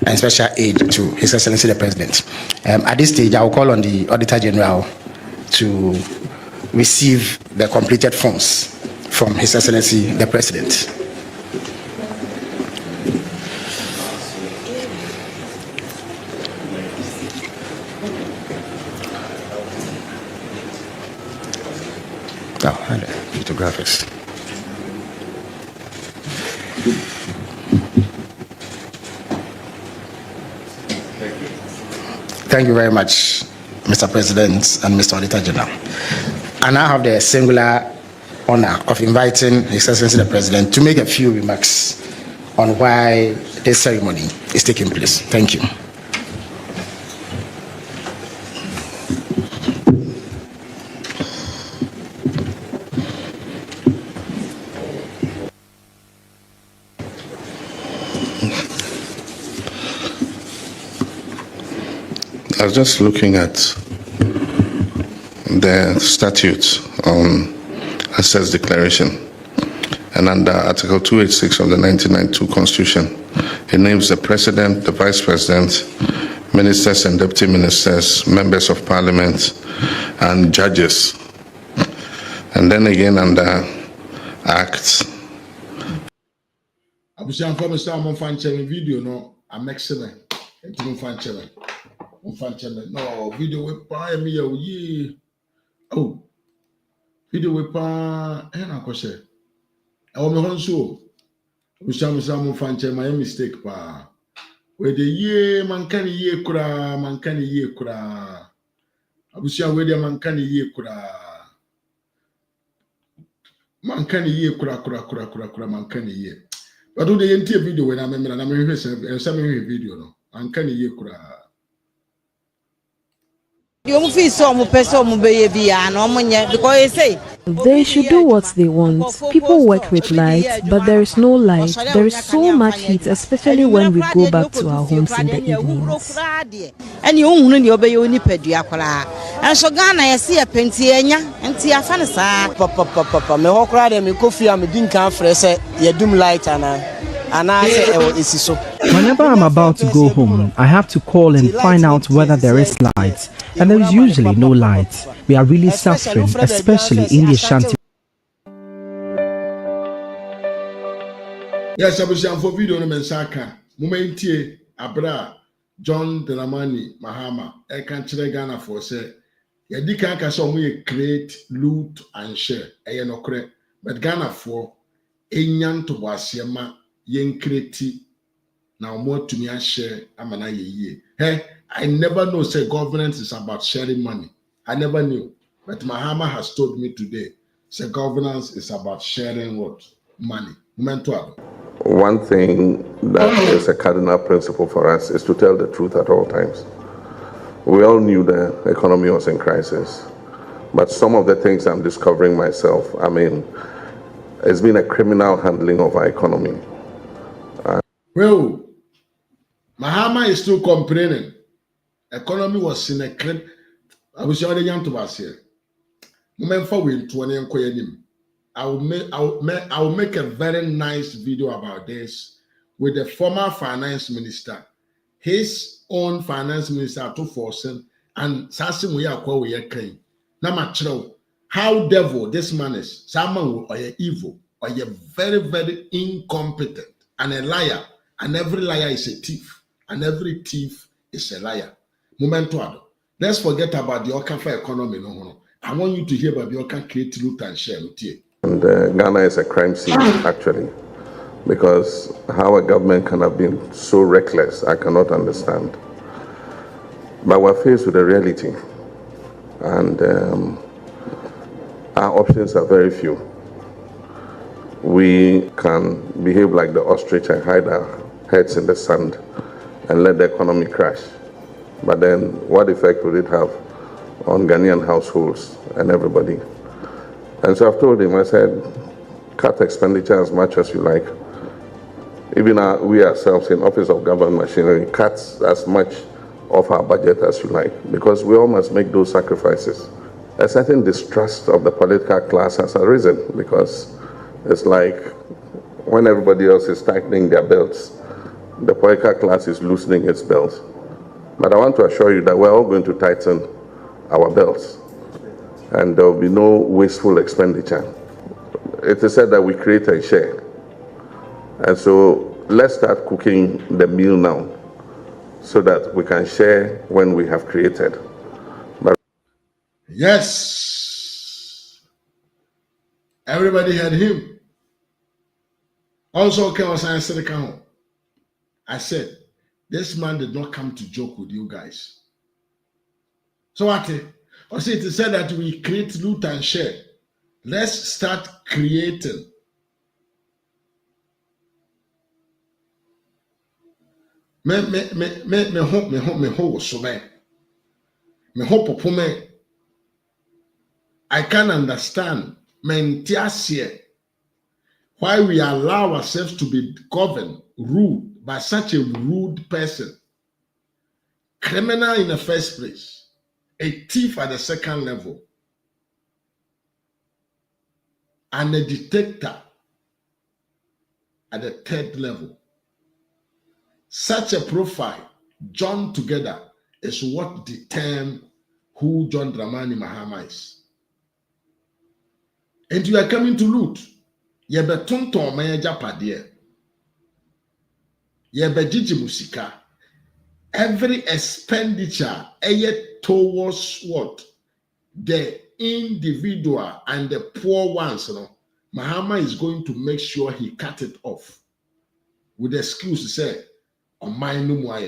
and Special Aide to His Excellency the President. At this stage, I will call on the Auditor General to receive the completed forms from His Excellency the President. And photographers. Thank you very much, Mr. President and Mr. Auditor General. I now have the singular honor of inviting His Excellency the President to make a few remarks on why this ceremony is taking place. Thank you. I was just looking at the statute on Assets Declaration, and under Article 286 of the 1992 Constitution, it names the President, the Vice President, Ministers and Deputy Ministers, Members of Parliament, and Judges. And then again under Acts. Abusian for Mr. Monfanche video no, I'm excellent. No video we pa me ye. Oh, video we pa na kwose. I want me honso. Abusian Mr. Monfanche my mistake pa. We the ye man kan ye kura, man kan ye kura. Abusian we the man kan ye kura. Man kan ye kura man kan ye. But do the entire video when I'm in some video no. Man kan ye kura. They should do what they want. People work with light, but there is no light. There is so much heat, especially when we go back to our homes in the evenings. And you only obey only pedia. And so Ghana, I see a pentianya and tia fanasa. Papa, me hokra dem coffee am dinka fresh ye doom light and I say so. Whenever I'm about to go home, I have to call and find out whether there is light. And there is usually no light. We are really suffering, especially in the Ashanti. Yes, I was for video no mensaka. Momenti Abra John Dramani Mahama. I can't Ghana for say Yɛdi kan ka sɛ ɔmo yɛ create, loot and share. Ɛyɛ nokorɛ. But Ghanafoɔ ɛnya ntoboaseɛ ma yɛn create na ɔmo atumi ahyɛ ama na yɛ yie. Hey, I never know say governance is about sharing money. I never knew. But Mahama has told me today, say governance is about sharing what? Money. One thing that is a cardinal principle for us is to tell the truth at all times. We all knew the economy was in crisis, but some of the things I'm discovering myself, I mean, it's been a criminal handling of our economy. Well, Mahama is still complaining. Economy was in a crib. I was already young to us here. I will make a very nice video about this with the former finance minister, his own finance minister to force him, and Sasim we are called we are crying. Now, how devil this man is, someone or evil, or you very, very incompetent and a liar, and every liar is a thief, and every thief is a liar. Momentuado. Let's forget about the Okafa economy. No. I want you to hear about the Oka create loot and share with you. And Ghana is a crime scene, actually, because how a government can have been so reckless, I cannot understand. But we're faced with a reality, and our options are very few. We can behave like the ostrich and hide our heads in the sand and let the economy crash. But then what effect would it have on Ghanaian households and everybody? And so I've told him, I said, cut expenditure as much as you like. Even we ourselves in Office of Government Machinery cut as much of our budget as you like, because we all must make those sacrifices. A certain distrust of the political class has arisen, because it's like when everybody else is tightening their belts, the political class is loosening its belts. But I want to assure you that we're all going to tighten our belts, and there will be no wasteful expenditure. It is said that we create and share. And so let's start cooking the meal now so that we can share when we have created. But yes, everybody heard him. Also, I said, this man did not come to joke with you guys. So what? I said, it said that we create, loot and share. Let's start creating. Me hope so bad. Me hope me. I can understand why we allow ourselves to be governed, ruled by such a rude person, criminal in the first place, a thief at the second level, and a dictator at the third level. Such a profile joined together is what determines who John Dramani Mahama is. And you are coming to loot. You be tonton maya japade. You be jiji musika. Every expenditure towards what? The individual and the poor ones. Mahama is going to make sure he cut it off. With the excuse to say, on my no.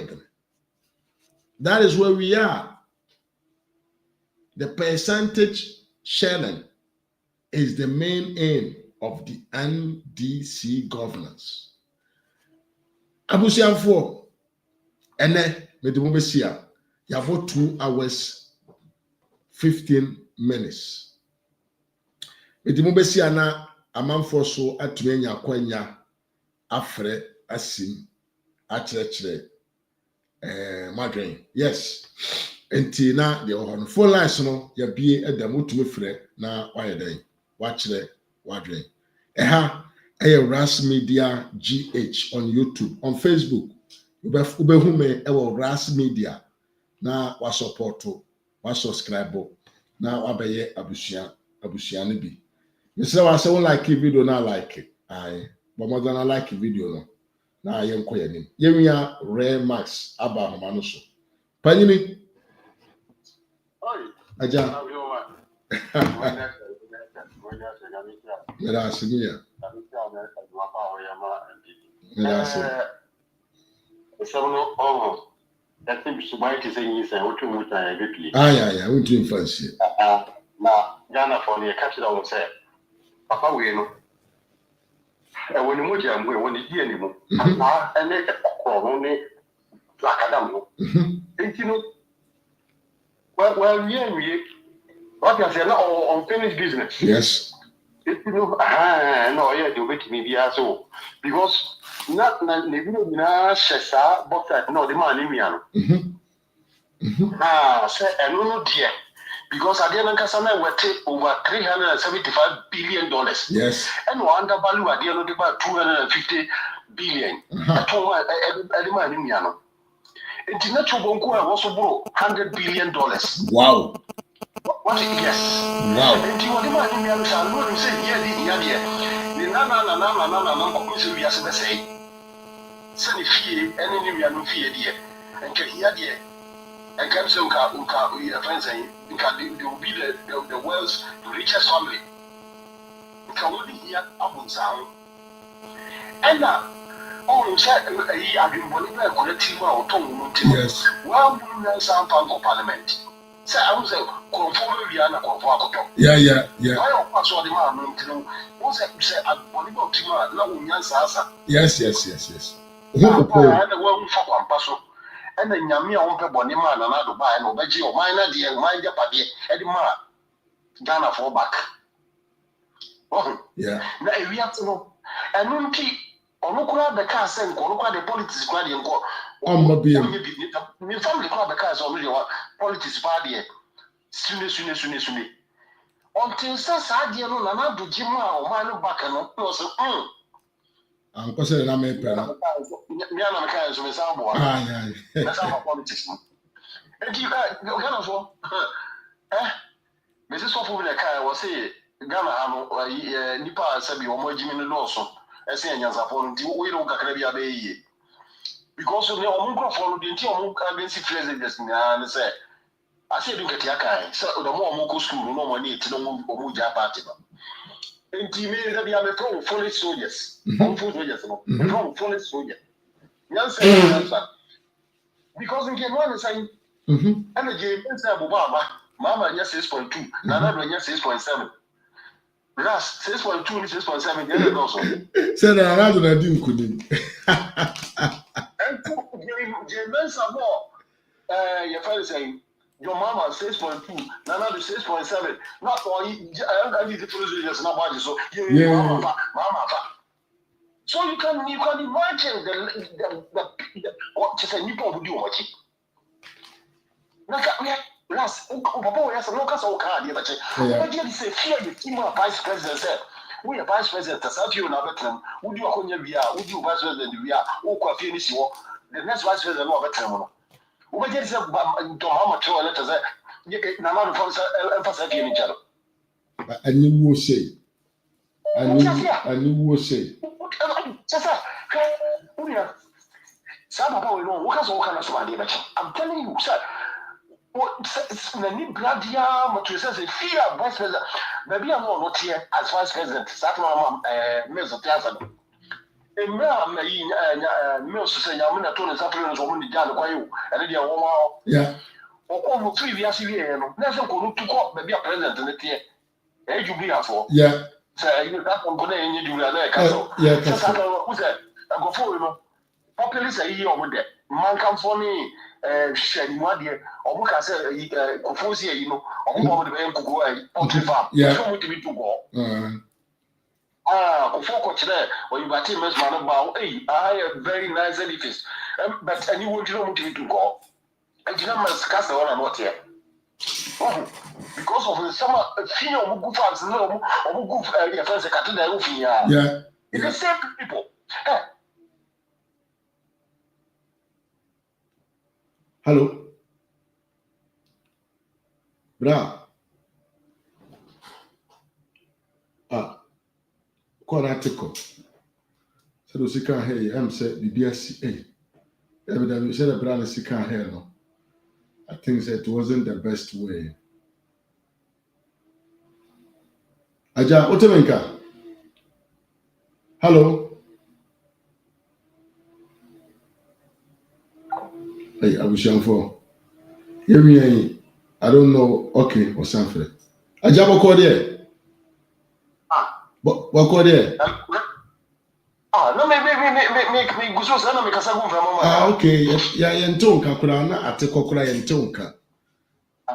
That is where we are. The percentage sharing is the main aim of the NDC governance. Abusianfo, ene medimubesia, you have 2 hours, 15 minutes. Medimubesia na amanfo so atumenya kwanya afre asim achire madwen. Yes. Enti na de ohon full lines no ya bie edam utumi frɛ na wayɛ watchre wadwen. RAZ Media GH on YouTube, on Facebook. Ubehu me RAZ Media na wa support, wa subscribe na wabɛyɛ abusua ne bi. Mr. wa say like video na like ai but more than like video no na yenko yanim. Yewia Rare Max aba homa no so. Panyini Aja. Graças, minha. Graças. Ai, ai, ai, muito infância. Na Ghana for the catch on say, Papa, we know. And when you move your way, when you hear him, and make a call only like a damn. And you know, well, yeah, we what you say now unfinished business. Yes. You know, no, yeah, you make me be so because not na shesa, but no, the man in me. Say, and no, dear. Because at the end of Kasana, we're over $375 billion. Yes. And we undervalue at the end of the about $250 billion. At home, at the man in Miano. International Bonko also broke $100 billion. Wow. What is yes? Wow. And you want the man in Miano, I know you say, yeah, the Nana, we are saying, send a fee, and then we are no fear, dear. And can hear, dear. And can say, friends, they will be the world's richest family. Can only hear Abu Sound. And now, all said, I've been believing a collective or tongue. Yes. Well, we sound parliament. Say, I was a conform Viana conform. Yeah. I pass all the man to know. What's that? Say, I'm believing to my Yes. I had a well for one person. And then Yamia won't pay money man and I do buy no veggie or minor dear, mind your paddy, Eddie Ma, Ghana for back. Oh, yeah. Now we have to know. And no key, or no crowd the car send, or look at the politics party and go. Me family crowd the cars already what politics party. Soon. Until says I dear no, and I do Jim or mine back and no, I'm considering I'm a pen. Miana Maka's with someone. That's our politics. And you kind of Mrs. Sofu in the car was say, Ghana, Nipa, Sabi, or more Jimmy Lawson, as saying as upon we don't Caribbean Bay. Because of the Omunga followed the Omunga against presidents, and say, I said, look at Yakai, so the more Moko school, no more need to know Omuja party. And he made that we have a pro fully soldiers. Soldiers, no, pro fully soldier. Yes, because in game one is saying, and the game is Mama, yes, 6.2, Nana, yes, 6.7. RAZ 6.2, 6.7, the other also. Said I didn't couldn't. And James are more, your father saying, your mama 6.2, Nana 6.7. Not for I need the procedures, nobody. So mama. So you can imagine the what just a new people do much. Last Papa has a local so card, but you say fear the team of vice president said. We are vice president, as you know, would you would you vice president? We are all finish you. The next vice president of a terminal. We get some Mahama letters. Nana emphasize each other. And you will say, and you will say, some of we know what kind of somebody. I'm telling you, sir. What the Bradia Matrices fear vice president. Maybe I'm not here as vice president. That Mills of Tiazan. A man, Mills say, I'm going to turn his appearance on the Jan by you, and then you're yeah. Or 3 years here. Never go to court, maybe a president in the tier. Age you be for. Yeah. Say, you got one good and you do that. Yeah, who's that? I go for you. Populist a year with that. Man come for me. Shedding one year, or who can say, Kofosia, you know, or who would be able to go and farm. Yeah, so to be to go. Before there, or you got him as man about, I have very nice edifice, but and you won't know to go. And you know, my cast on and what here. Because of the summer, fear of good fans, no, or good your friends, a cathedral, yeah. It's the same people. Hello. Bra. Call article. So the sick here, I'm said the BSC. Evidently, said the brand is sick here. No, I think that it wasn't the best way Aja, Otemenka. Hello. Hey, Abushanfo. Hear me. I don't know. Okay, or something. Aja, what call there? What call there? No, me gusto sana me kasa gumva mama. Okay. Ya yentonka kuna na ate kokura yentonka.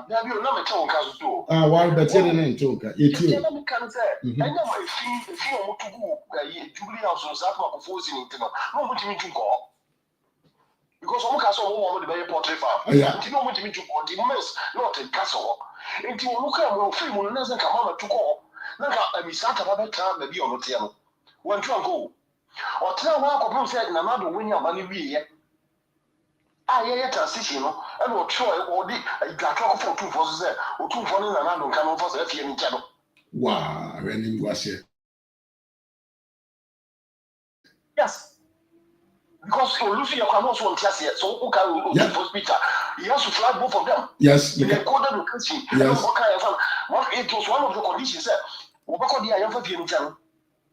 Ya bio na me tonka so. Wa better than yentonka. Yetio. Na me kan say, anya ma fi o mutugu yi jubili house so sa ma ko fosi ni ntino. No mo timi junko. Because omo ka so omo de be portrait farm. Nti no mo timi junko di mess not in castle. Nti omo ka mo fi mo na san ka mama tuko. Na ka mi sata ba betra na bi ono tie no. Wan tu anko. Ọtena wa akọpem sẹ na nado wenye abane wiye a yeye transition no e no tro e odi idwatro akọfọ otumfo so sẹ otumfo ne na nado nka no fo sẹ afie ni nche no wa reni ngwase. Yes, because you lose your canoe so ntiase so who can otumfo speaker he has to flag both of them. Yes, in a coded location. Yes, it was one of the conditions sẹ wobekọ di ayan fa fie ni nche no.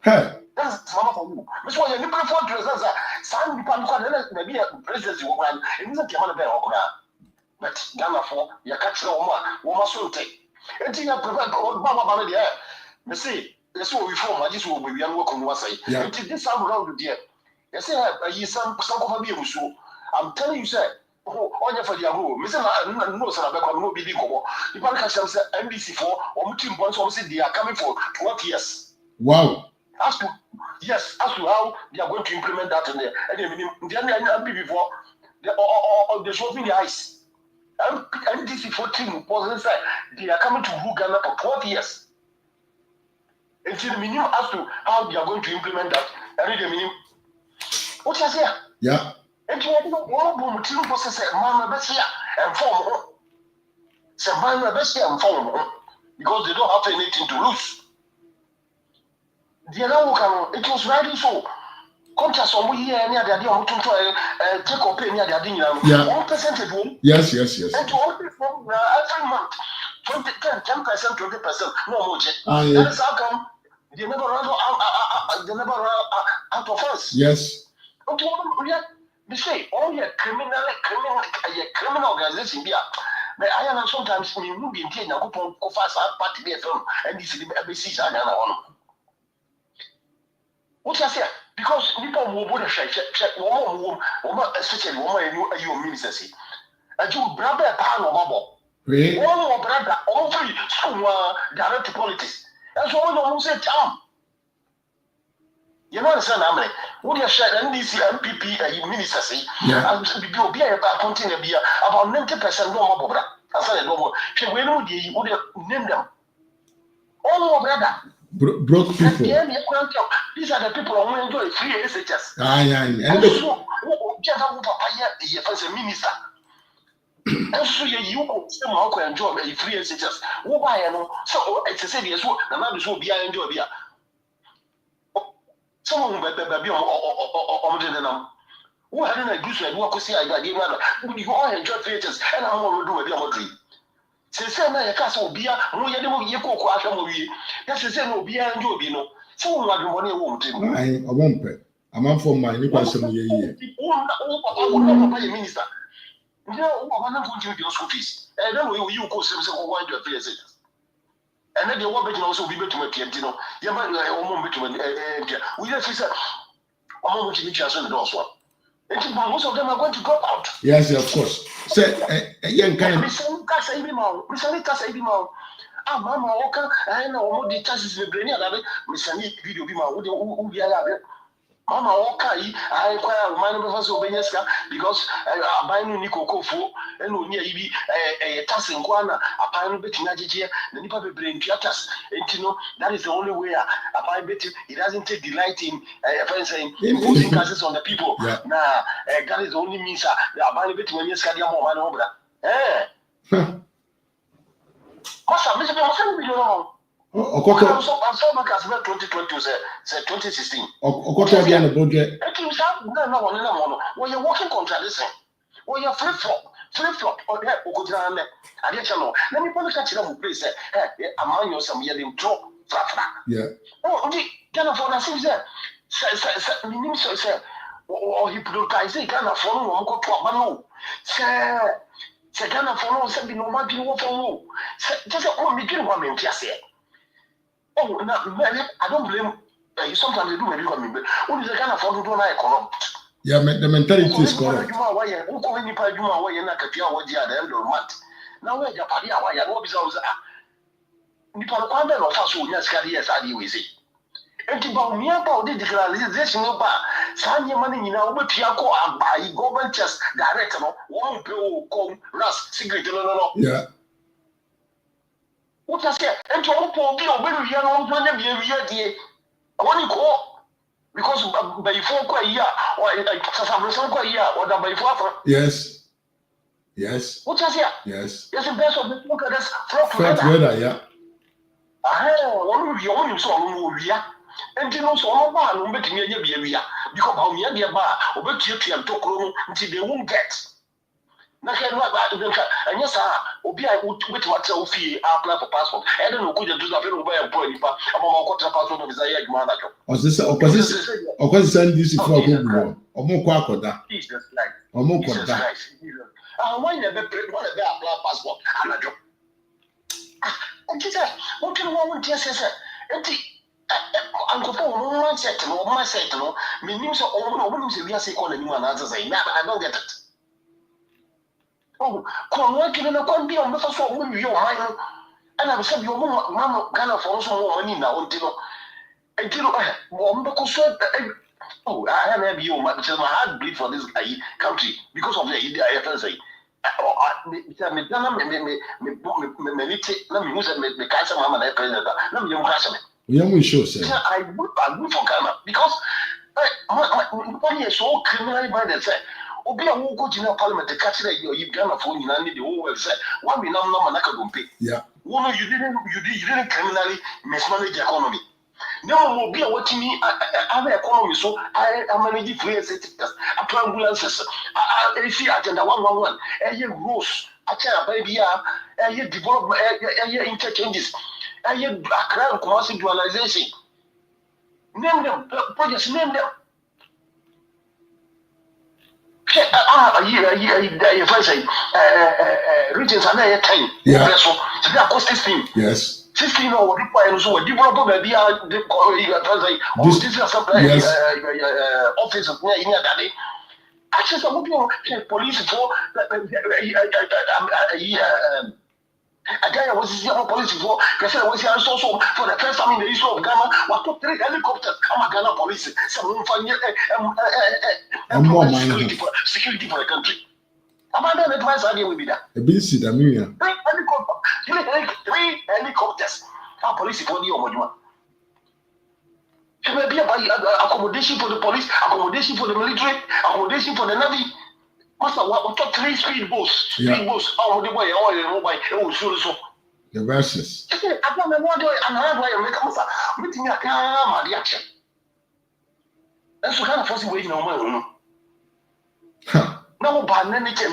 Hey, that's mama for you. Miss why you prefer to say some people can maybe a presidency woman it isn't the man but Ghana for your catch no woman so take. And you prefer Baba there. Me say, let's say we form I just will be young work on one side. And this time around there. You say you some of me so. I'm telling you, sir. Oh, on your for your rule. Mr. No, sir, I no be go. You can catch them say NBC4 or team bonds or say they are coming for 12 years. Wow. As to how they are going to implement that in there. And the before they show me the eyes. NDC 14 was they are coming to rule Ghana for 12 years. And see the minimum as to how they are going to implement that. And the minimum. What you say? Yeah. And you want to material process man best here and form. Say man best here and form because they don't have anything to lose. The other it was riding so. Contrast on here any other day on to take up any other thing. 1% Yes. And to all people every month 10%, 20%, no more. That is how come they never run out of us. Yes. Okay, they say all your criminal organization here. But I am sometimes we will be in Kenya go for fast party there and this is the ABC one. What I say? Because people will go to check one especially one you ministry. And you brother pan or bubble. One more brother, all three, someone direct to politics. That's all you say, Tom. You know, understand, Amre? What you said, NDC, MPP, ministry, and be about continuing to be about 90% no more. I said, no more. She will know you would name them. All more brother. Broke people. These are the people who enjoy free SHS. And so, as a minister. And so you can enjoy a free SHS. Why I know? So it's a serious one, and that is what be I enjoy. Someone will be on the who hadn't a goose and walk see I got you all enjoy free SHS, and I'm going to do a deal of dream. Say na castle bia no ye dem ye kokko ahwemo wie ya say no bia njo bi no so won wadun woni e wo mtem ai obompe amanfo man ni kwasem ye ye no papa ye minister nje wo papa na ko nje bi school fees then we you ko sem se ko wan jo pay say and then what bet no so bi betuma tienti no ye ma o mo betuma we just say o mo nje bi chaso ne do so most of them are going to drop out. Yes, of course. Say, young kind. Mama, I know the chances of bringing another video. Mama, I inquire my number of Beneska because I buy new Nico Kofu and near EB a task in Guana, a pine bet in Nigeria, the Nipa brain theaters. And you know, that is the only way I pine bet it doesn't take delight in imposing curses on the people. Nah, that is the only means I buy bet when you scared your mom and Obra. Masa, Mr. Million. Okoto. I'm so much as 2020 say 2016. Okoto bia na bodwe. When you're working contradiction, when you're flip flop, or that Okojana, I get you know. Let me put a catch them place. Hey, a man, you're some year them drop. Yeah. Oh, okay. Ghana for na say minimum say or hypnotize Ghana for no one go to abano. Say Ghana for no say be no ma bi wo for no. Just oh me dream one me say. Oh, now I don't blame. Sometimes they do maybe come in, but when you Ghana for do na corrupt. Yeah, the mentality is correct. Who call any part you are why you're not at your at the end of the month. Now where your party are why you're always nipa no kwanda no fa so onya sika yes ade we say enti ba o mia ba o de declaration no ba sa nyema no nyina wo betua ko agba government chest direct no wo pe o ko RAS secret no yeah what say enti o po bi o be ria no so nya bi ria die woni ko because by four kwa year or sasa kwa year or da by four yes what say yes the best of the look at this flat weather yeah one we only so on we are and you know so on ba no betimi anya bia wi because ba me dia ba obetuatua ntokoro nti they won't get na ke no ba do nka anya sa obi a wetima tell ofie apply for passport e dey no ko je do za fe no ba ya po nipa amama ko tra passport no visa ya adwuma na jo opposition this for go omo ko akoda omo ko da when you be apply passport anajo Ntita, what do you want to say? Uncle Paul, mindset, no, means we are saying calling you another say, I don't get it. Oh, come working in a country on the first one with your mind. And I've said your mama can afford some more money now until oh, I have you, my heart bleed for this country because of the idea I say. I would for Ghana because money is so criminally minded. Obi a who go to parliament to catch you Ghana for you need the whole website. One we now don't pay. Yeah. You didn't criminally mismanage the economy. No more be watching me. Our economy, so I manage free sectors, ambulances, I see agenda 111, rules, baby, development, interchanges, crime commercial dualization. Name them, projects, name them. If I say, regions are not 10. Yeah. So they are cost 16. Yes. 16 or what so develop maybe this is supply office of that access of police for a guy was police for was for the first time in the history of Ghana what took 3 helicopters Ghana police some security for the country. Amanda advice idea will be that. A busy Damia. 3 helicopters. Our police for the Omoduma. There may be accommodation for the police, accommodation for the military, accommodation for the navy. Master, what 3 speed boats? Speed boats. Oh, the way, oh, so. The verses. I don't know what I'm going to make a meeting a car, reaction. That's what kind of forcing way no more. No, but then it's a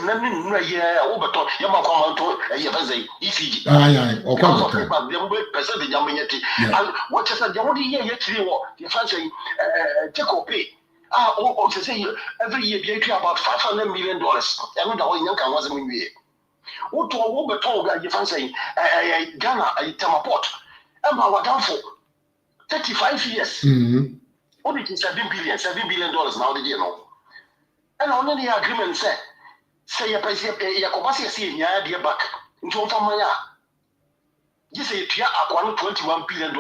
year over to Yamakom to a Yavazi, ECG. Or percentage Yamati. What is a Yamudi year, the fancy Jacob pay. To say every year you get about $500 million. I don't know how young was a year. What to a woman told you fancy Ghana, a Tamaport. And our down for 35 years. Only $7 billion now, did you know? And on any agreement say your president, Yakobasi, see ya dear back into Famaya. You say you are $21 billion.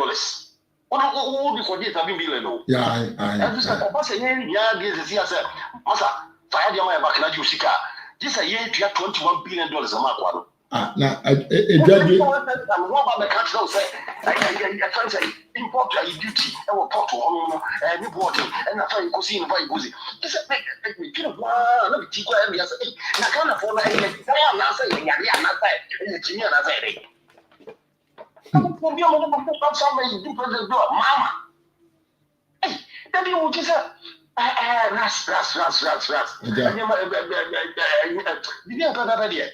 What before this $7 billion? Yeah, I just Yakobasi, yeah, this is here, sir. Massa, fire your back in Ajusika. This a year to $21 billion a month. Now, a judge. The country say, I say, import your duty, and we'll port to and importing, and I find cuisine very good. This is make me feel let me teach you. I say, I can't afford to say, I say, Mama. Hey, then you would just say, RAS. Did you have that idea?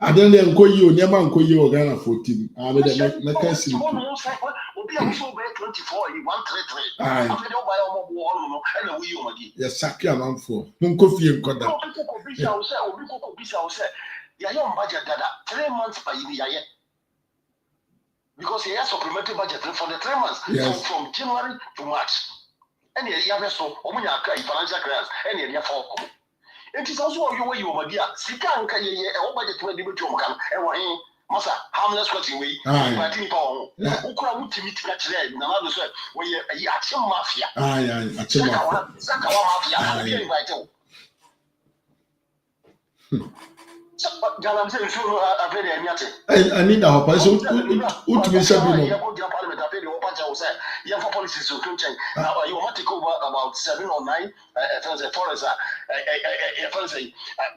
Adan dey nko yi o nyama nko yi o Ghana 14. Me dey na can see. Obi a so be 24 133. After you buy omo bo onu no e na we yi o magi. Yes, saki amanfo. Nko fie nkoda. Obi ko bisa o say ya your budget dada 3 months per year ya. Because he has supplementary budget for the 3 months. Yes. So from January to March. And you have so omunya financial crisis and you have for. It is also your way you my dear. Sika and Kaye, a budget to the Bitum can, and why, Massa, harmless what you way, but in power. Who could meet today? Another sweat, where you are action mafia. Sakawa mafia, be invited. I need a hope. So, what we said, you have policies to change. You want to go about 7 or 9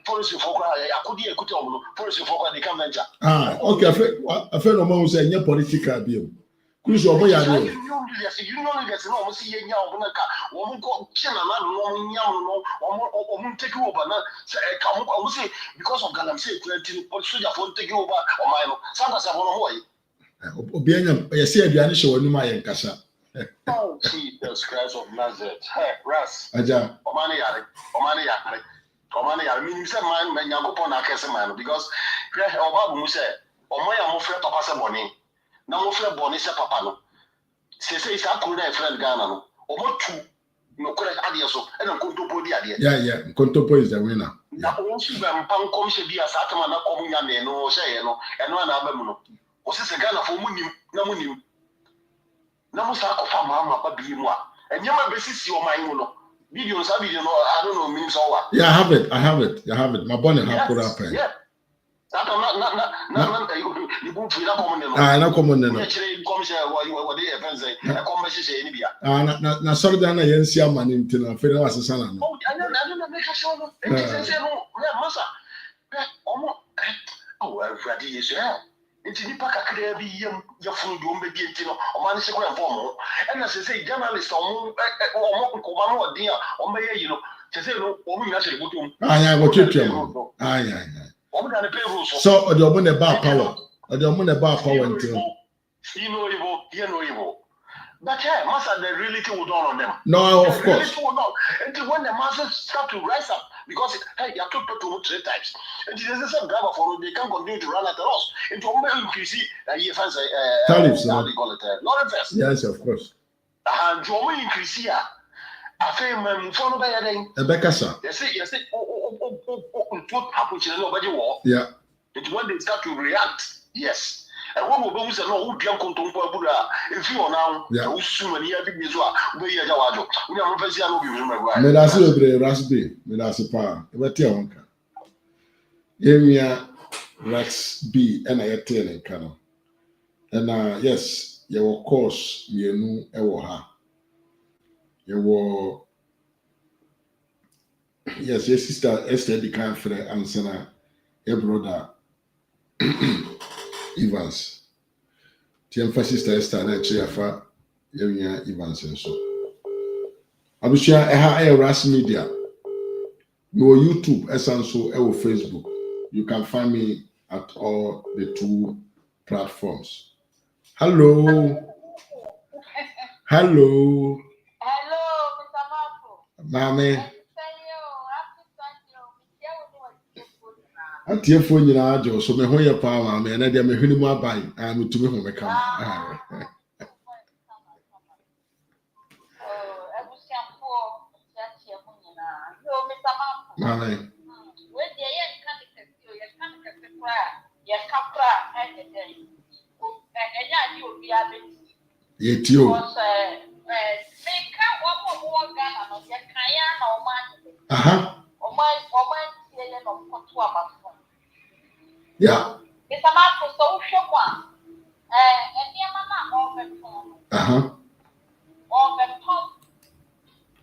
policy for I could hear policy for the convention. Okay, I feel no more saying your political bill. Who's your boy? You know, there's no see in your woman called China, woman take over. Come say because of Galam say, soldier phone take over or mine. Sometimes I want to Obianya, I see a Dianisha or Numa and Casa. Oh, Jesus Christ of Nazareth. Hey, Ras. Aja. Omani, I mean, you said, man, when you go upon a man, because Obabu said, Omoya Mofre Papa Saboni. Na mo frɛ bɔne sɛ papa no sese isa kuru na friend Ghana no omotu no kore adeɛ so ɛna nkontopo di adeɛ yeah nkontopo is the winner na o nsu ba mpan kom hye bi asatama na kom nya ne no hyɛ no ɛno na aba mu no o sese Ghana fo munim na mo sa akɔfa mama ba bi mu a ɛnyɛma besisi ɔman mu no video no I don't know means over. Yeah, I have it my bonnet have put up yeah. Na you go feel common no. Na common no. Actually come say what dey events e come say ni bia. Na sorry da na yensi amane ntina fe na asesa na no. Oh, I don't make sure no. Say no, masa. Omo oh, everybody is here. Nti nipa kakra bi yam yafunu do mbe bi nti no omo ne se ko inform ho. E na say journalist omo ko ma no odin a omo ye yi no. Say no omo nyina se botum. Ya go twetwam. So the woman about power. The woman about power until you know evil. But yeah, master the reality will dawn on them. No, of course. Until when the masses start to rise up, because hey, you have to put to 3 times. And it is the same driver for they can continue to run at the loss. Into increase tariffs. How do you call it? Not invest. Yes, of course. And to increase here. I feel phone by a Rebecca, sir. Yes, what happens in nobody war? Yeah. It's when they start to react. Yes. And one will be no who can come to Buddha. If you are now, yeah, soon when you have been we are Jawajo. We are professor. May I see a raspberry? May I see power? What your uncle? Area RAZ B and I tell in Kano. And yes, your course, you know, Ewoha. You were yes, your sister Esther the kind for the answer, your brother Evans. The sister Esther and Chiafa, your Evans and so. I'm sure I have RAZ Media. No YouTube, as also our Facebook. You can find me at all the 2 platforms. Hello. Mame. Atie fo nyina ajo so me ho ye pa ma me na dia me hwini mu aban a me tumi ho me kam. Mame. We dey yen kan ke kwa ye kapra enya di obi abeti. Ye tio. Meka wo Ghana no ye kan ya na o ma. Aha. O ma tie ye no koto abafo. Yeah. It's about to so shwa. Eniema na o beton. Aha. O beton.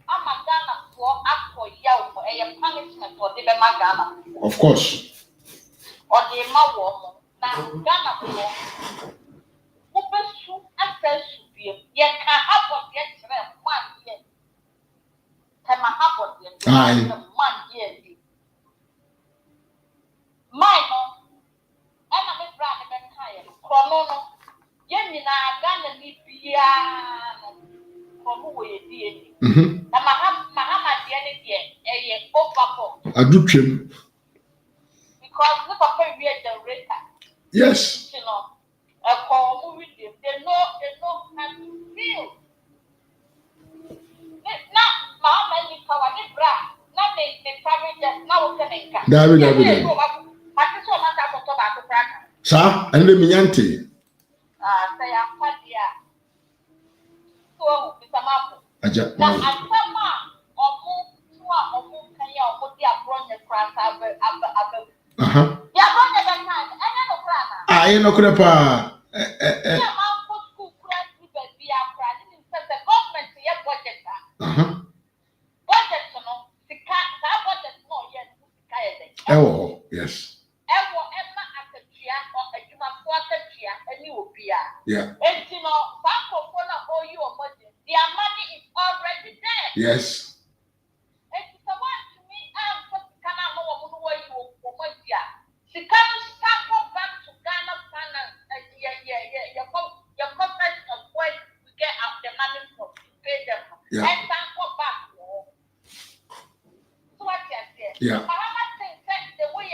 Ama Ghana for akọ ya o e punishment for the Ghana. Of course. Or the ma wo na Ghana for. Obesu asesu bi. Ye kan happen ye kire man ye. Tema happen ye. Man ye. Mine no no no yemi na Ghana ni bia from we die na Mahama die ne die eye overboard adutwem because the papa we a generator yes you know a call with them they know how to feel na Mahama ni kawa ni bra na me private jet na wo kenenka David pati so ma ta ko to ba ko praka sa ande minyante say ampadia so bisamapo aja na asama omu tuwa omu kanya omu di Abronye krasa abe ya Abronye ben time anya no krana aye no kure pa ya ma ko school krasa be bia krasa ni se government ye budget budget no sika sa budget no ye sika ye de yes ewo emma akatua o adwuma fo akatua ani obia yeah etino banko for na oyi o budget their money is already there yes it's the one to me kana no wo no oyi o budget sika start go back to Ghana finance your conference of what we get out the money from pay them and banko back so what you say yeah Mahama said the way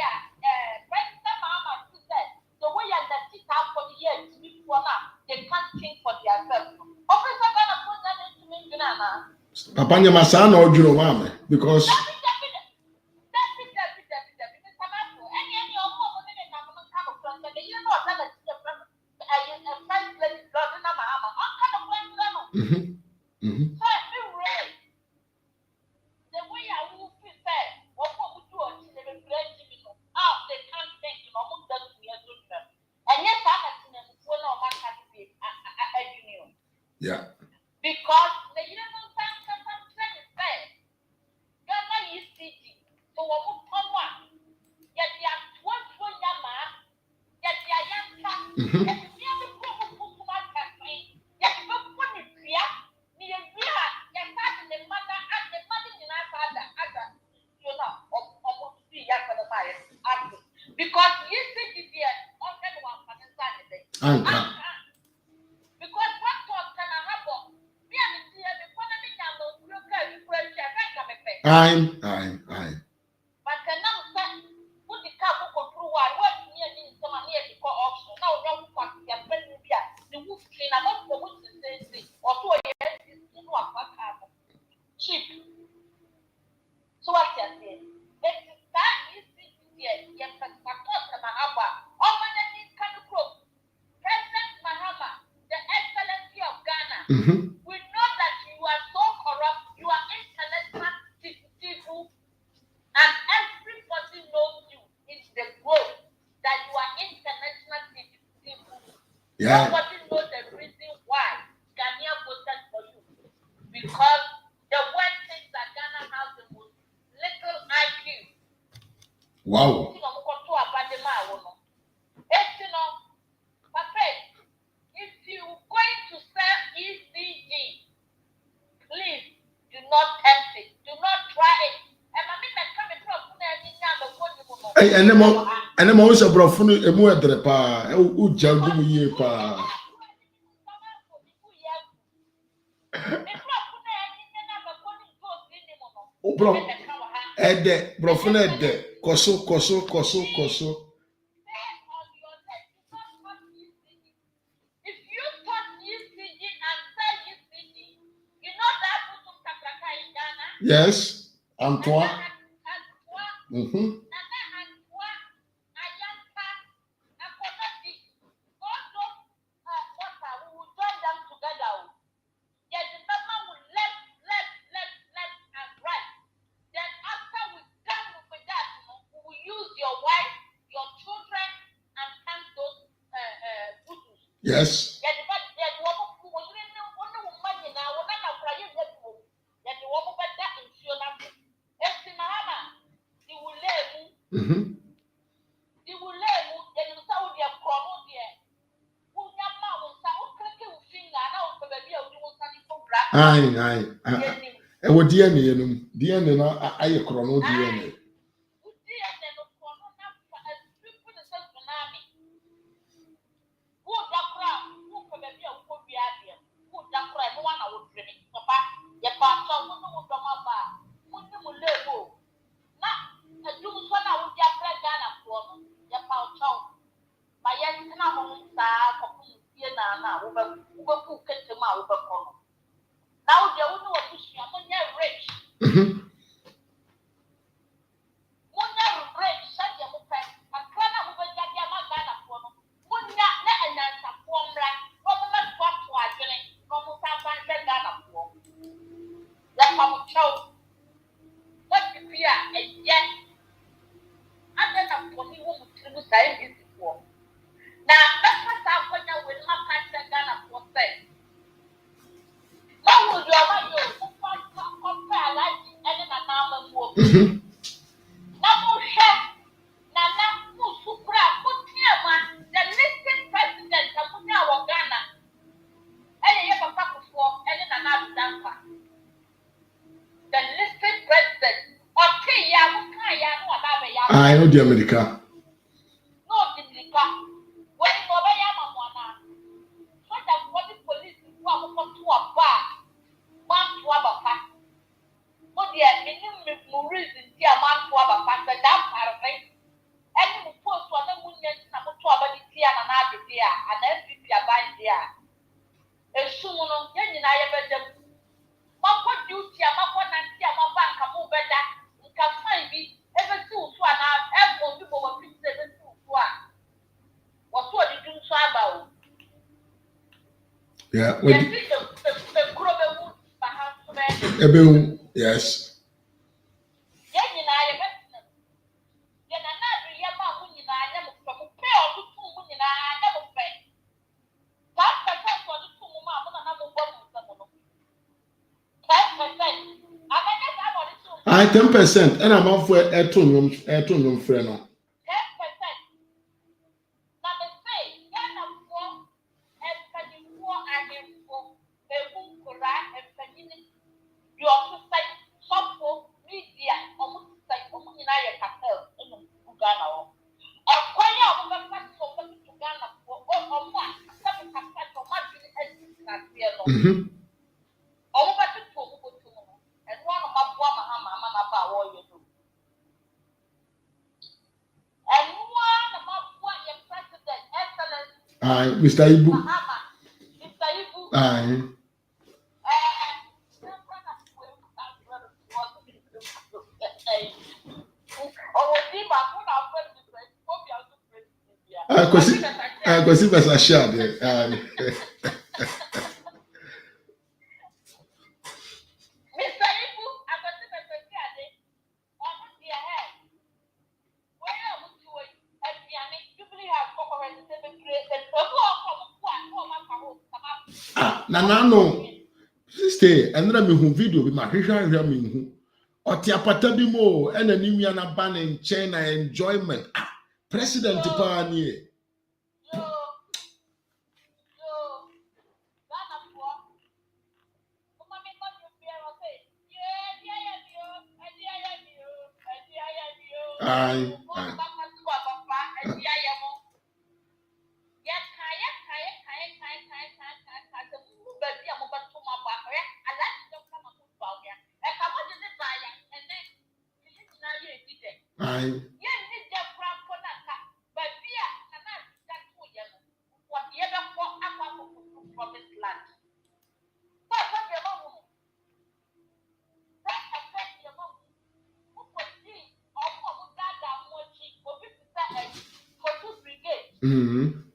President Mahama said the way that it out for the years before now they can't think for themselves. Officer gonna put that into me papa nyama sa na odwuro ma me because yeah because the United States is there. Ghana is city. So what would come one? Yet they are 12 yama, yet they are young cat, yet the other people who are campaign, yet the funny fear, near Via, yet the mother and the money in our father, you know, almost 3 years for the fire. Because you see the dear, on one for the Saturday. Because what thought can I have? Aye. But now, put the car book through what near some near the auction. Now, young part, the wolf clean about the woods or 2 years is cheap. So, what you say? That is yes, but Mahama. All when they can prove President Mahama, the excellency of Ghana. We know that you are so corrupt, you are international people, and everybody knows you in the world that you are international people. Yeah. Nobody knows the reason why Ghana voted for you. Because the one thing that Ghana has the most little IQ. Wow. If you're going to sell ECG, please do not tempt it. Do not try it. And I'm also brought from a more drepa, who juggle ye pa. Oh, bro, Ede, brofune Ede, koso. If you touch ECG and sell ECG, you know that person Kakraka in Ghana? Yes, Antoine. Yes. Aye. E wo DNA num. DNA na aye krono DNA. Who I know the America. Yeah, yes. I 10%, and I'm off for a tune friend. Mr. Ibu. Aye. I go see Mr. Shad. Nanano, stay, and let me video with my Richard. Otiapata bimo, and a Nimiana ban in China enjoyment. President Tipani. Aye. Aye. Mm-hmm.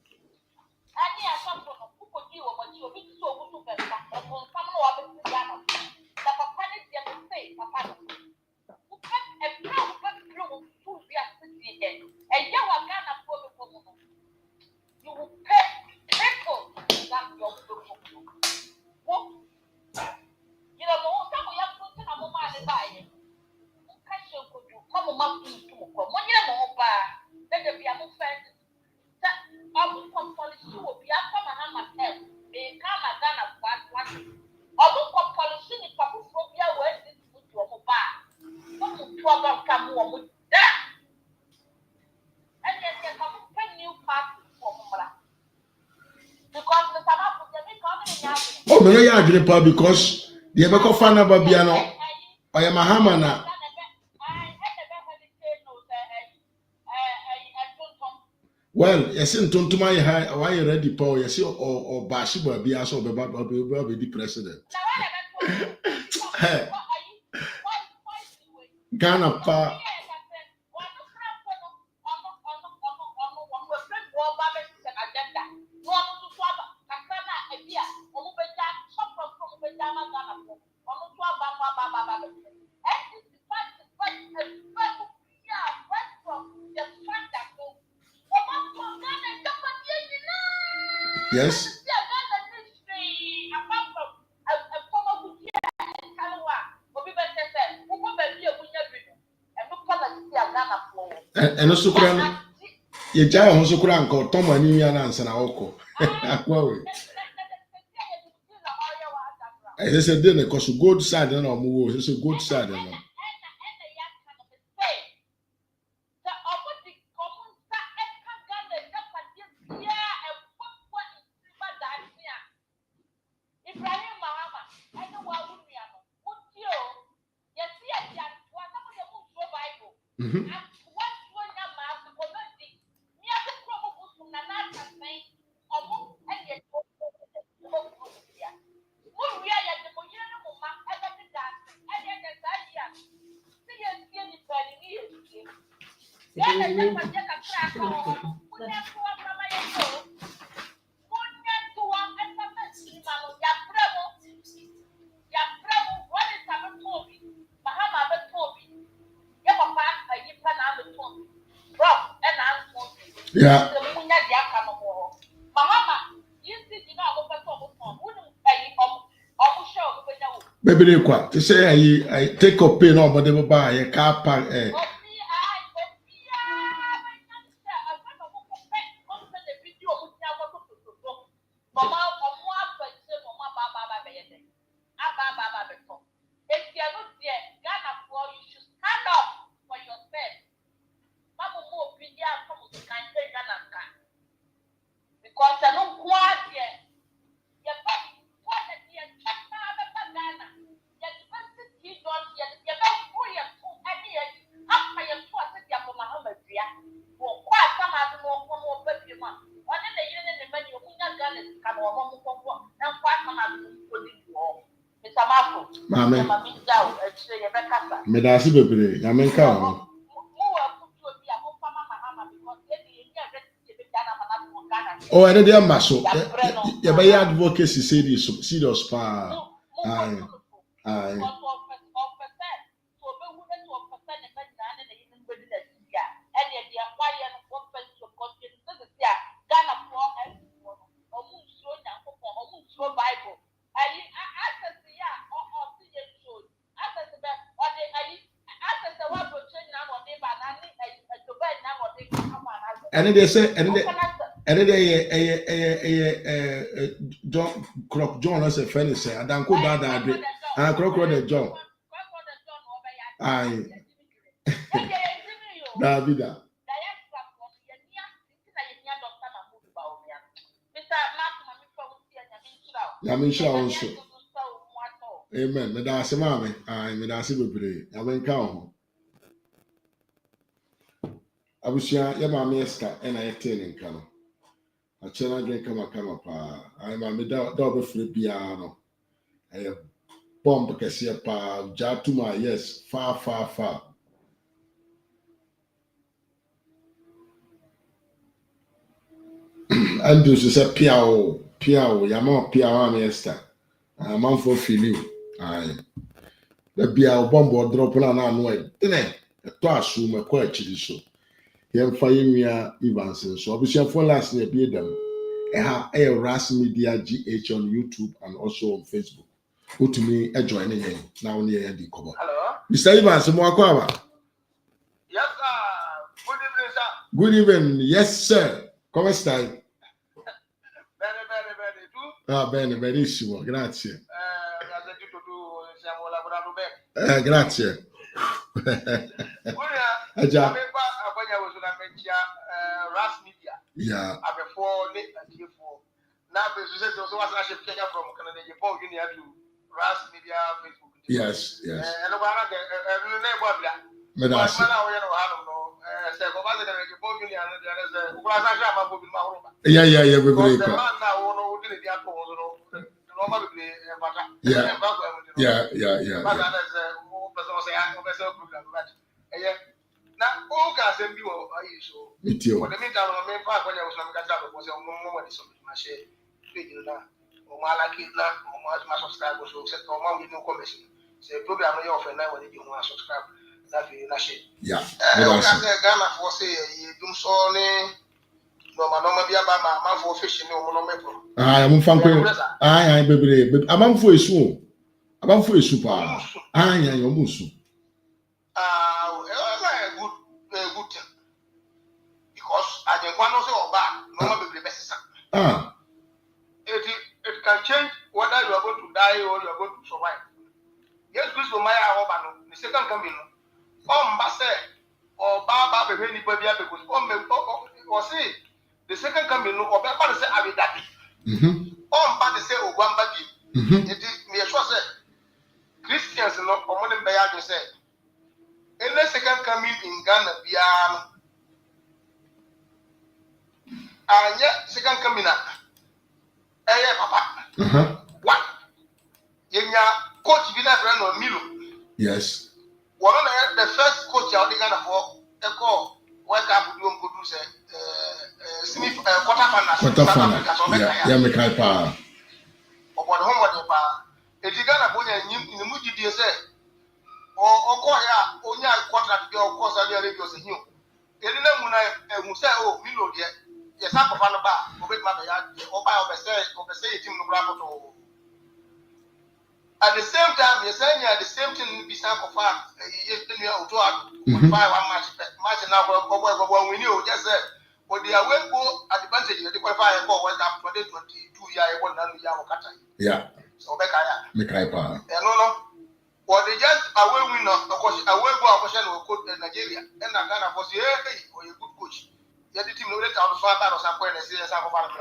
Oh, me no ya adwene pa because the ebeko fa na ba bia no oya Mahama na Well, yes, in Tontuma, why you ready, Paul? Yes, or Bashiba be also be the president. Ghana pa. Yes. And also, you jai also kura nko Tom ani mi ana ansana oko. Akwa we. I said then because good side na omo wo, so good side na. Yeah. Baby, you say I take up pay no, but they will buy a car park. Mame. Medasi bebre, yamenka. Oh, I didn't maso. You buy advocacy say this serious pa. Aye. And they say, and they John Crop John as a friend say, I don't go down that and I crop the John. Aye. Davida. Yamisha also. Amen. Me da se mame. Aye, me da se bebre. Yamenka ho. Abusia ya mame eska e na yete ne nka no. A chena gen kama pa. Aye mame da obefre bia no. Aye bomb kese pa jatuma yes far. And do se piao yama piao mame eska. Man for feeling. Aye. The bia bomb drop na no e. Tene to asu me kwa chiri so. Yem fire Evans so obviously for last year be them. RAZ Media GH on YouTube and also on Facebook. Go to me join here now near the cover. Hello. Mr. Evans, Mwakwa. Yes, sir. Good evening, sir. Good evening. Yes, sir. Come stai? Bene, tu? Benissimo, grazie. Stiamo lavorando bene. Grazie. Già. RAZ Media. Yeah. Before now, so what's actually Kenya from Canada? You bought you to RAZ Media Facebook. Yes. And I'm Yeah, we break. Yeah. Now, all guys and you are so. Me too. But the meantime, I'm going to get up because I'm more than something. My share, you know, or my lucky luck, or my subscribers will set or my no commission. Say, program you offer now when you want to subscribe. That will not share. Yeah. Ghana for say, you do so. No, my normal be about my man for fishing. No, no, I'm from I baby. I'm for a swoon. I'm for a super. I am your musu. Good thing. Because I didn't want to say about no be best. It can change whether you are going to die or you are going to survive. Yes, Chris Maya Obano, the second coming. Basse or Baba baby because or say the second coming or Baba say I will die. But they say Obama it is me sure say Christians no common in Bayard say in the second coming in Ghana piano. And yet, second coming up. Papa. What? In your coach, you never run on Milo. Yes. One of the first coach out the for a call. What up with you could say? Quarterfinal. Yeah, me kai pa. About home if you got a boy in the mood you say, or call ya, only a contract your course of your radios in you. You know, say, oh, Milo, dear. Yes, I'm a fan of that. Or by say team no. At the same time, you're saying the same thing be some of us. Yes, then you are to 5 match now. When we knew just said, but the away go advantage the qualifier for World Cup 2022 year one and year of yeah. So Becca. No. Or they just away winner, of course, away go a question will coach Nigeria. And I Ghana was here or a good coach. The team will let out the father or some point and say, I'm a fan of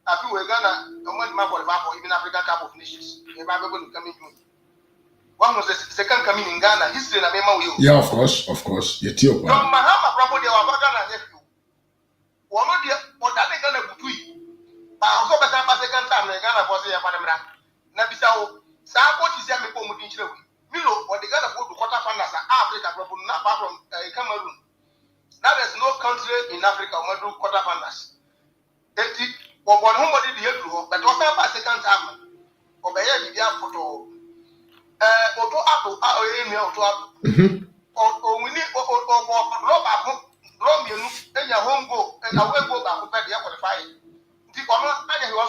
I feel we're Ghana, a month more for even African Cup of Nations. If I'm going to come in. One was the second coming in Ghana, history and a memo. Yeah, of course. Ethiopia. From Mahama, probably our Ghana nephew. One of the what that they Ghana would do. But also, better second time, Ghana was here for them. Nabisao, Sabo is a Miko Mudincho. Milo, what the Ghana go to quarterfinals are Africa, probably not far from Cameroon. Now there's no country in Africa who do quarterfinals. But one who did the Hebrew, but also by second time, or by the photo, Apple, or we need Rob, and your home go, and I will go back to the qualifying. The woman, I was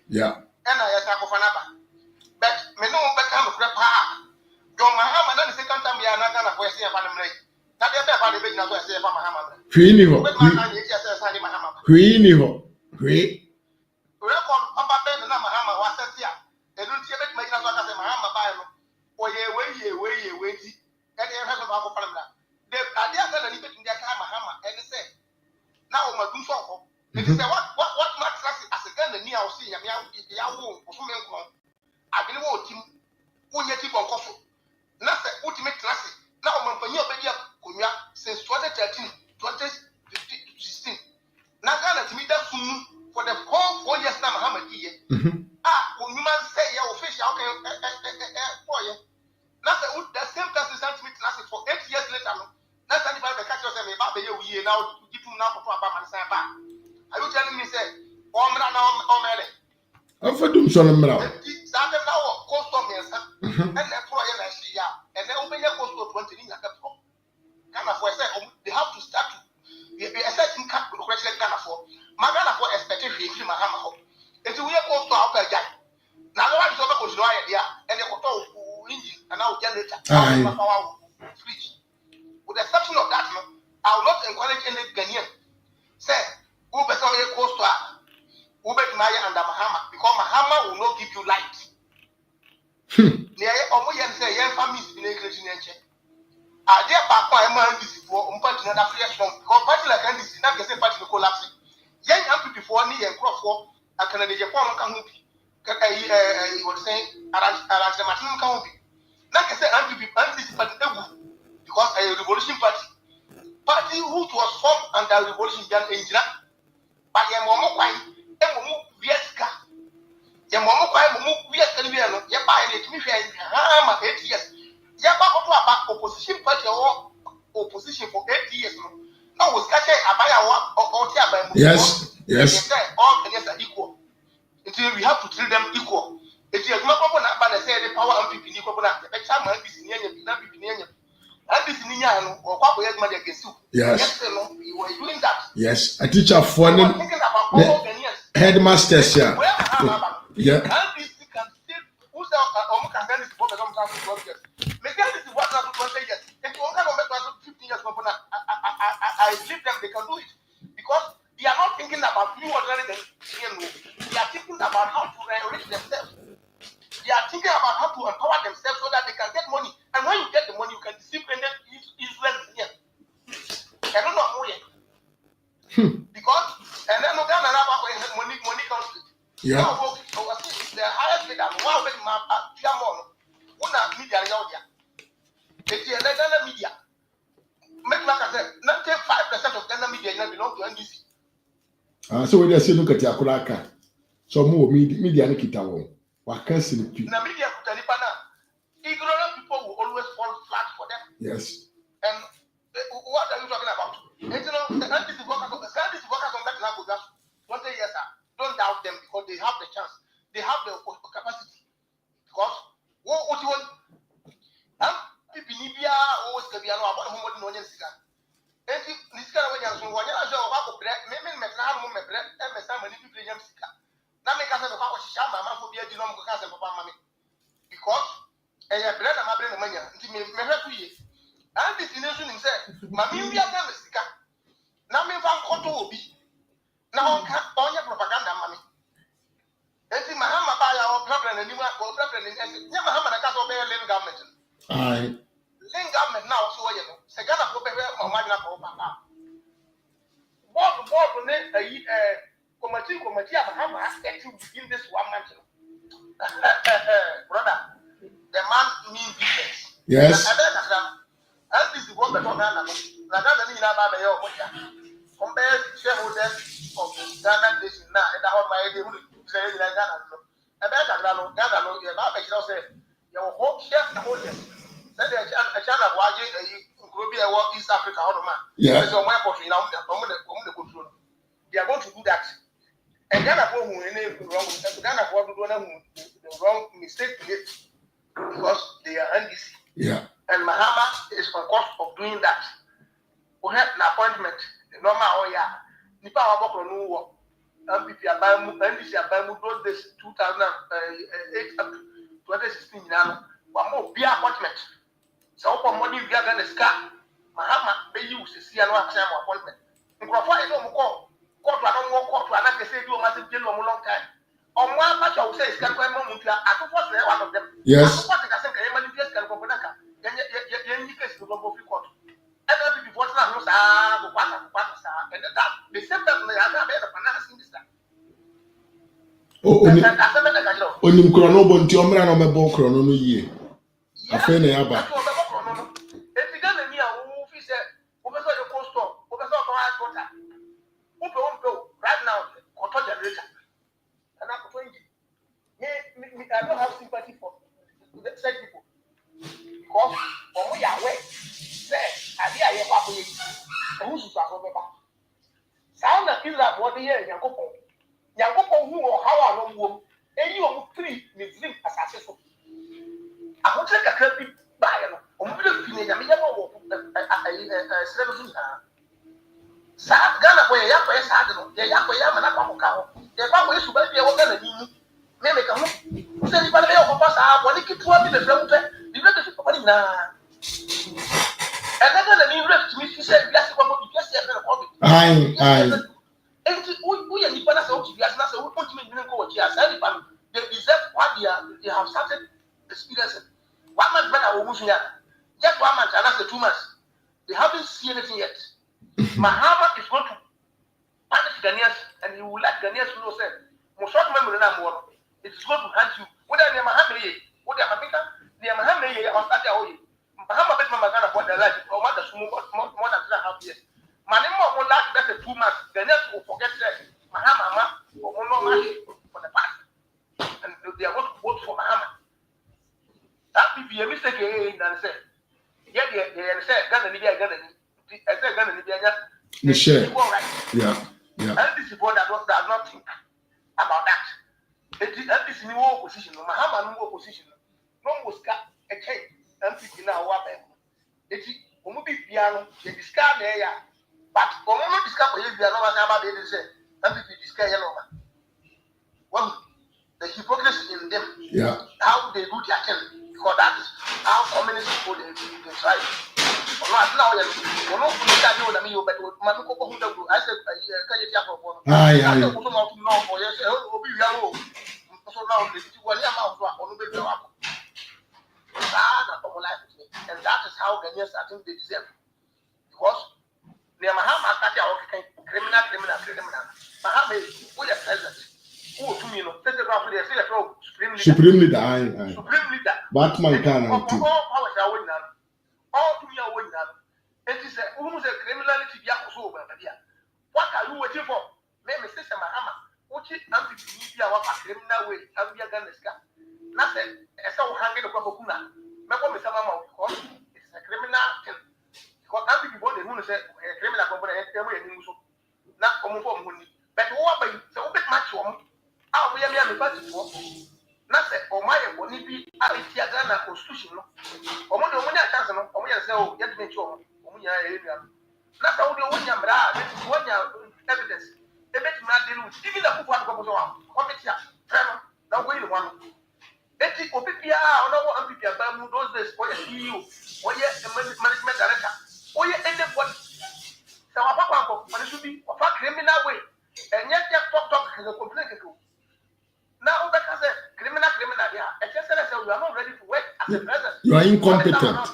yeah. And I asked for Fanaba. But me no better of crap. John Mahama, then the second time we are not going to say a family. That is about the business I say about Mahama. Queenie, Record Papa Ben and Mahama was set here. And don't see it, make us like a Mahama by or ye way, and the rest of our family. The idea that they in their car Mahama and they say, now my do so. It is what my class as a gun and near see him, Yahoo, or something. I believe what him, who yet keep on coffee. Not the ultimate classic. Now, my Kunya since 2013, 2016. Now, Ghana to me that soon for the whole 4 years now, Muhammad. When you must say your official, okay, for you. Not the same class is ultimate classic for 8 years later. That's the catch us and about the year now to give you now for Papa and Saba. Are you telling me, say, I'm for doing some now. Started now, cost of years, and then for a year, and then open your cost of 20 years. They have to start to a certain cap to question Ghana for. My Ghana for expectation in Mahama. It's a weird post out there. Now, I was over to idea, and they will talk engine and now generator. With the exception of that, I will not encourage any Ghanaian. Say, who better a coast to Ubet Maya and Mahama, because Mahama will not give you light. Near Omoyan say, young families in a Christian nature. I dare Papa and man this for Umpati and Africa from party like this, not the same party collapsing. Young people before me and crop for a Canadian Japan can be. He was saying, Arrange the Martin can be. Like I said, anticipate was formed under revolution Jan Engira. But your mom quite a move Vieska. Your mom quite move Vieska, you buy it to me for 8 years. You back opposition party or opposition for 8 years. No, was catching a buyer or yes, yes. All Kenyans are equal. Until we have to treat them equal. If you have not opened up and say the power and people equal, the time might be near you, not be near you. And this Nian or what we have made against you. Yes. You were doing that. Yes. A teacher for the headmasters here. Yeah. And this can still who's our this for the Mechanism is what I'm going to say yes. If you want to make 15 years, I believe them, they can do it. Because they are not thinking about you ordinary than they are thinking about how to enrich themselves. They are thinking about how to empower themselves so that they can get money. And when you get the money, you can discipline them Israel here. I don't know who yet. Because and then money comes to it. Yeah. So the highest bidder, one big map at Piamon, one media Yodia. It's the Ghana media. Make like I said, 95% of Ghana media belong to NDC. So when they say look at Yakuraka, so more media Nikitawo, Wakasi. The media Kutanipana, ignorant people will always fall flat for them. Yes. And what are you talking about? And you know, the NDC workers on that level, 20 years, don't doubt them because they have the chance, they have the capacity. Because what you want, people in Libya always can be about whom no one is. And this kind of way, so when you're about bread, maybe McNair, bread, and many people in Yamsika. Now make us a power shama, man, for be a genome because of Mammy. Because a bread and my brain money, and this nation himself, Mammy, we are Yamsika. Now, me van Koto will be. Now, on your propaganda, Mammy. And see, Mahama by our problem and you are problem in Mahama, I can't obey a living government. Aye. Living government now, so you know, Sagana for Mamma for Papa. Bob, committee of Mahama has to begin this 1 month. Brother, the man means business. Yes. And this is what the Ghana compare shareholders of Ghana nation now, and I have my idea who say Ghana. And then Ghana, you have say, your whole shareholders. Then a channel of why East Africa, yeah. They are going to do that. And Ghana wrong, Ghana the wrong mistake because they are NDC. Yeah. And Mahama is on course of doing that. We have an appointment. Normal, oh yeah. Nipa waboko no work. MPP abamu, NDC abamu those days 2008 up to 2016 now. Wamo be appointment. So for money we are gonna scar. Mahama be use to see an appointment. Nkrofo I know mo call. Court no more court and I say do massive jail for a long time. On one match I will say can go mo mutia. I to force one of them. Yes. I to say can manipulate can go bonaka. Then you case to go for court. And before that, and that the same person they have made a financing this time. Oh, only Chrono Bonti Omra no Mebo Chrono no ye. A friend Yaba. If you got me a who said, over the coast store, over the high water, who right now, auto generator. And I'm going to I don't have sympathy for said people. Because when we are away, say, I hear you, who's the sound of Israel, what the year, Yankopon, who or how I know, and you are 3 Muslim as successful. I will take a curtain by a little Ghana, where Yako is Adano, the Yako Yamanaka, the Papa is to be a woman and you may make a move. Say, if I may pass out, when you keep 12 minutes, you let the money now. And then the new rep to me, she said, yes, you want to just have a hobby. Aye. And we are the partners of the Asnas, who put me in the coach. They deserve what they have started experiencing. 1 month better, just 1 month, and after 2 months. They haven't seen anything yet. Mahama is going to punish Ghanaians, and he will let Ghanaians know, say, it is going to hunt you. Whether they are Mahama, whether they are Mahama, or Mahama bet Magana for their life, or more than 3.5 years. Manimo will last better 2 months. The next will forget that Mahama or no money for the past. And they are going to vote for Mahama. That will be a mistake and say, yeah, they say, Ghana, I said, Ghana, Michelle. Yeah. And this is what does not think about that. It is new opposition. Mahama new opposition. No Musca, a cake, and people now what it is piano, they discard there. But for moment discover you are not about it, say, and people discard yellow. Well, the hypocrisy in them, how they do their thing, because that is how communist people they try. Now, you know, but Manuko, I said, can you tell for I don't know for yourself, or be your so now the one amount on the bill. And that is how Ghanaians I think they deserve. Because near Mahama, criminal. Mahama is a president. Who to me, no, supreme leader. Batman can all to me are winning. It is almost a criminality. What are you waiting for? Maybe Sister Mahama, which is anti-media, what a criminal way, and we are going to scar. Nothing, as so hanging upon Bokuna. Because it's a criminal thing. Because people they want to say a criminal company, not come from money. But what by so bit much one? How we are the party for? Nothing, or my money be a Tiagana constitution. Or when you chance, or when you say, oh, get me sure. Not how the one yamra, one evidence. A bit mad deal with even the people who go on. Committee, now wait one. Eti opipia ono ampipia ba mu those days for CEO or management director or anybody so what papa ko should be of a criminal way and yet talk can complain now because criminal there I just said you are not ready to work as a president. You are incompetent.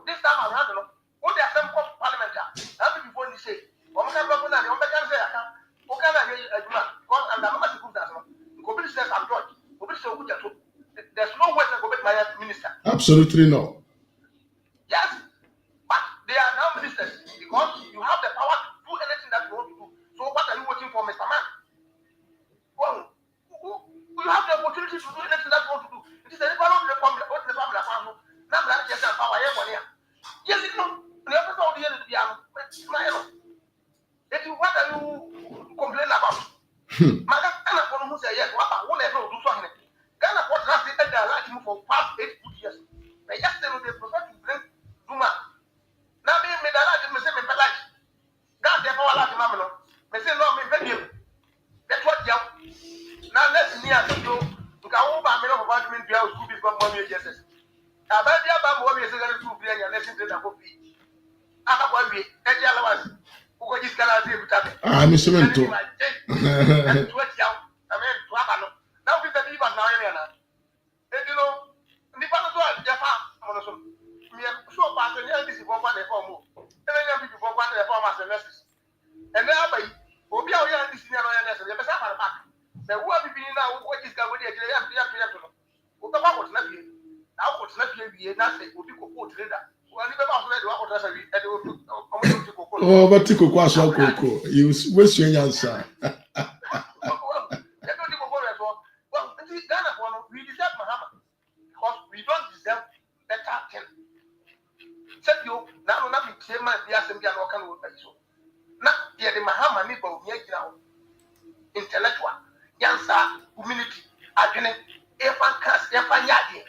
This time around what they are some parliament how people say o mo kan go na o be kan say aka o kan na aduma because and I'm not supposed to go says I'm George. There's no way to go back my minister. Absolutely no. Yes, but they are now ministers because you have the power to do anything that you want to do. So what are you waiting for, Mr. Man? Well, you have the opportunity to do anything that you want to do. It is the power of the family. Now that you have power here. Yes, you know. The officer of the year is the what are you complaining about? Ghana for who say yes, what I won't ever do something. Ghana for that they had a move for past 8 good years. But yesterday they prefer to bring Duma. Now me made a lot of me say me like. God therefore a lot of mamma. Me say no me pay you. That's what you. Now let's near to do. Because all my men of apartment be out school become money yeses. About the about what we say that to be and listen to the copy. Aba boy we any allowance. Who just cannot say with that. I'm cemento. Now we can even now and you know, the panel to Japan monoson. Me so pass the this is one the form. And then people go one the form as a message. And then by Obi are this near the best of back. The who have been now what is going to be a who the back was not here. Now what's not here be nothing will be cooked trader. Oh, but Tico Quaso Coco, you wish your answer. We deserve Mahama because we don't deserve better thing. Said you now not be chairman the assembly and all kind of so. Now the Mahama need to be intellectual, yansa, humility, agene, efankas, efanyadi.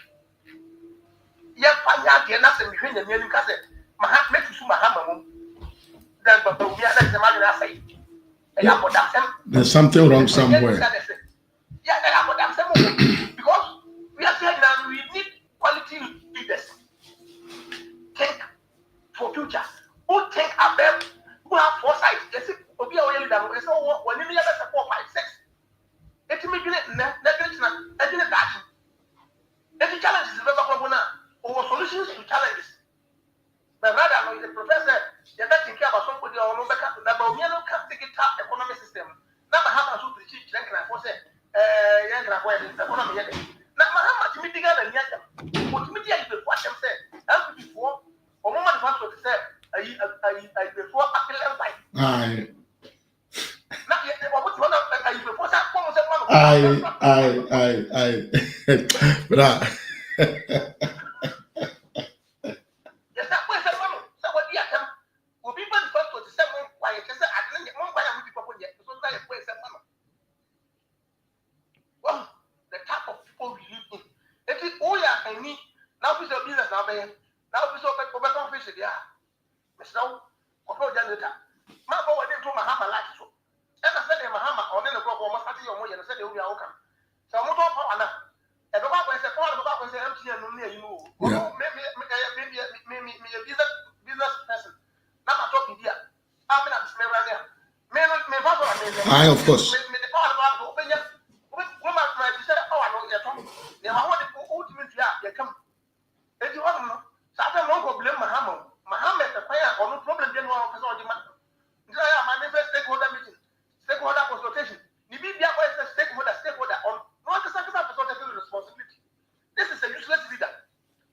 Yefanyadi, na se mi hwenye mi kase. Mahama make you Mahama. Then but we are the man that say. There's something wrong somewhere. Yeah, because we are saying that we need quality leaders. Think for future. Who think about who have foresight? They say, "Obi awo yeli damu." They say, "Oh, when you have 4, 5, 6." It may be that. The challenges is never come now. Or solutions to challenges. But rather, the professor, you're not thinking about somebody or no back up. But we can't take it up economic system. Now, Mahama should be cheap. Then can I force it? Economy. Now, Mahama to me bigger than Yaka. What media is the what them say? As before, or moment was to say, before appellant by. Aye. Bra. The type of people we live in. If it all ya any now we business now now we over fish there. Now, what generator? My boy went to Mahama like so. And I said Mahama on the crop almost at your money and said we are welcome. So I'm not power now. And the Bible says, "Paul, the Bible says, empty and near you." Maybe a business person. Now I'm talking here. I'm in a smell right there. Aye, of course. Mahama is the fire or no problem. Then one person on the man. Manifest stakeholder meeting, stakeholder consultation. The BBI is a stakeholder on no other responsibility. This is a useless leader.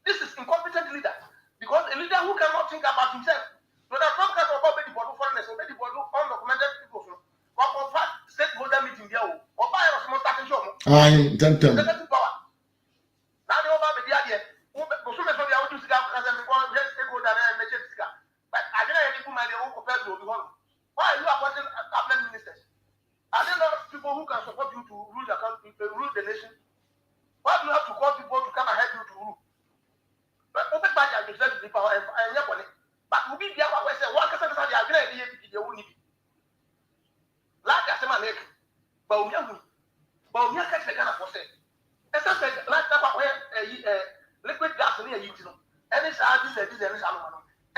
This is incompetent leader because a leader who cannot think about himself. So that some kind of body for foreigners, or body for undocumented people. What for fact stakeholder meeting there or buy a small starting show. Aye, tentam. Now the over the idea. But I didn't have to my own compared to why are you appointing cabinet ministers? Are there not people who can support you to rule the country, rule the nation? Why do you have to call people to come and help you to rule? But open budget is deserve the power and but we be there where say one person has the idea to need. Like I said, my neck, but we are catch the Ghana for say. It's just like that where liquid gas near you know. And it's this and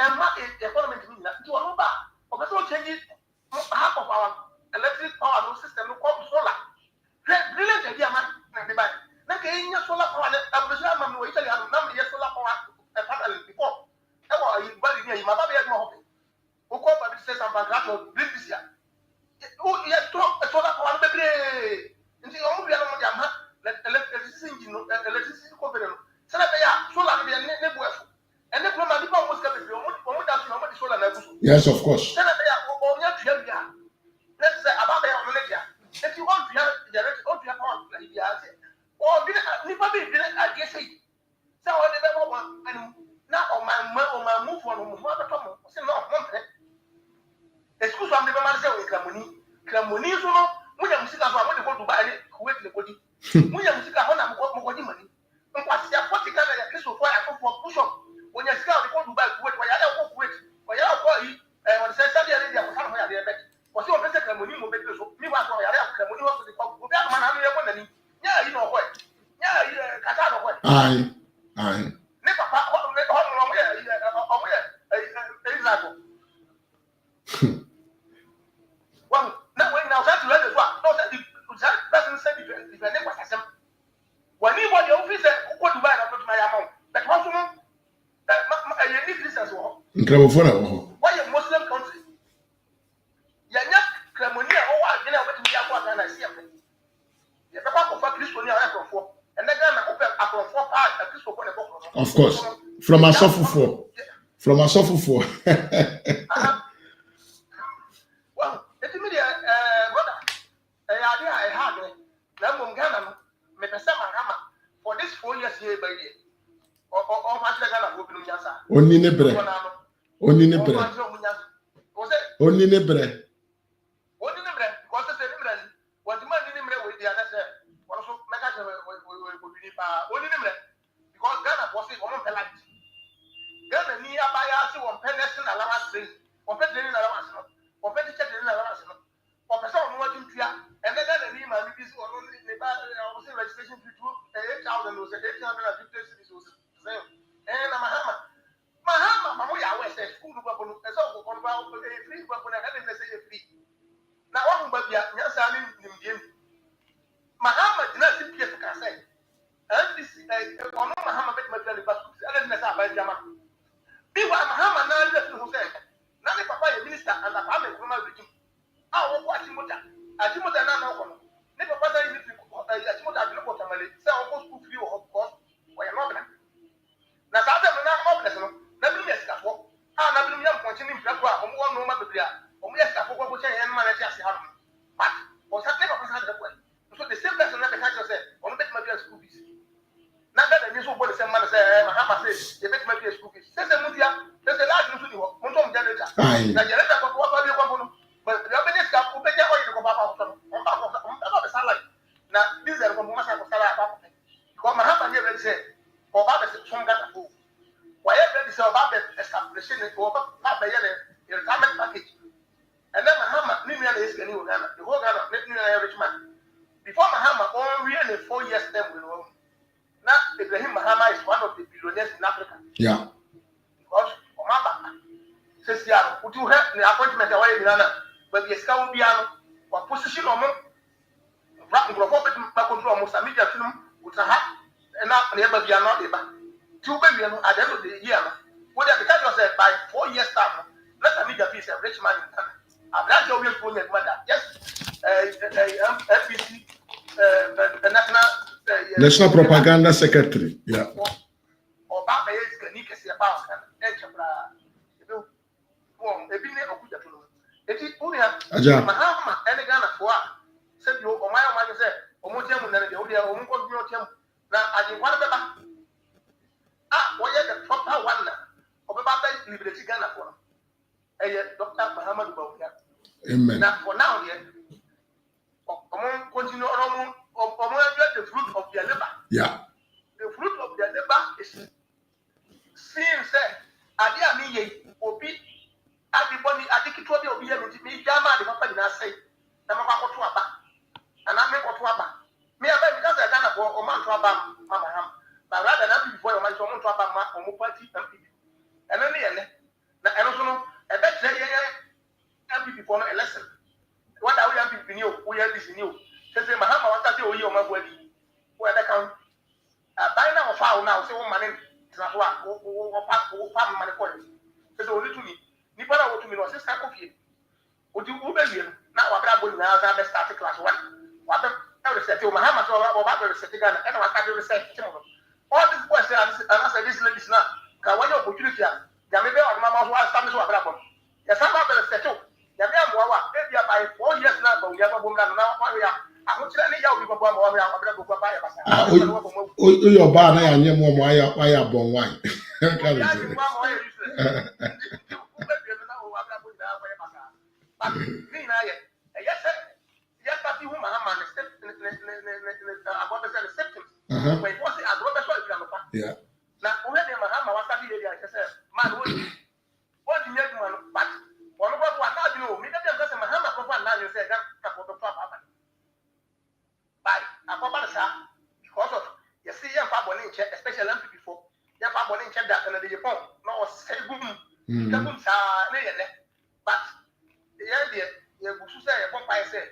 and what is the economy to mean that to a number of us change half of our electric power system called solar. Brilliant idea, man. Everybody. Like in your solar power, I'm the same man who is a number of solar power panel before. Ever you body near you, my baby had more. Who call by business and bankrupt this year. Oh, yes, solar power, baby. And the only one electricity company. So that they are solar and network. And the problem is almost coming. Yes, of course. Let's say about the if you want to have the power, or I guess so and now on my move on excuse me, the man said Cramoni, so no, we are music as I want to go to buy it, who the body. We are music on money. And what's the political so far for push up when you scout the to buy wait, why I don't wait, why I don't when say Saudi Arabia was somewhere there. Was your best Cramoni, who made so me was why I have Cramoni was the pop, who got man under the yeah, you know what? Yeah, Qatar, what? Aye. Never, example. Well, now that's read as well. No, that person said if your name was a sim. When you want your officer, who to buy a my amount, but once you know that you need this as well. Why a Muslim country? You're not Cremonia or I know what to be a and I see a thing. You're about to fuck this one for, and then I open up for 4 parts at this one. Of course. From a suffer for. Well, it's immediate, brother. I had Lamb Ghana, Mepesama Hama, for this 4 years here by year. Or much like Ghana will be Yasa. Only nebre. Only nebre. Because the same when the man didn't with the other said, also make us only because Ghana was a woman penalty. Ghana near by us on Penison allowance training, or Pension allowance, or Pension allowance, or person watching Tia, and then the name and this one only the registration fee to 8,000 was 850 was the same. And Mahama, Mamoya, West, school to Babon, as all about a free weapon, and then they say a free. Now, one but yes, I mean, Mahama did not simply say, and this Mahama met my belly, but I didn't know by Jama. Meanwhile, Mahama now left who said, Nani Papa, a minister, and the family from my regime. I will watch him with that. I think what I know. Never father is what I look at Tamale, so almost put you of course, why you're not. Now, I'm not obvious, let me ask what. I'm not continuing to go on no ma bebia o mo yes ka kokko che yen ma na ti ase ha no but o sa te ba sa de ko so the same person na be catch say o no bet ma be school fees na ga da ni so bo the same man say Mahama say e bet ma be school fees say mu dia say last no so ni ho mo to mo generator na generator ko ko bi ko no but the business ka ko be ja ko yi ko ba ba so on ba be salary na diesel ko mo ma sa ko salary ba ko Mahama ni be say o ba be so ngata fo why everybody say about the establishing it over not the retirement package. And then Mahama, Nina is the new Ghana, the whole Ghana, rich man. Before Mahama, only 4 years term will own. Now, Ibrahim Mahama is one of the billionaires in Africa. Yeah. Because Omaba says, yeah, put you have the appointment away in Ghana, but the scout piano or position on control most media film with a hat and not never be not able. 2 billion at the end of the year. What they because you said by 4 years time, let me media piece a rich man in Ghana. I'm not your real point mother. Yes, FPC, the National Propaganda Secretary. Yeah. Or Baba is Ganika about Enchapra. You know, a billion of good. It is only Mahama and Ghana for said you or my man said, or Motem and the Odia or Mungo. Now I didn't want to. What is the proper one of about liberty Ghana for? Dr. Mahama Bauya. Amen. Now for now, yet, continue on the fruit of their labor. Yeah. The fruit of their labor is seen, said, Adia me, Obi, everybody, I think it will be me, Jama, the papa did not say, Namaka Tuaba, and I make Otuaba. Me, I bet because I done for Oman Tuaba, Mama Ham. But rather than before you mention one to about my party MPP. And then, and also, I bet MPP for a lesson. What are we MPP new? We are this new. Say, Mahama, what are you, your mother? Where they come? By now, foul now, say one man is not one or farm money for it. Says only to me. Nipana, what to me was a sack of you. Would you Uber? Now, what I would now have started class 1. What the set to Mahama or about the setting and what I will say. All these questions, and I said, this ladies now, can one opportunity, Yamibe or Mamma was established with Abraham. Yes, I'm about to settle. Yamia Wawa, maybe by 4 years now, but we have a woman now. I want to let you go by your bar, I am more why born wine. Yeah. Now, when Mahama was at the area, I said, man, what do you make man? But one of what now you know, maybe because Mahama for one now you say that for the papa. By a papa, because of you see, your papa in check, especially before your papa in check that and the Japan, no, say boom, but the idea, you say, I say,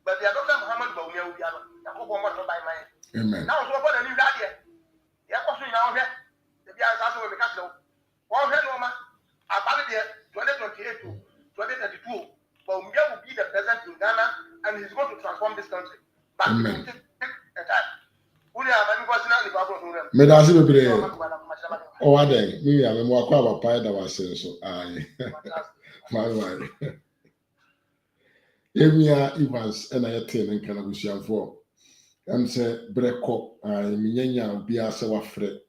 but the other Muhammad Bawia will be able to buy my. Amen. Now, so what a new idea. Yeah, also now here, the guys also will be cut low. One head woman, about the 2028 to 2032, but we will be the president in Ghana and he's going to transform this country. But amen. A time. We are many questions. Medasi bebre. Oh, ade. Me ya me mo akwa papa da wase so. Aye. My. Emia Evans and I tell and can abusianfo. Say breko minyanya bia se wafre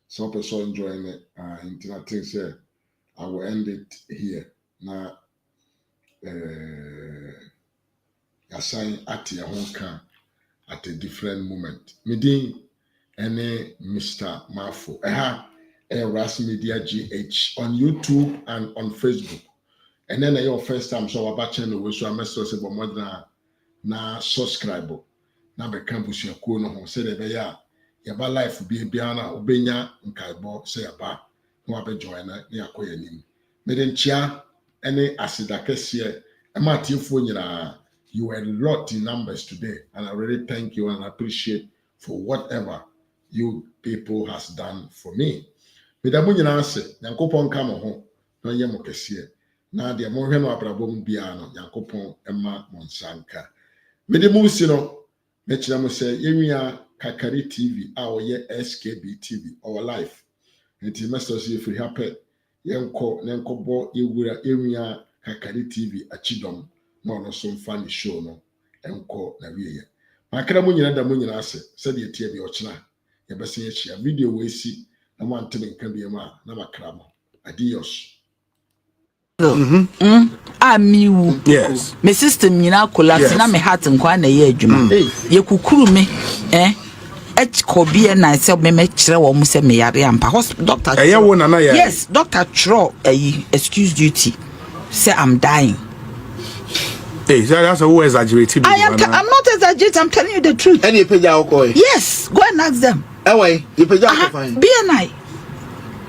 so person enjoying it internet things here. I will end it here na assign at your home can at a different moment meeting any Mr. Mafo RAZ Media GH on YouTube and on Facebook and then your first time so about channel we so message about more than na subscribe na beka busuakuo no ho se de be ya yaba life bi bia na obenya nkaibo se yaba no abejoin na yakoya nim me de nchia ene asidakese e matiefo nyina you were a lot in numbers today and I really thank you and appreciate for whatever you people has done for me me da munyina ase yankopon ka mo ho no ye mo kese na de mo hwe no abrabom bia no yankopon ema mo nsanka me de mu si no Mechira mo say Yemia Kakari TV our ye SKB TV our life. Enti message free happy yenko bo ewura Yemia kakari TV achidom na ono so mfa ni show no enko na wiye makra mu nyina da mu nyina ase se de tie bi ochina ye bese ye chia video we si na mo antebe nka bi ma na makra mo adios. Amiwu. Yes. My system nyina collapse na me heart nkwa na ye adwuma. Ye kukuru me Kobe na say me kire wo mu say me yare ampa doctor. Yes, Dr. Tro excuse duty. Say I'm dying. Hey, that's a who exaggerated. I'm not exaggerating, I'm telling you the truth. Any page Yes, go and ask them. Away, you page fine. BNI.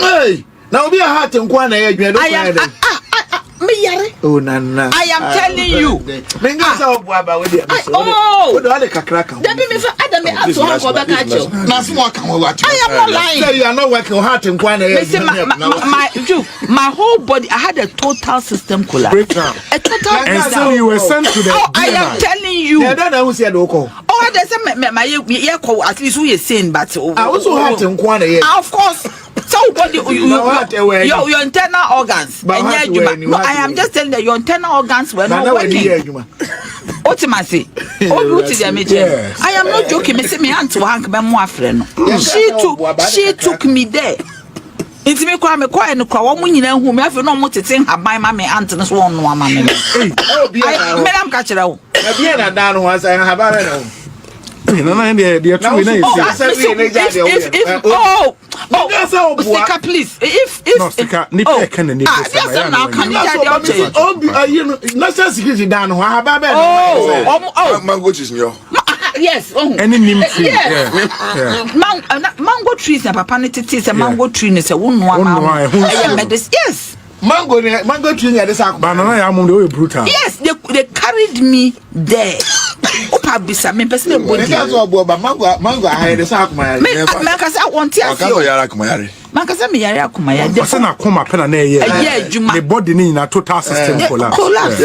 Hey, now be a heart and kwana me yare. Oh nana. I am telling you. I am not lying. You are not working hard in my whole body, I had a total system collapse. A total and so you were sent to the I am telling you. Oh, there's a at least we are saying, but I also had to of course. So what your internal organs. No, I am just telling that your internal organs were not working. What am I saying? I am not joking. Me say me aunt to Hank my friend. She took me there. It's me kwa me kwa no kwa wo nyina hu me afi no mo tete haban ma me aunt no so won no ama me. Me am ka kire wo. Na bia na dan no asa haban na. Sika, please. If yes. Mango trees and papa is a mango tree is a one. Yes. Mango tree at the banana brutal. Yes, they carried me there. Bisa me person body. Mango I had the sack my Makasa want to Makasa me yare akumaya. Person akoma pena na ye. The body ni na total system collapse.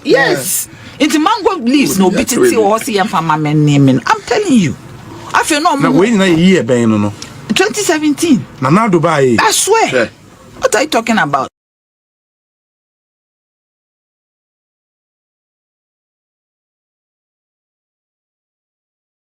Yes. It's mango leaves no bitty or see and farmer men naming. I'm telling you. I feel no more. When a year, 2017. Nana Dubai. I swear. What are you talking about?